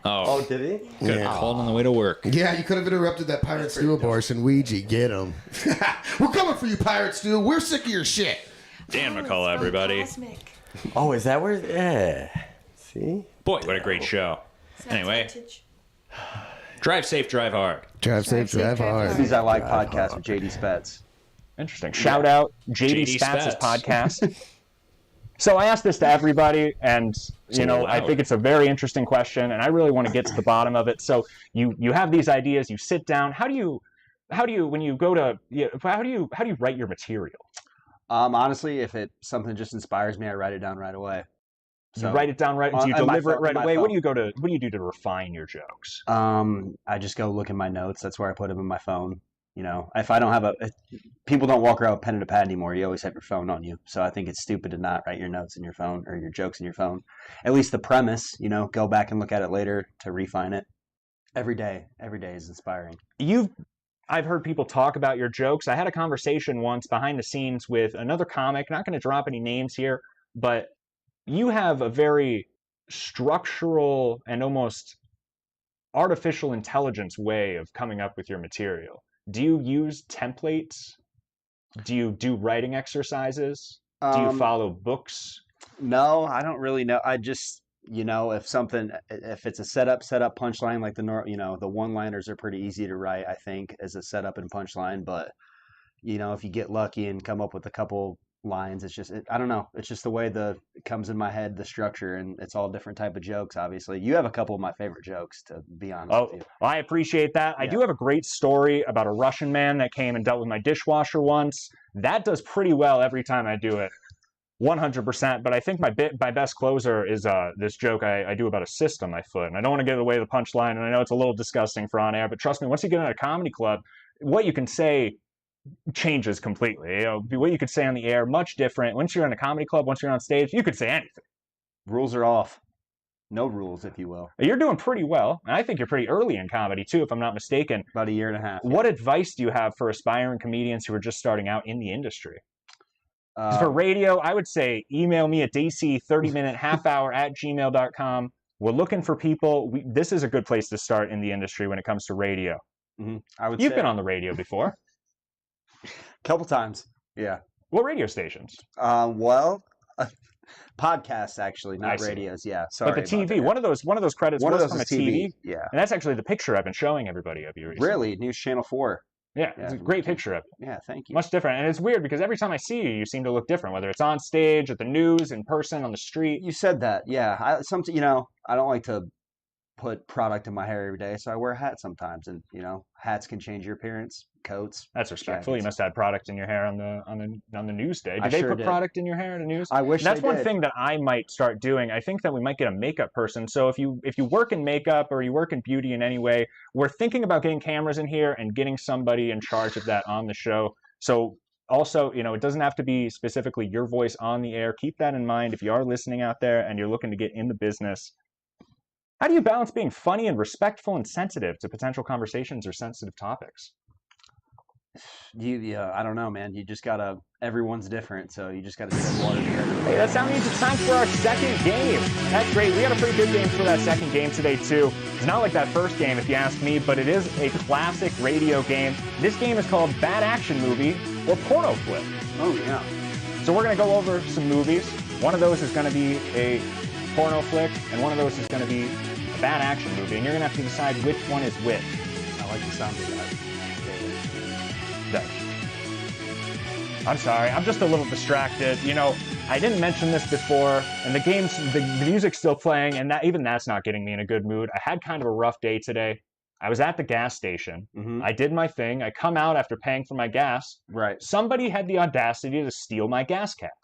Oh, did he? Good. Called on the way to work. Yeah, you could have interrupted that Pirate Stew abortion. Ouija, get him. We're coming for you, Pirate Stew. We're sick of your shit. Dan McCullough, everybody. Oh, is that where? Yeah. See? Boy, what a great show. Anyway, drive safe, drive hard. Drive safe, drive hard. These I Like podcast with JD Spets. Interesting. Shout out JD Spats' podcast. So I asked this to everybody, and I think it's a very interesting question, and I really want to get to the bottom of it. So you have these ideas, you sit down. How do you when you go to how do you write your material? Honestly, if something just inspires me, I write it down right away. So you write it down right. Do you deliver it right away? What do you do to refine your jokes? I just go look at my notes. That's where I put them in my phone. If I don't have people don't walk around with pen and a pad anymore. You always have your phone on you. So I think it's stupid to not write your notes in your phone or your jokes in your phone. At least the premise, go back and look at it later to refine it. Every day is inspiring. I've heard people talk about your jokes. I had a conversation once behind the scenes with another comic. Not going to drop any names here, but you have a very structural and almost artificial intelligence way of coming up with your material. Do you use templates? Do you do writing exercises? Do you follow books? No, I don't really know. I just, if it's a setup punchline, like the one-liners are pretty easy to write, I think, as a setup and punchline. But, if you get lucky and come up with a couple lines, it's just, I don't know. It's just the way it comes in my head, the structure, and it's all different type of jokes, obviously. You have a couple of my favorite jokes, to be honest with you. Well, I appreciate that. I do have a great story about a Russian man that came and dealt with my dishwasher once. That does pretty well every time I do it. 100%, but I think my best closer is this joke I do about a cyst on my foot, and I don't want to give away the punchline, and I know it's a little disgusting for on air, but trust me, once you get in a comedy club, what you can say changes completely. What you could say on the air, much different. Once you're in a comedy club, once you're on stage, you could say anything. Rules are off. No rules, if you will. You're doing pretty well, and I think you're pretty early in comedy, too, if I'm not mistaken. About a year and a half. What advice do you have for aspiring comedians who are just starting out in the industry? For radio, I would say email me at dc30minutehalfhour@gmail.com. We're looking for people. This is a good place to start in the industry when it comes to radio. Mm-hmm. You've been on the radio before. A couple times, yeah. What radio stations? Podcasts, actually, not radios. Yeah, sorry. But the TV, one of those credits was from a TV. Yeah, and that's actually the picture I've been showing everybody of you recently. Really, News Channel 4. Yeah, it's a great picture of it. Yeah, thank you. Much different. And it's weird because every time I see you, you seem to look different, whether it's on stage, at the news, in person, on the street. You said that, yeah. I don't like to put product in my hair every day, so I wear a hat sometimes. And, hats can change your appearance, coats. That's respectful. Jackets. You must have had product in your hair on the news day. Did they put product in your hair at the news? I wish that's they one did. thing that I might start doing. I think that we might get a makeup person. So if you work in makeup or you work in beauty in any way, we're thinking about getting cameras in here and getting somebody in charge of that on the show. So also, it doesn't have to be specifically your voice on the air. Keep that in mind if you are listening out there and you're looking to get in the business. How do you balance being funny and respectful and sensitive to potential conversations or sensitive topics? I don't know, man. You just gotta. Everyone's different, so you just gotta tread water together. Hey, that sounds means it's time for our second game. That's great. We got a pretty good game for that second game today too. It's not like that first game, if you ask me, but it is a classic radio game. This game is called Bad Action Movie or Porno Flip. Oh yeah. So we're gonna go over some movies. One of those is gonna be a porno flick, and one of those is going to be a bad action movie, and you're going to have to decide which one is which. I like the sound of that. I'm sorry, I'm just a little distracted. I didn't mention this before, and the music's still playing, and that's not getting me in a good mood. I had kind of a rough day today. I was at the gas station. Mm-hmm. I did my thing. I come out after paying for my gas. Right. Somebody had the audacity to steal my gas cap.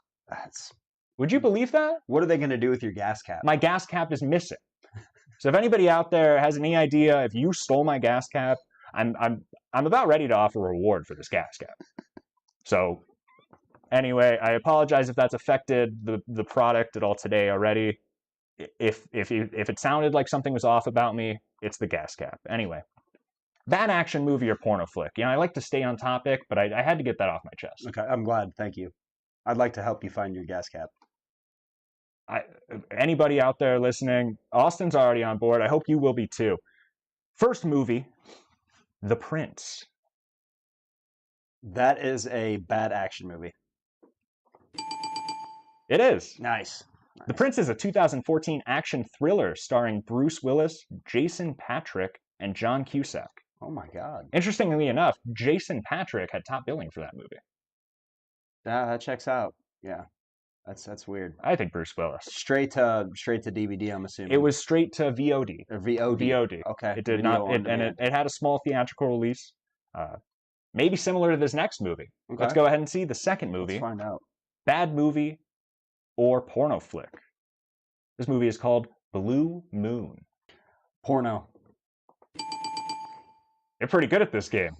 Would you believe that? What are they going to do with your gas cap? My gas cap is missing. So if anybody out there has any idea if you stole my gas cap, I'm about ready to offer a reward for this gas cap. So anyway, I apologize if that's affected the product at all today already. If it sounded like something was off about me, it's the gas cap. Anyway, bad action movie or porno flick. I like to stay on topic, but I had to get that off my chest. Okay, I'm glad. Thank you. I'd like to help you find your gas cap. Anybody out there listening, Austin's already on board. I hope you will be too. First movie, The Prince. That is a bad action movie. It is. Nice. The Prince is a 2014 action thriller starring Bruce Willis, Jason Patric, and John Cusack. Oh my God. Interestingly enough, Jason Patric had top billing for that movie. Yeah, that checks out. Yeah. That's weird. I think Bruce Willis. Straight to DVD, I'm assuming. It was straight to VOD. Or VOD. VOD. Okay. It did not, it had a small theatrical release. Maybe similar to this next movie. Okay. Let's go ahead and see the second movie. Let's find out. Bad movie or porno flick. This movie is called Blue Moon. Porno. You're pretty good at this game.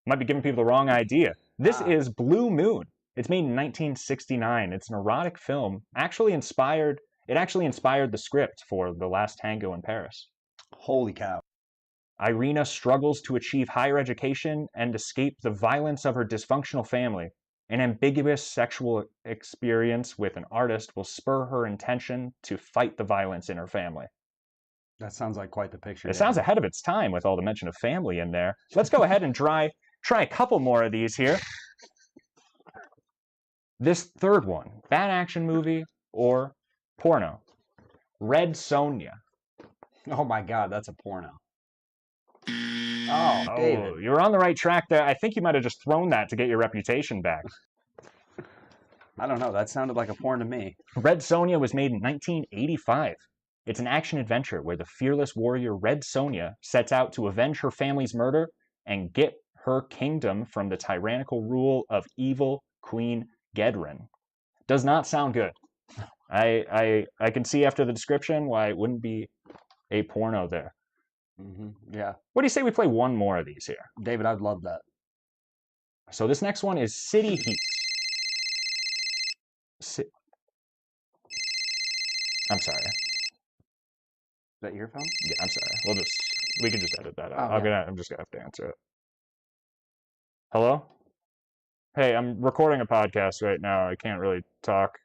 Might be giving people the wrong idea. This is Blue Moon. It's made in 1969. It's an erotic film. It actually inspired the script for The Last Tango in Paris. Holy cow. Irina struggles to achieve higher education and escape the violence of her dysfunctional family. An ambiguous sexual experience with an artist will spur her intention to fight the violence in her family. That sounds like quite the picture. It sounds ahead of its time with all the mention of family in there. Let's go ahead and try a couple more of these here. This third one, bad action movie or porno? Red Sonja. Oh my God, that's a porno. Oh, David. You're on the right track there. I think you might have just thrown that to get your reputation back. I don't know. That sounded like a porn to me. Red Sonja was made in 1985. It's an action-adventure where the fearless warrior Red Sonja sets out to avenge her family's murder and get her kingdom from the tyrannical rule of evil Queen Gedren. Does not sound good. I can see after the description why it wouldn't be a porno there. Yeah. What do you say we play one more of these here? David, I'd love that. So this next one is City Heat. I'm sorry. Is that your phone? Yeah, I'm sorry. We can just edit that out. I'm just gonna have to answer it. Hello? Hey, I'm recording a podcast right now. I can't really talk.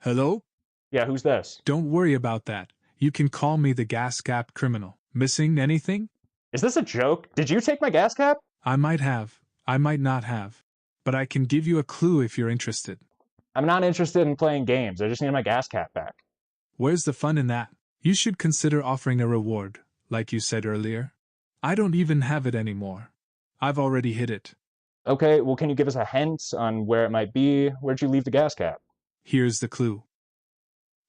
Hello? Yeah, who's this? Don't worry about that. You can call me the gas cap criminal. Missing anything? Is this a joke? Did you take my gas cap? I might have. I might not have. But I can give you a clue if you're interested. I'm not interested in playing games. I just need my gas cap back. Where's the fun in that? You should consider offering a reward, like you said earlier. I don't even have it anymore. I've already hit it. Okay, well, can you give us a hint on where it might be? Where'd you leave the gas cap? Here's the clue.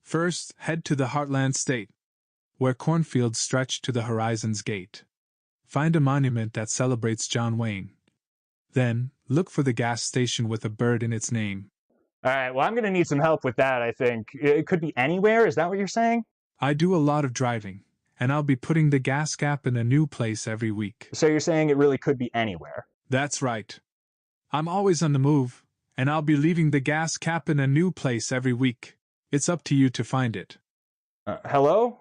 First, head to the Heartland State, where cornfields stretch to the horizon's gate. Find a monument that celebrates John Wayne. Then, look for the gas station with a bird in its name. All right, well, I'm going to need some help with that, I think. It could be anywhere, is that what you're saying? I do a lot of driving, and I'll be putting the gas cap in a new place every week. So you're saying it really could be anywhere? That's right. I'm always on the move, and I'll be leaving the gas cap in a new place every week. It's up to you to find it. Hello?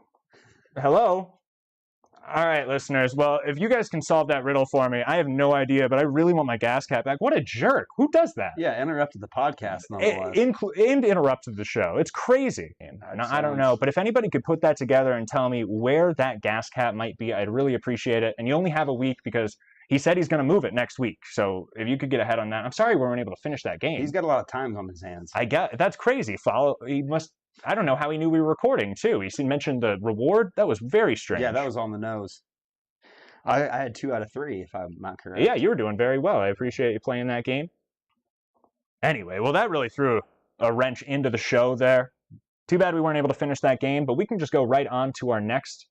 Hello? All right, listeners. Well, if you guys can solve that riddle for me, I have no idea, but I really want my gas cap back. What a jerk. Who does that? Yeah, interrupted the podcast, nonetheless. And interrupted the show. It's crazy. Now, I don't know, but if anybody could put that together and tell me where that gas cap might be, I'd really appreciate it. And you only have a week because he said he's going to move it next week. So if you could get ahead on that. I'm sorry we weren't able to finish that game. He's got a lot of time on his hands. That's crazy. I don't know how he knew we were recording, too. He mentioned the reward. That was very strange. Yeah, that was on the nose. I had 2 out of 3, if I'm not correct. Yeah, you were doing very well. I appreciate you playing that game. Anyway, well, that really threw a wrench into the show there. Too bad we weren't able to finish that game, but we can just go right on to our next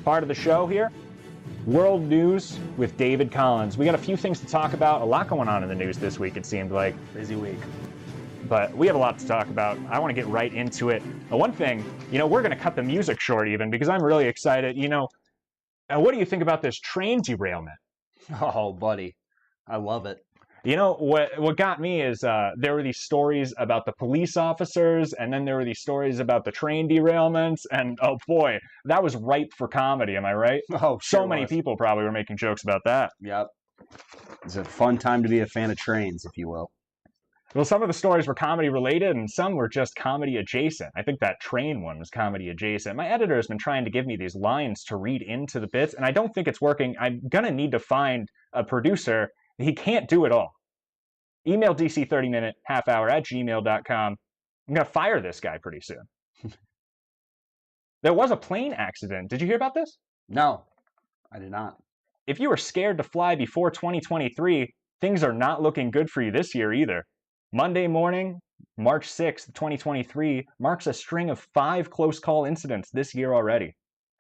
part of the show here. World News with David Collins. We got a few things to talk about. A lot going on in the news this week, it seemed like. Busy week. But we have a lot to talk about. I want to get right into it. One thing, we're going to cut the music short even because I'm really excited. What do you think about this train derailment? Oh, buddy. I love it. What got me is there were these stories about the police officers, and then there were these stories about the train derailments, and oh boy, that was ripe for comedy, am I right? Oh, so many people probably were making jokes about that. Yep. It's a fun time to be a fan of trains, if you will. Well, some of the stories were comedy related and some were just comedy adjacent. I think that train one was comedy adjacent. My editor has been trying to give me these lines to read into the bits, and I don't think it's working. I'm going to need to find a producer. He can't do it all. Email dc30minutehalfhour@gmail.com. I'm going to fire this guy pretty soon. There was a plane accident. Did you hear about this? No, I did not. If you were scared to fly before 2023, things are not looking good for you this year either. Monday morning, March 6th, 2023, marks a string of 5 close call incidents this year already.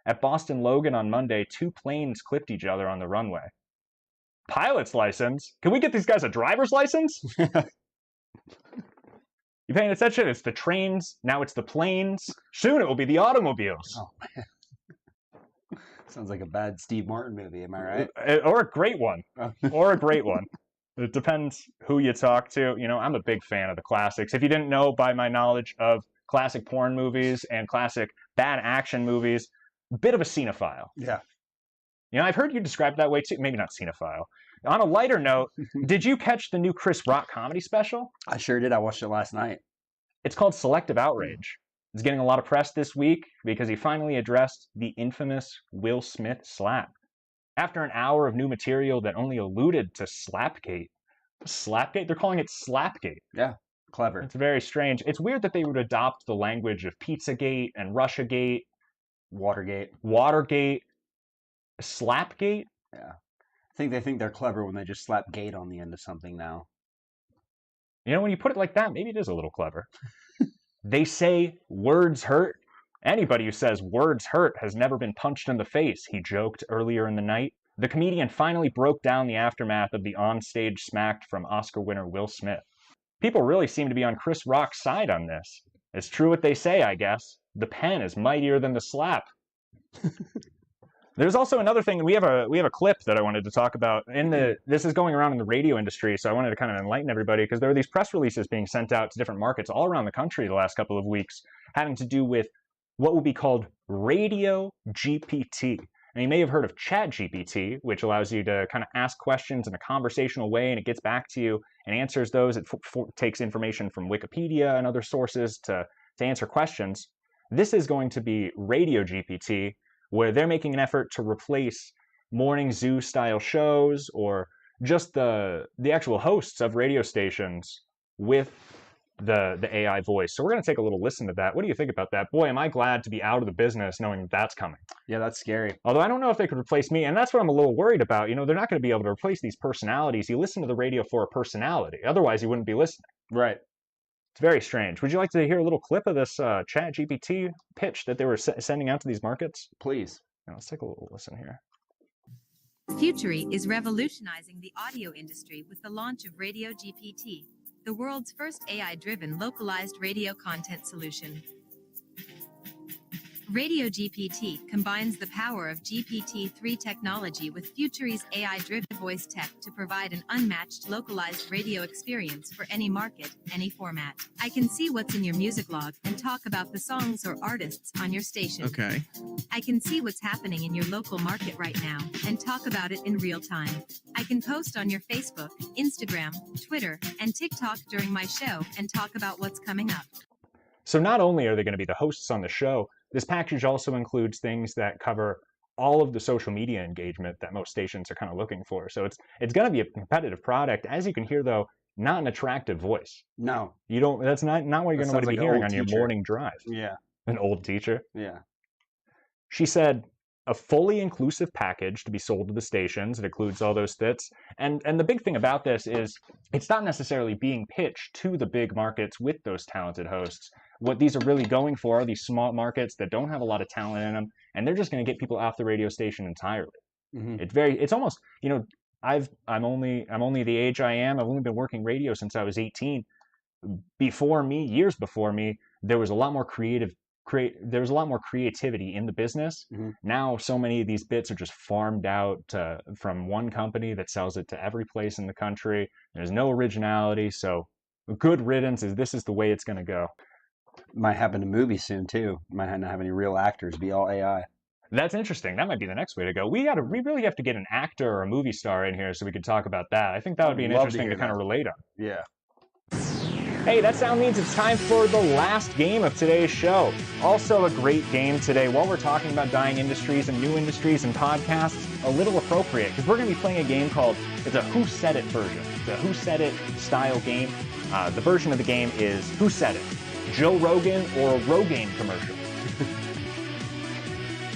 At Boston Logan on Monday, 2 planes clipped each other on the runway. Pilot's license? Can we get these guys a driver's license? You paying attention? It's the trains, now it's the planes. Soon it will be the automobiles. Oh, man. Sounds like a bad Steve Martin movie, am I right? Or a great one. Or a great one. It depends who you talk to. I'm a big fan of the classics. If you didn't know by my knowledge of classic porn movies and classic bad action movies, a bit of a cinephile. Yeah. I've heard you describe it that way too. Maybe not cinephile. On a lighter note, did you catch the new Chris Rock comedy special? I sure did. I watched it last night. It's called Selective Outrage. It's getting a lot of press this week because he finally addressed the infamous Will Smith slap. After an hour of new material that only alluded to Slapgate. Slapgate? They're calling it Slapgate. Yeah. Clever. It's very strange. It's weird that they would adopt the language of Pizzagate and Russiagate, Watergate, Slapgate. Yeah. They think they're clever when they just slap gate on the end of something now. You know, when you put it like that, maybe it is a little clever. They say words hurt. Anybody who says words hurt has never been punched in the face, he joked earlier in the night. The comedian finally broke down the aftermath of the onstage smacked from Oscar winner Will Smith. People really seem to be on Chris Rock's side on this. It's true what they say, I guess. The pen is mightier than the slap. There's also another thing. We have a clip that I wanted to talk about. This is going around in the radio industry, so I wanted to kind of enlighten everybody because there are these press releases being sent out to different markets all around the country the last couple of weeks, having to do with what will be called Radio GPT. And you may have heard of Chat GPT, which allows you to kind of ask questions in a conversational way, and it gets back to you and answers those. It takes information from Wikipedia and other sources to answer questions. This is going to be Radio GPT, where they're making an effort to replace morning zoo style shows or just the actual hosts of radio stations with the AI voice. So we're going to take a little listen to that. What do you think about that? Boy, am I glad to be out of the business knowing that's coming. Yeah, that's scary. Although I don't know if they could replace me, and that's what I'm a little worried about. You know, they're not going to be able to replace these personalities. You listen to the radio for a personality. Otherwise, you wouldn't be listening. Right. It's very strange. Would you like to hear a little clip of this Chat GPT pitch that they were sending out to these markets? Please. Yeah, let's take a little listen here. Futury is revolutionizing the audio industry with the launch of Radio GPT, the world's first AI-driven localized radio content solution. Radio GPT combines the power of GPT-3 technology with Futury's AI-driven voice tech to provide an unmatched localized radio experience for any market, any format. I can see what's in your music log and talk about the songs or artists on your station. Okay. I can see what's happening in your local market right now and talk about it in real time. I can post on your Facebook, Instagram, Twitter, and TikTok during my show and talk about what's coming up. So not only are they going to be the hosts on the show, this package also includes things that cover all of the social media engagement that most stations are kind of looking for. So it's going to be a competitive product. As you can hear, though, not an attractive voice. No. You don't. That's not what you're going to want to be hearing on your morning drive. Yeah. An old teacher. Yeah. She said, a fully inclusive package to be sold to the stations. It includes all those bits. And the big thing about this is it's not necessarily being pitched to the big markets with those talented hosts. What these are really going for are these small markets that don't have a lot of talent in them, and they're just going to get people off the radio station entirely. Mm-hmm. It's almost, you know, I'm only the age I am. I've only been working radio since I was 18. Years before me, there was a lot more creativity in the business. Mm-hmm. Now, so many of these bits are just farmed out from one company that sells it to every place in the country. There's no originality, so good riddance. This is the way it's going to go. Might happen to movies soon too. Might not have any real actors. Be all AI. That's interesting. That might be the next way to go. We really have to get an actor or a movie star in here so we could talk about that. I think that would be interesting to kind of relate on. Yeah. Hey, that sound means it's time for the last game of today's show. Also a great game today. While we're talking about dying industries and new industries and podcasts, a little appropriate because we're going to be playing a game called, it's a Who Said It version. It's a Who Said It style game. The version of the game is Who Said It? Joe Rogan or a Rogaine commercial?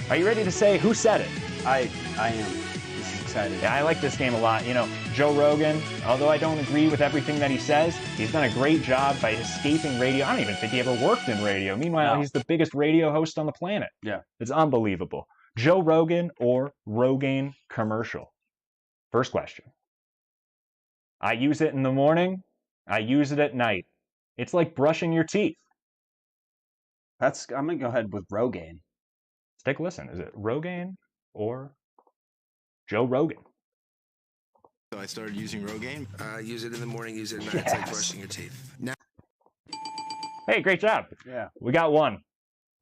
Are you ready to say Who Said It? I am. This is exciting. Yeah, I like this game a lot. You know, Joe Rogan, although I don't agree with everything that he says, he's done a great job by escaping radio. I don't even think he ever worked in radio. Meanwhile, he's the biggest radio host on the planet. Yeah. It's unbelievable. Joe Rogan or Rogaine commercial? First question. I use it in the morning. I use it at night. It's like brushing your teeth. I'm going to go ahead with Rogaine. Let's take a listen. Is it Rogaine or Joe Rogan? So I started using Rogaine. Use it in the morning, use it at night. It's like brushing your teeth. Now. Hey, great job. Yeah. We got one.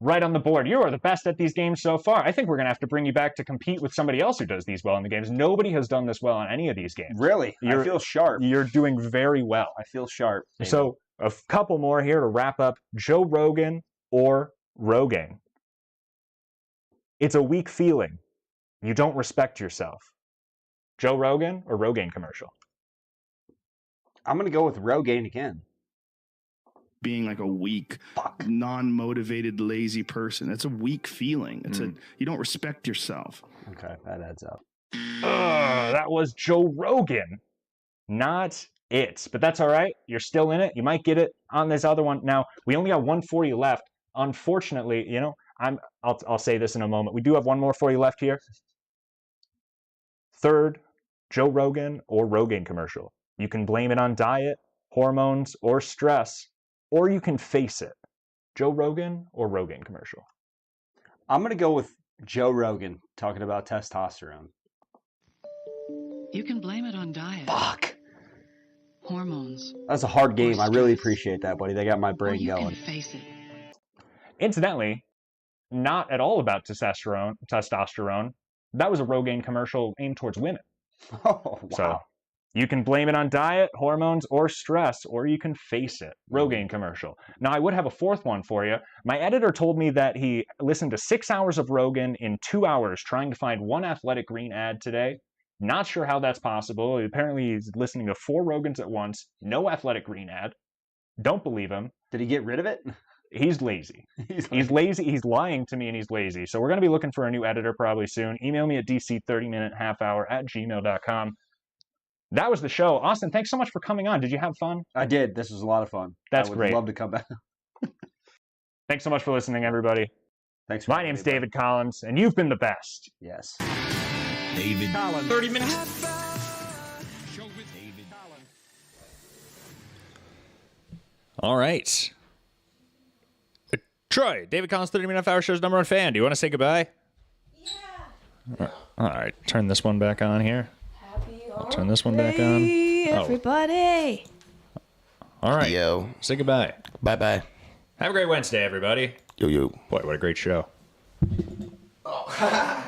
Right on the board. You are the best at these games so far. I think we're going to have to bring you back to compete with somebody else who does these well in the games. Nobody has done this well on any of these games. Really? I feel sharp. You're doing very well. I feel sharp. Maybe. So a couple more here to wrap up. Joe Rogan or Rogaine. It's a weak feeling. You don't respect yourself. Joe Rogan or Rogaine commercial? I'm going to go with Rogaine again. being like a weak, non-motivated, lazy person. That's a weak feeling. It's you don't respect yourself. Okay, that adds up. That was Joe Rogan. Not it. But that's all right. You're still in it. You might get it on this other one. Now, we only got one for you left. Unfortunately, you know, I'll say this in a moment. We do have one more for you left here. Third, Joe Rogan or Rogaine commercial. You can blame it on diet, hormones, or stress, or you can face it. Joe Rogan or Rogaine commercial. I'm going to go with Joe Rogan talking about testosterone. You can blame it on diet. Fuck. Hormones. That's a hard game. I really appreciate that, buddy. They got my brain you going. Can face it. Incidentally, not at all about testosterone. That was a Rogaine commercial aimed towards women. Oh, wow. So you can blame it on diet, hormones, or stress, or you can face it. Rogaine commercial. Now, I would have a fourth one for you. My editor told me that he listened to 6 hours of Rogan in 2 hours trying to find one Athletic Green ad today. Not sure how that's possible. Apparently, he's listening to 4 Rogans at once. No Athletic Green ad. Don't believe him. Did he get rid of it? He's lazy. He's lazy. He's lying to me, and he's lazy. So we're going to be looking for a new editor probably soon. Email me at dc30minutehalfhour@gmail.com. That was the show. Austin, thanks so much for coming on. Did you have fun? I did. This was a lot of fun. That's I would great. love to come back. Thanks so much for listening, everybody. Thanks. My name's David Collins, and you've been the best. Yes. David Collins. 30 minutes. All right. Troy, David Collins, 30-Minute Hour Show's #1 fan. Do you want to say goodbye? Yeah. All right. Turn this one back on here. I'll turn this one back on. Everybody. All right. Yo. Say goodbye. Bye-bye. Have a great Wednesday, everybody. Yo. Boy, what a great show. Oh.